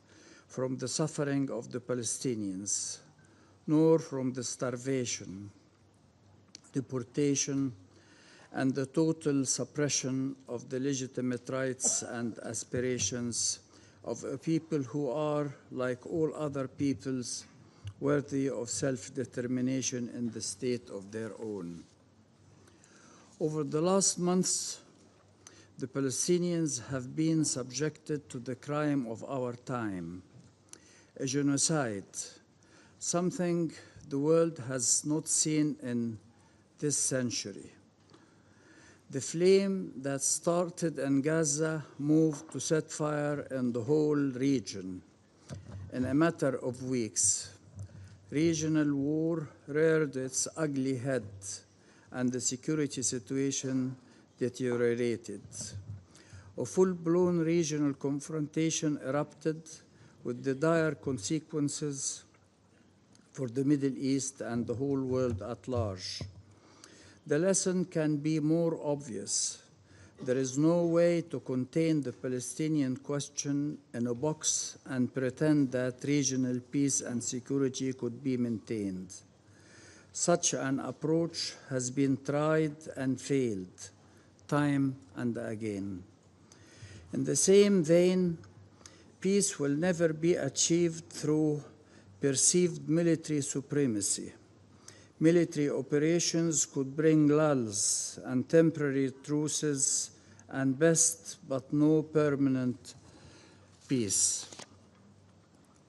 Speaker 9: from the suffering of the Palestinians, nor from the starvation, deportation, and the total suppression of the legitimate rights and aspirations of a people who are, like all other peoples, worthy of self-determination in the state of their own. Over the last months, the Palestinians have been subjected to the crime of our time, a genocide, something the world has not seen in this century. The flame that started in Gaza moved to set fire in the whole region in a matter of weeks. Regional war reared its ugly head, and the security situation deteriorated. A full-blown regional confrontation erupted with the dire consequences for the Middle East and the whole world at large. The lesson can be more obvious. There is no way to contain the Palestinian question in a box and pretend that regional peace and security could be maintained. Such an approach has been tried and failed, time and again. In the same vein, peace will never be achieved through perceived military supremacy. Military operations could bring lulls and temporary truces and best but no permanent peace.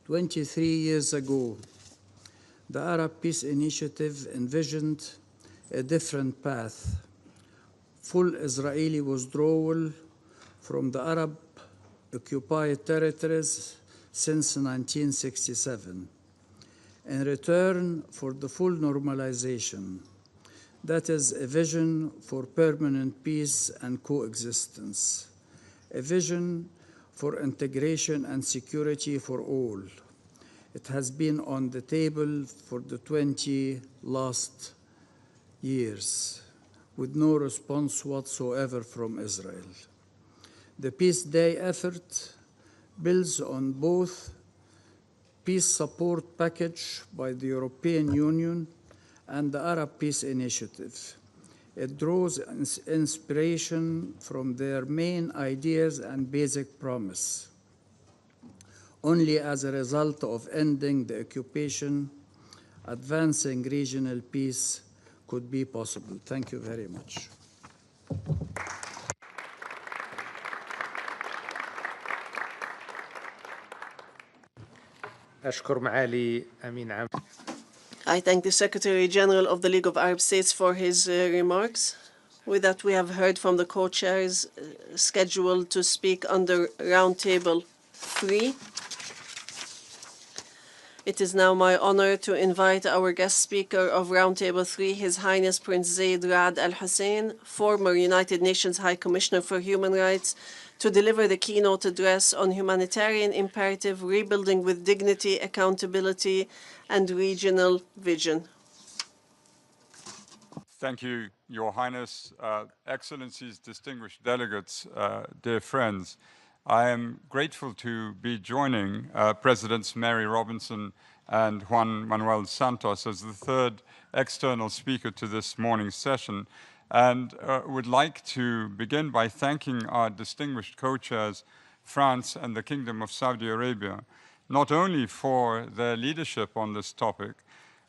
Speaker 9: 23 years ago, the Arab Peace Initiative envisioned a different path: full Israeli withdrawal from the Arab-occupied territories since 1967. In return for the full normalization, that is a vision for permanent peace and coexistence, a vision for integration and security for all. It has been on the table for the 20 last years, with no response whatsoever from Israel. The Peace Day effort builds on both peace support package by the European Union and the Arab Peace Initiative. It draws inspiration from their main ideas and basic promise. Only as a result of ending the occupation, advancing regional peace could be possible. Thank you very much.
Speaker 7: أشكر معالي أمين عام.
Speaker 8: I thank the Secretary General of the League of Arab States for his remarks. With that, we have heard from the co-chairs scheduled to speak under Roundtable 3. It is now my honor to invite our guest speaker of Roundtable 3, His Highness Prince Zayed Ra'ad Al Hussein, former United Nations High Commissioner for Human Rights, to deliver the keynote address on humanitarian imperative, rebuilding with dignity, accountability, and regional vision.
Speaker 11: Thank you, Your Highness, Excellencies, distinguished delegates, dear friends. I am grateful to be joining Presidents Mary Robinson and Juan Manuel Santos as the third external speaker to this morning's session, and would like to begin by thanking our distinguished co-chairs, France and the Kingdom of Saudi Arabia, not only for their leadership on this topic,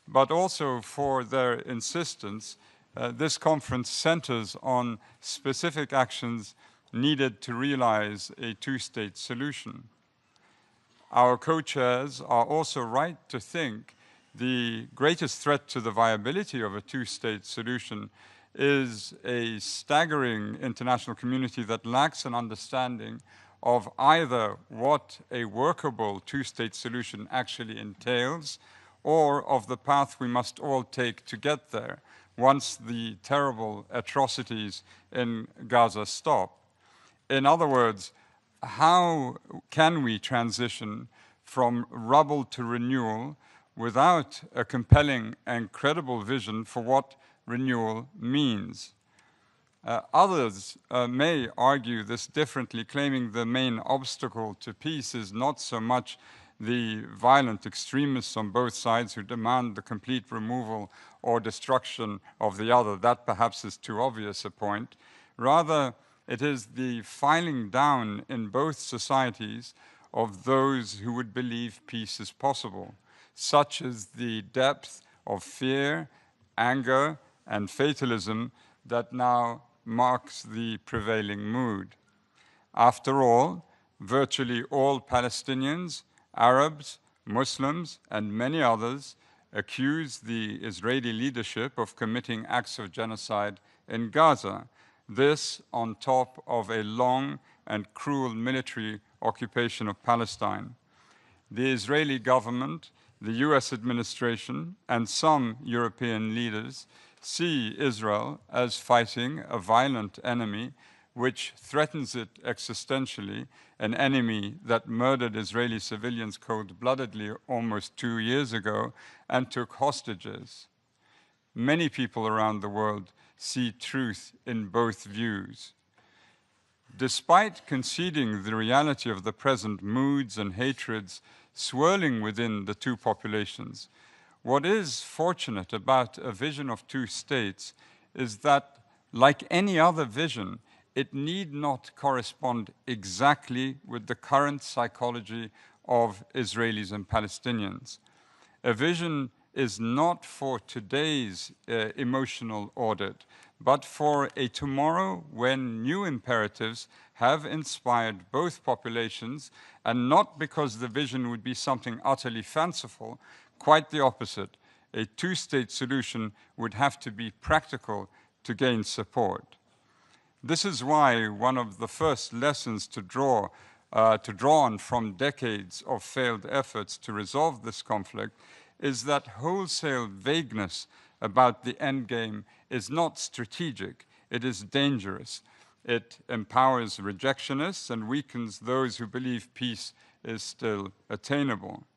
Speaker 11: but also for their insistence. This conference centers on specific actions needed to realize a two-state solution. Our co-chairs are also right to think the greatest threat to the viability of a two-state solution is a staggering international community that lacks an understanding of either what a workable two-state solution actually entails or of the path we must all take to get there once the terrible atrocities in Gaza stop. In other words, how can we transition from rubble to renewal without a compelling and credible vision for what renewal means? Others may argue this differently, claiming the main obstacle to peace is not so much the violent extremists on both sides who demand the complete removal or destruction of the other. That perhaps is too obvious a point. Rather, it is the filing down in both societies of those who would believe peace is possible, such as the depth of fear, anger, and fatalism that now marks the prevailing mood. After all, virtually all Palestinians, Arabs, Muslims, and many others accuse the Israeli leadership of committing acts of genocide in Gaza. This on top of a long and cruel military occupation of Palestine. The Israeli government, the US administration, and some European leaders see Israel as fighting a violent enemy which threatens it existentially, an enemy that murdered Israeli civilians cold-bloodedly almost 2 years ago and took hostages. Many people around the world see truth in both views. Despite conceding the reality of the present moods and hatreds swirling within the two populations, what is fortunate about a vision of two states is that, like any other vision, it need not correspond exactly with the current psychology of Israelis and Palestinians. A vision is not for today's emotional audit, but for a tomorrow when new imperatives have inspired both populations, and not because the vision would be something utterly fanciful, quite the opposite. A two-state solution would have to be practical to gain support. This is why one of the first lessons to draw on from decades of failed efforts to resolve this conflict is that wholesale vagueness about the endgame is not strategic, it is dangerous. It empowers rejectionists and weakens those who believe peace is still attainable.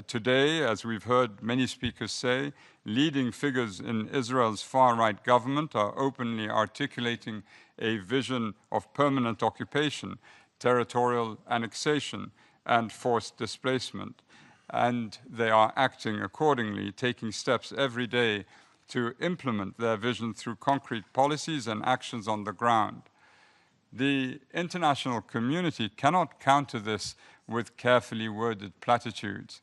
Speaker 11: Today, as we've heard many speakers say, leading figures in Israel's far-right government are openly articulating a vision of permanent occupation, territorial annexation, and forced displacement. And they are acting accordingly, taking steps every day to implement their vision through concrete policies and actions on the ground. The international community cannot counter this with carefully worded platitudes.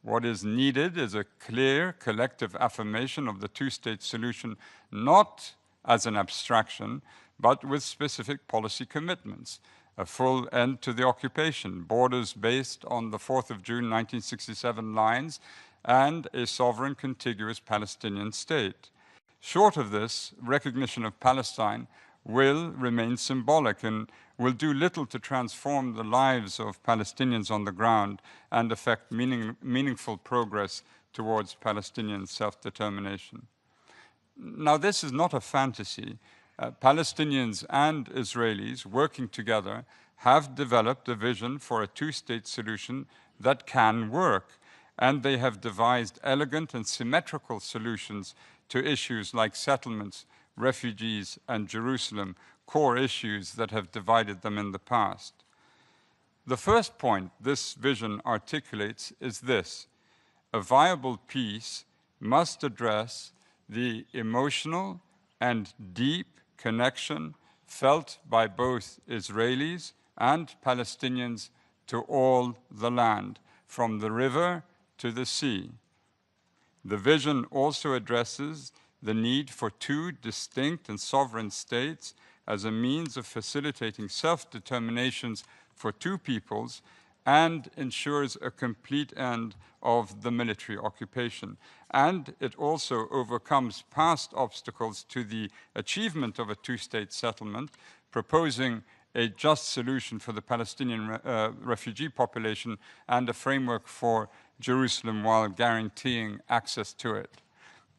Speaker 11: What is needed is a clear collective affirmation of the two-state solution, not as an abstraction, but with specific policy commitments. A full end to the occupation, borders based on the 4th of June 1967 lines, and a sovereign contiguous Palestinian state. Short of this, recognition of Palestine will remain symbolic and will do little to transform the lives of Palestinians on the ground and affect meaningful progress towards Palestinian self-determination. Now, this is not a fantasy. Palestinians and Israelis working together have developed a vision for a two-state solution that can work, and they have devised elegant and symmetrical solutions to issues like settlements, refugees, and Jerusalem, core issues that have divided them in the past. The first point this vision articulates is this: a viable peace must address the emotional and deep connection felt by both Israelis and Palestinians to all the land, from the river to the sea. The vision also addresses the need for two distinct and sovereign states as a means of facilitating self-determinations for two peoples and ensures a complete end of the military occupation. And it also overcomes past obstacles to the achievement of a two-state settlement, proposing a just solution for the Palestinian refugee population and a framework for Jerusalem while guaranteeing access to it.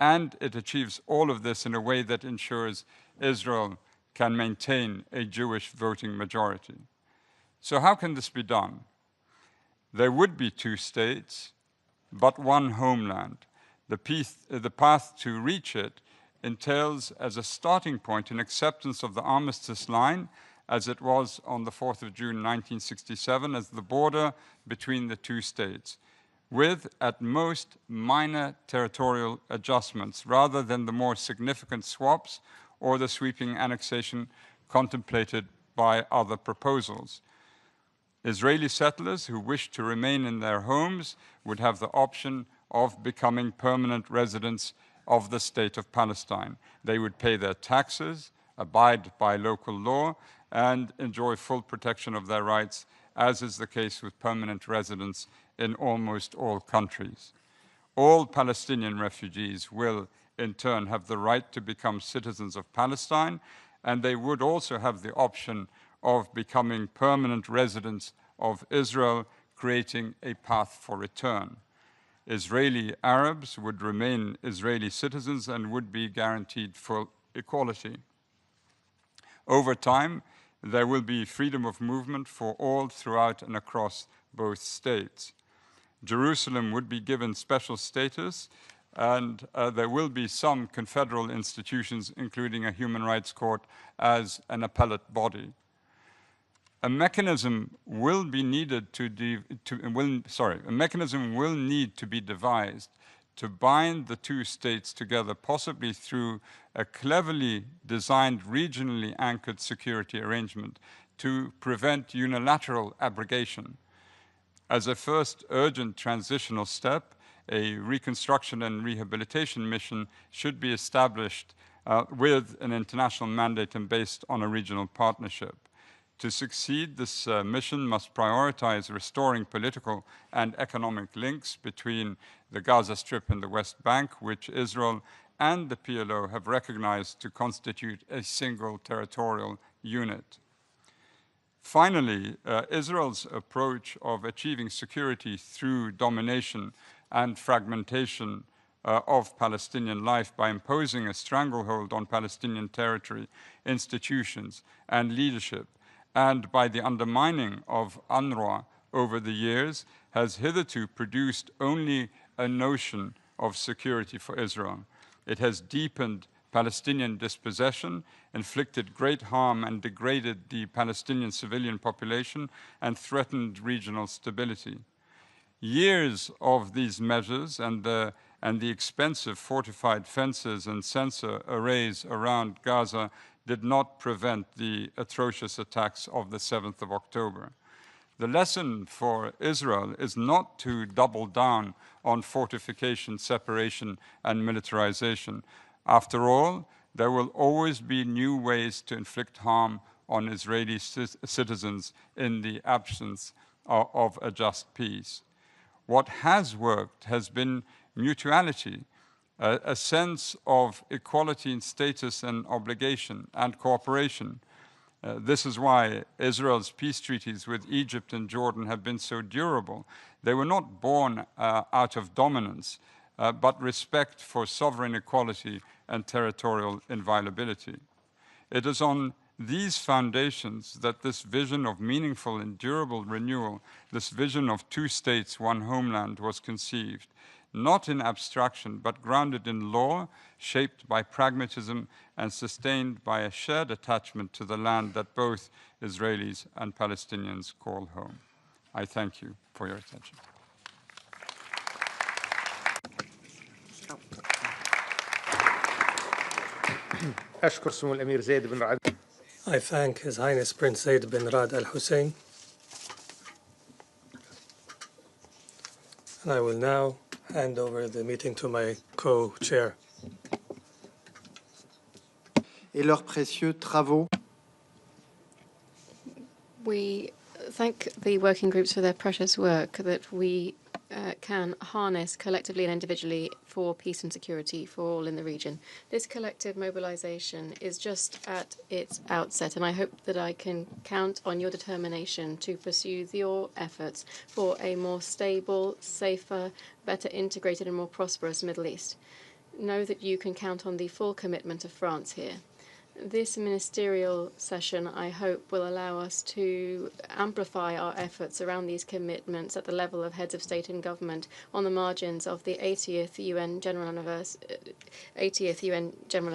Speaker 11: And it achieves all of this in a way that ensures Israel can maintain a Jewish voting majority. So how can this be done? There would be two states, but one homeland. The path to reach it entails as a starting point an acceptance of the armistice line as it was on the 4th of June 1967 as the border between the two states, with at most minor territorial adjustments rather than the more significant swaps or the sweeping annexation contemplated by other proposals. Israeli settlers who wish to remain in their homes would have the option of becoming permanent residents of the state of Palestine. They would pay their taxes, abide by local law, and enjoy full protection of their rights, as is the case with permanent residents in almost all countries. All Palestinian refugees will, in turn, have the right to become citizens of Palestine, and they would also have the option of becoming permanent residents of Israel, creating a path for return. Israeli Arabs would remain Israeli citizens and would be guaranteed full equality. Over time, there will be freedom of movement for all throughout and across both states. Jerusalem would be given special status, and there will be some confederal institutions, including a human rights court as an appellate body. A mechanism will need to be devised to bind the two states together, possibly through a cleverly designed, regionally anchored security arrangement to prevent unilateral abrogation. As a first urgent transitional step, a reconstruction and rehabilitation mission should be established with an international mandate and based on a regional partnership. To succeed, this mission must prioritize restoring political and economic links between the Gaza Strip and the West Bank, which Israel and the PLO have recognized to constitute a single territorial unit. Finally, Israel's approach of achieving security through domination and fragmentation of Palestinian life by imposing a stranglehold on Palestinian territory, institutions, and leadership, and by the undermining of UNRWA over the years, has hitherto produced only a notion of security for Israel. It has deepened Palestinian dispossession, inflicted great harm and degraded the Palestinian civilian population, and threatened regional stability. Years of these measures and the expensive fortified fences and sensor arrays around Gaza did not prevent the atrocious attacks of the 7th of October. The lesson for Israel is not to double down on fortification, separation, and militarization. After all, there will always be new ways to inflict harm on Israeli citizens in the absence of a just peace. What has worked has been mutuality, a sense of equality in status and obligation and cooperation. This is why Israel's peace treaties with Egypt and Jordan have been so durable. They were not born out of dominance, but respect for sovereign equality and territorial inviolability. It is on these foundations that this vision of meaningful and durable renewal, this vision of two states, one homeland, was conceived, not in abstraction, but grounded in law, shaped by pragmatism, and sustained by a shared attachment to the land that both Israelis and Palestinians call home. I thank you for your attention.
Speaker 7: أشكر سمو الأمير زيد بن رعد.
Speaker 10: I thank His Highness Prince Zaid bin Rad Al Hussein. And I will now hand over the meeting to my co-chair.
Speaker 16: Et leurs précieux travaux.
Speaker 6: We thank the working groups for their precious work that we can harness collectively and individually for peace and security for all in the region. This collective mobilization is just at its outset, and I hope that I can count on your determination to pursue your efforts for a more stable, safer, better integrated and more prosperous Middle East. Know that you can count on the full commitment of France here. This ministerial session, I hope, will allow us to amplify our efforts around these commitments at the level of heads of state and government on the margins of the 80th UN General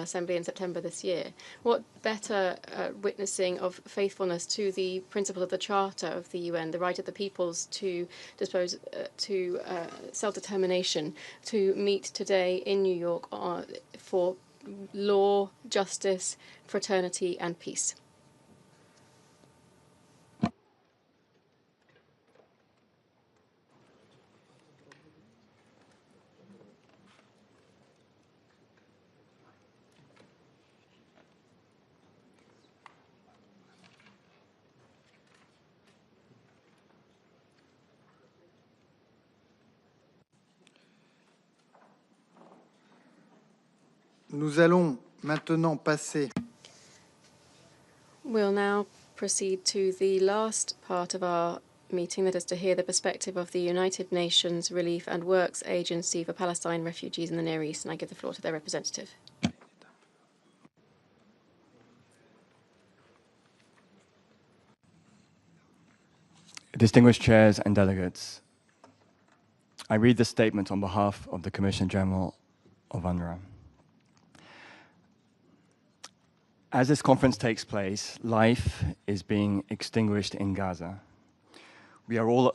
Speaker 6: Assembly in September this year. What better witnessing of faithfulness to the principles of the Charter of the UN, the right of the peoples to dispose to self-determination, to meet today in New York for law, justice, fraternity, and peace.
Speaker 16: Nous allons maintenant passer.
Speaker 6: We'll now proceed to the last part of our meeting, that is to hear the perspective of the United Nations Relief and Works Agency for Palestine refugees in the Near East, and I give the floor to their representative.
Speaker 1: Distinguished chairs and delegates, I read this statement on behalf of the Commissioner General of UNRWA. As this conference takes place, life is being extinguished in Gaza. We are all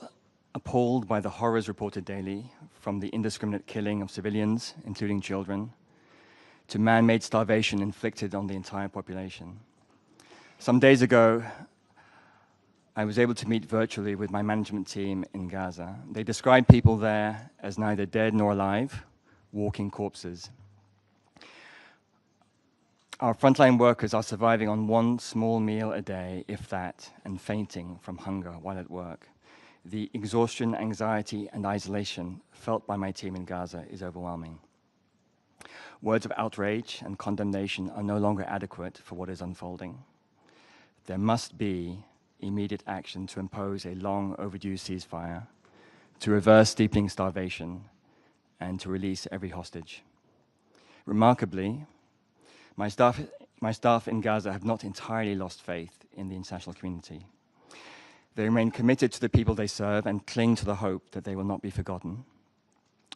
Speaker 1: appalled by the horrors reported daily, from the indiscriminate killing of civilians, including children, to man-made starvation inflicted on the entire population. Some days ago, I was able to meet virtually with my management team in Gaza. They described people there as neither dead nor alive, walking corpses. Our frontline workers are surviving on one small meal a day, if that, and fainting from hunger while at work. The exhaustion, anxiety, and isolation felt by my team in Gaza is overwhelming. Words of outrage and condemnation are no longer adequate for what is unfolding. There must be immediate action to impose a long overdue ceasefire, to reverse deepening starvation, and to release every hostage. Remarkably, my staff in Gaza have not entirely lost faith in the international community. They remain committed to the people they serve and cling to the hope that they will not be forgotten.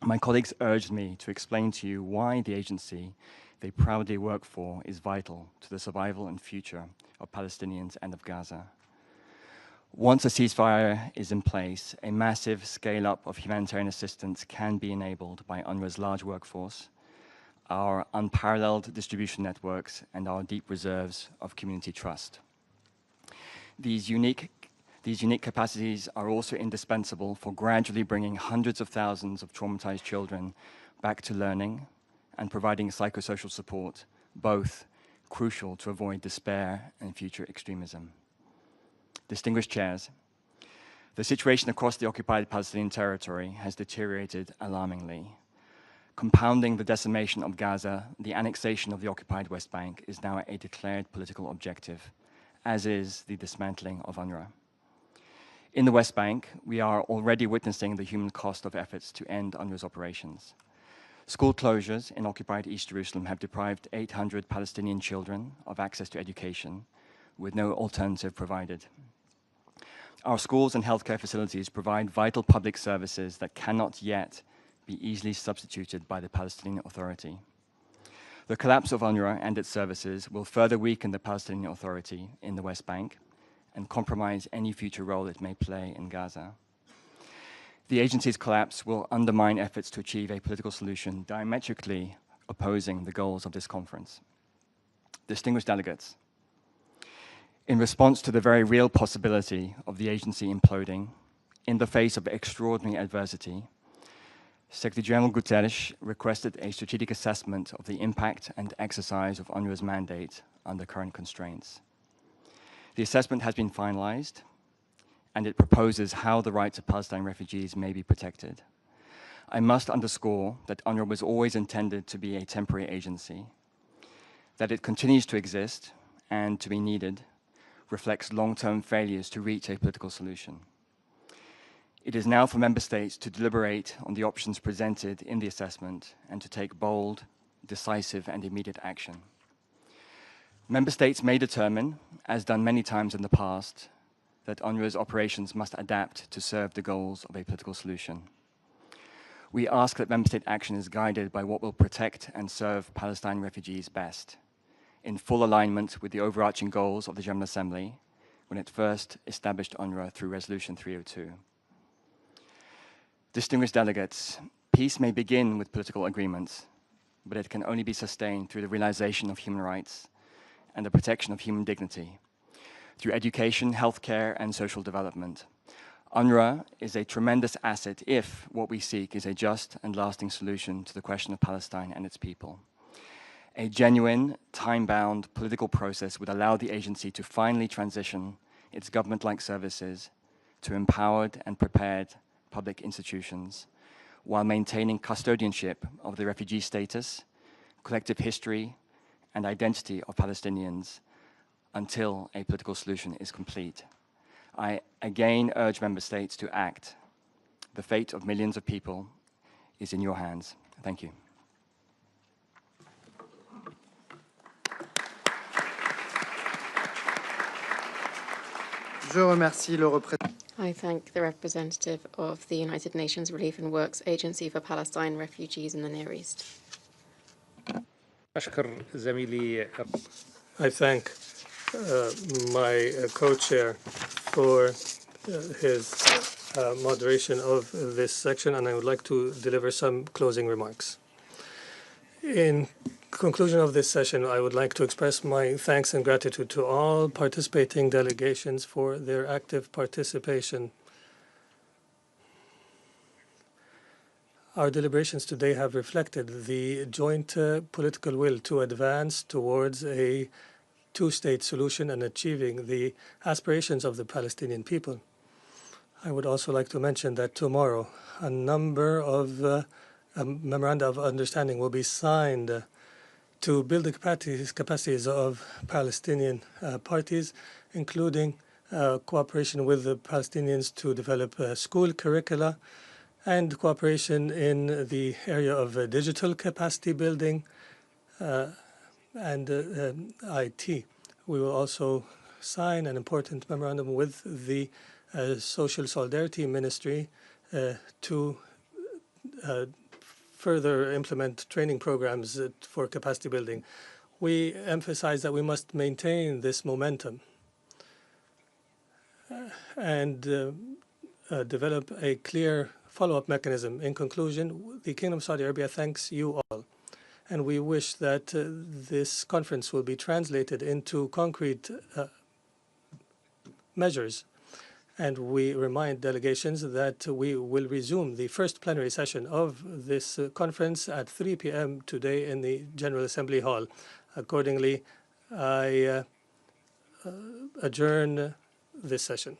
Speaker 1: My colleagues urged me to explain to you why the agency they proudly work for is vital to the survival and future of Palestinians and of Gaza. Once a ceasefire is in place, a massive scale-up of humanitarian assistance can be enabled by UNRWA's large workforce, our unparalleled distribution networks, and our deep reserves of community trust. These unique These unique capacities are also indispensable for gradually bringing hundreds of thousands of traumatized children back to learning and providing psychosocial support, both crucial to avoid despair and future extremism. Distinguished chairs, the situation across the occupied Palestinian territory has deteriorated alarmingly. Compounding the decimation of Gaza, the annexation of the occupied West Bank is now a declared political objective, as is the dismantling of UNRWA. In the West Bank, we are already witnessing the human cost of efforts to end UNRWA's operations. School closures in occupied East Jerusalem have deprived 800 Palestinian children of access to education, with no alternative provided. Our schools and healthcare facilities provide vital public services that cannot yet be easily substituted by the Palestinian Authority. The collapse of UNRWA and its services will further weaken the Palestinian Authority in the West Bank and compromise any future role it may play in Gaza. The agency's collapse will undermine efforts to achieve a political solution diametrically opposing the goals of this conference. Distinguished delegates, in response to the very real possibility of the agency imploding in the face of extraordinary adversity, Secretary General Guterres requested a strategic assessment of the impact and exercise of UNRWA's mandate under current constraints. The assessment has been finalized, and it proposes how the rights of Palestinian refugees may be protected. I must underscore that UNRWA was always intended to be a temporary agency. That it continues to exist and to be needed reflects long-term failures to reach a political solution. It is now for member states to deliberate on the options presented in the assessment and to take bold, decisive, and immediate action. Member states may determine, as done many times in the past, that UNRWA's operations must adapt to serve the goals of a political solution. We ask that member state action is guided by what will protect and serve Palestine refugees best, in full alignment with the overarching goals of the General Assembly when it first established UNRWA through Resolution 302. Distinguished delegates, peace may begin with political agreements, but it can only be sustained through the realization of human rights and the protection of human dignity, through education, healthcare, and social development. UNRWA is a tremendous asset if what we seek is a just and lasting solution to the question of Palestine and its people. A genuine, time-bound political process would allow the agency to finally transition its government-like services to empowered and prepared public institutions, while maintaining custodianship of the refugee status, collective history, and identity of Palestinians until a political solution is complete. I again urge member states to act. The fate of millions of people is in your hands. Thank you.
Speaker 6: I thank the representative of the United Nations Relief and Works Agency for Palestine Refugees in the Near East.
Speaker 10: I thank my co-chair for his moderation of this section, and I would like to deliver some closing remarks. In conclusion of this session, I would like to express my thanks and gratitude to all participating delegations for their active participation. Our deliberations today have reflected the joint political will to advance towards a two-state solution and achieving the aspirations of the Palestinian people. I would also like to mention that tomorrow a number of memoranda of understanding will be signed to build the capacities of Palestinian parties, including cooperation with the Palestinians to develop school curricula and cooperation in the area of digital capacity building and IT. We will also sign an important memorandum with the Social Solidarity Ministry to further implement training programs for capacity building. We emphasize that we must maintain this momentum and develop a clear follow-up mechanism. In conclusion, the Kingdom of Saudi Arabia thanks you all, and we wish that this conference will be translated into concrete measures And we remind delegations that we will resume the first plenary session of this conference at 3 p.m. today in the General Assembly Hall. Accordingly, I adjourn this session.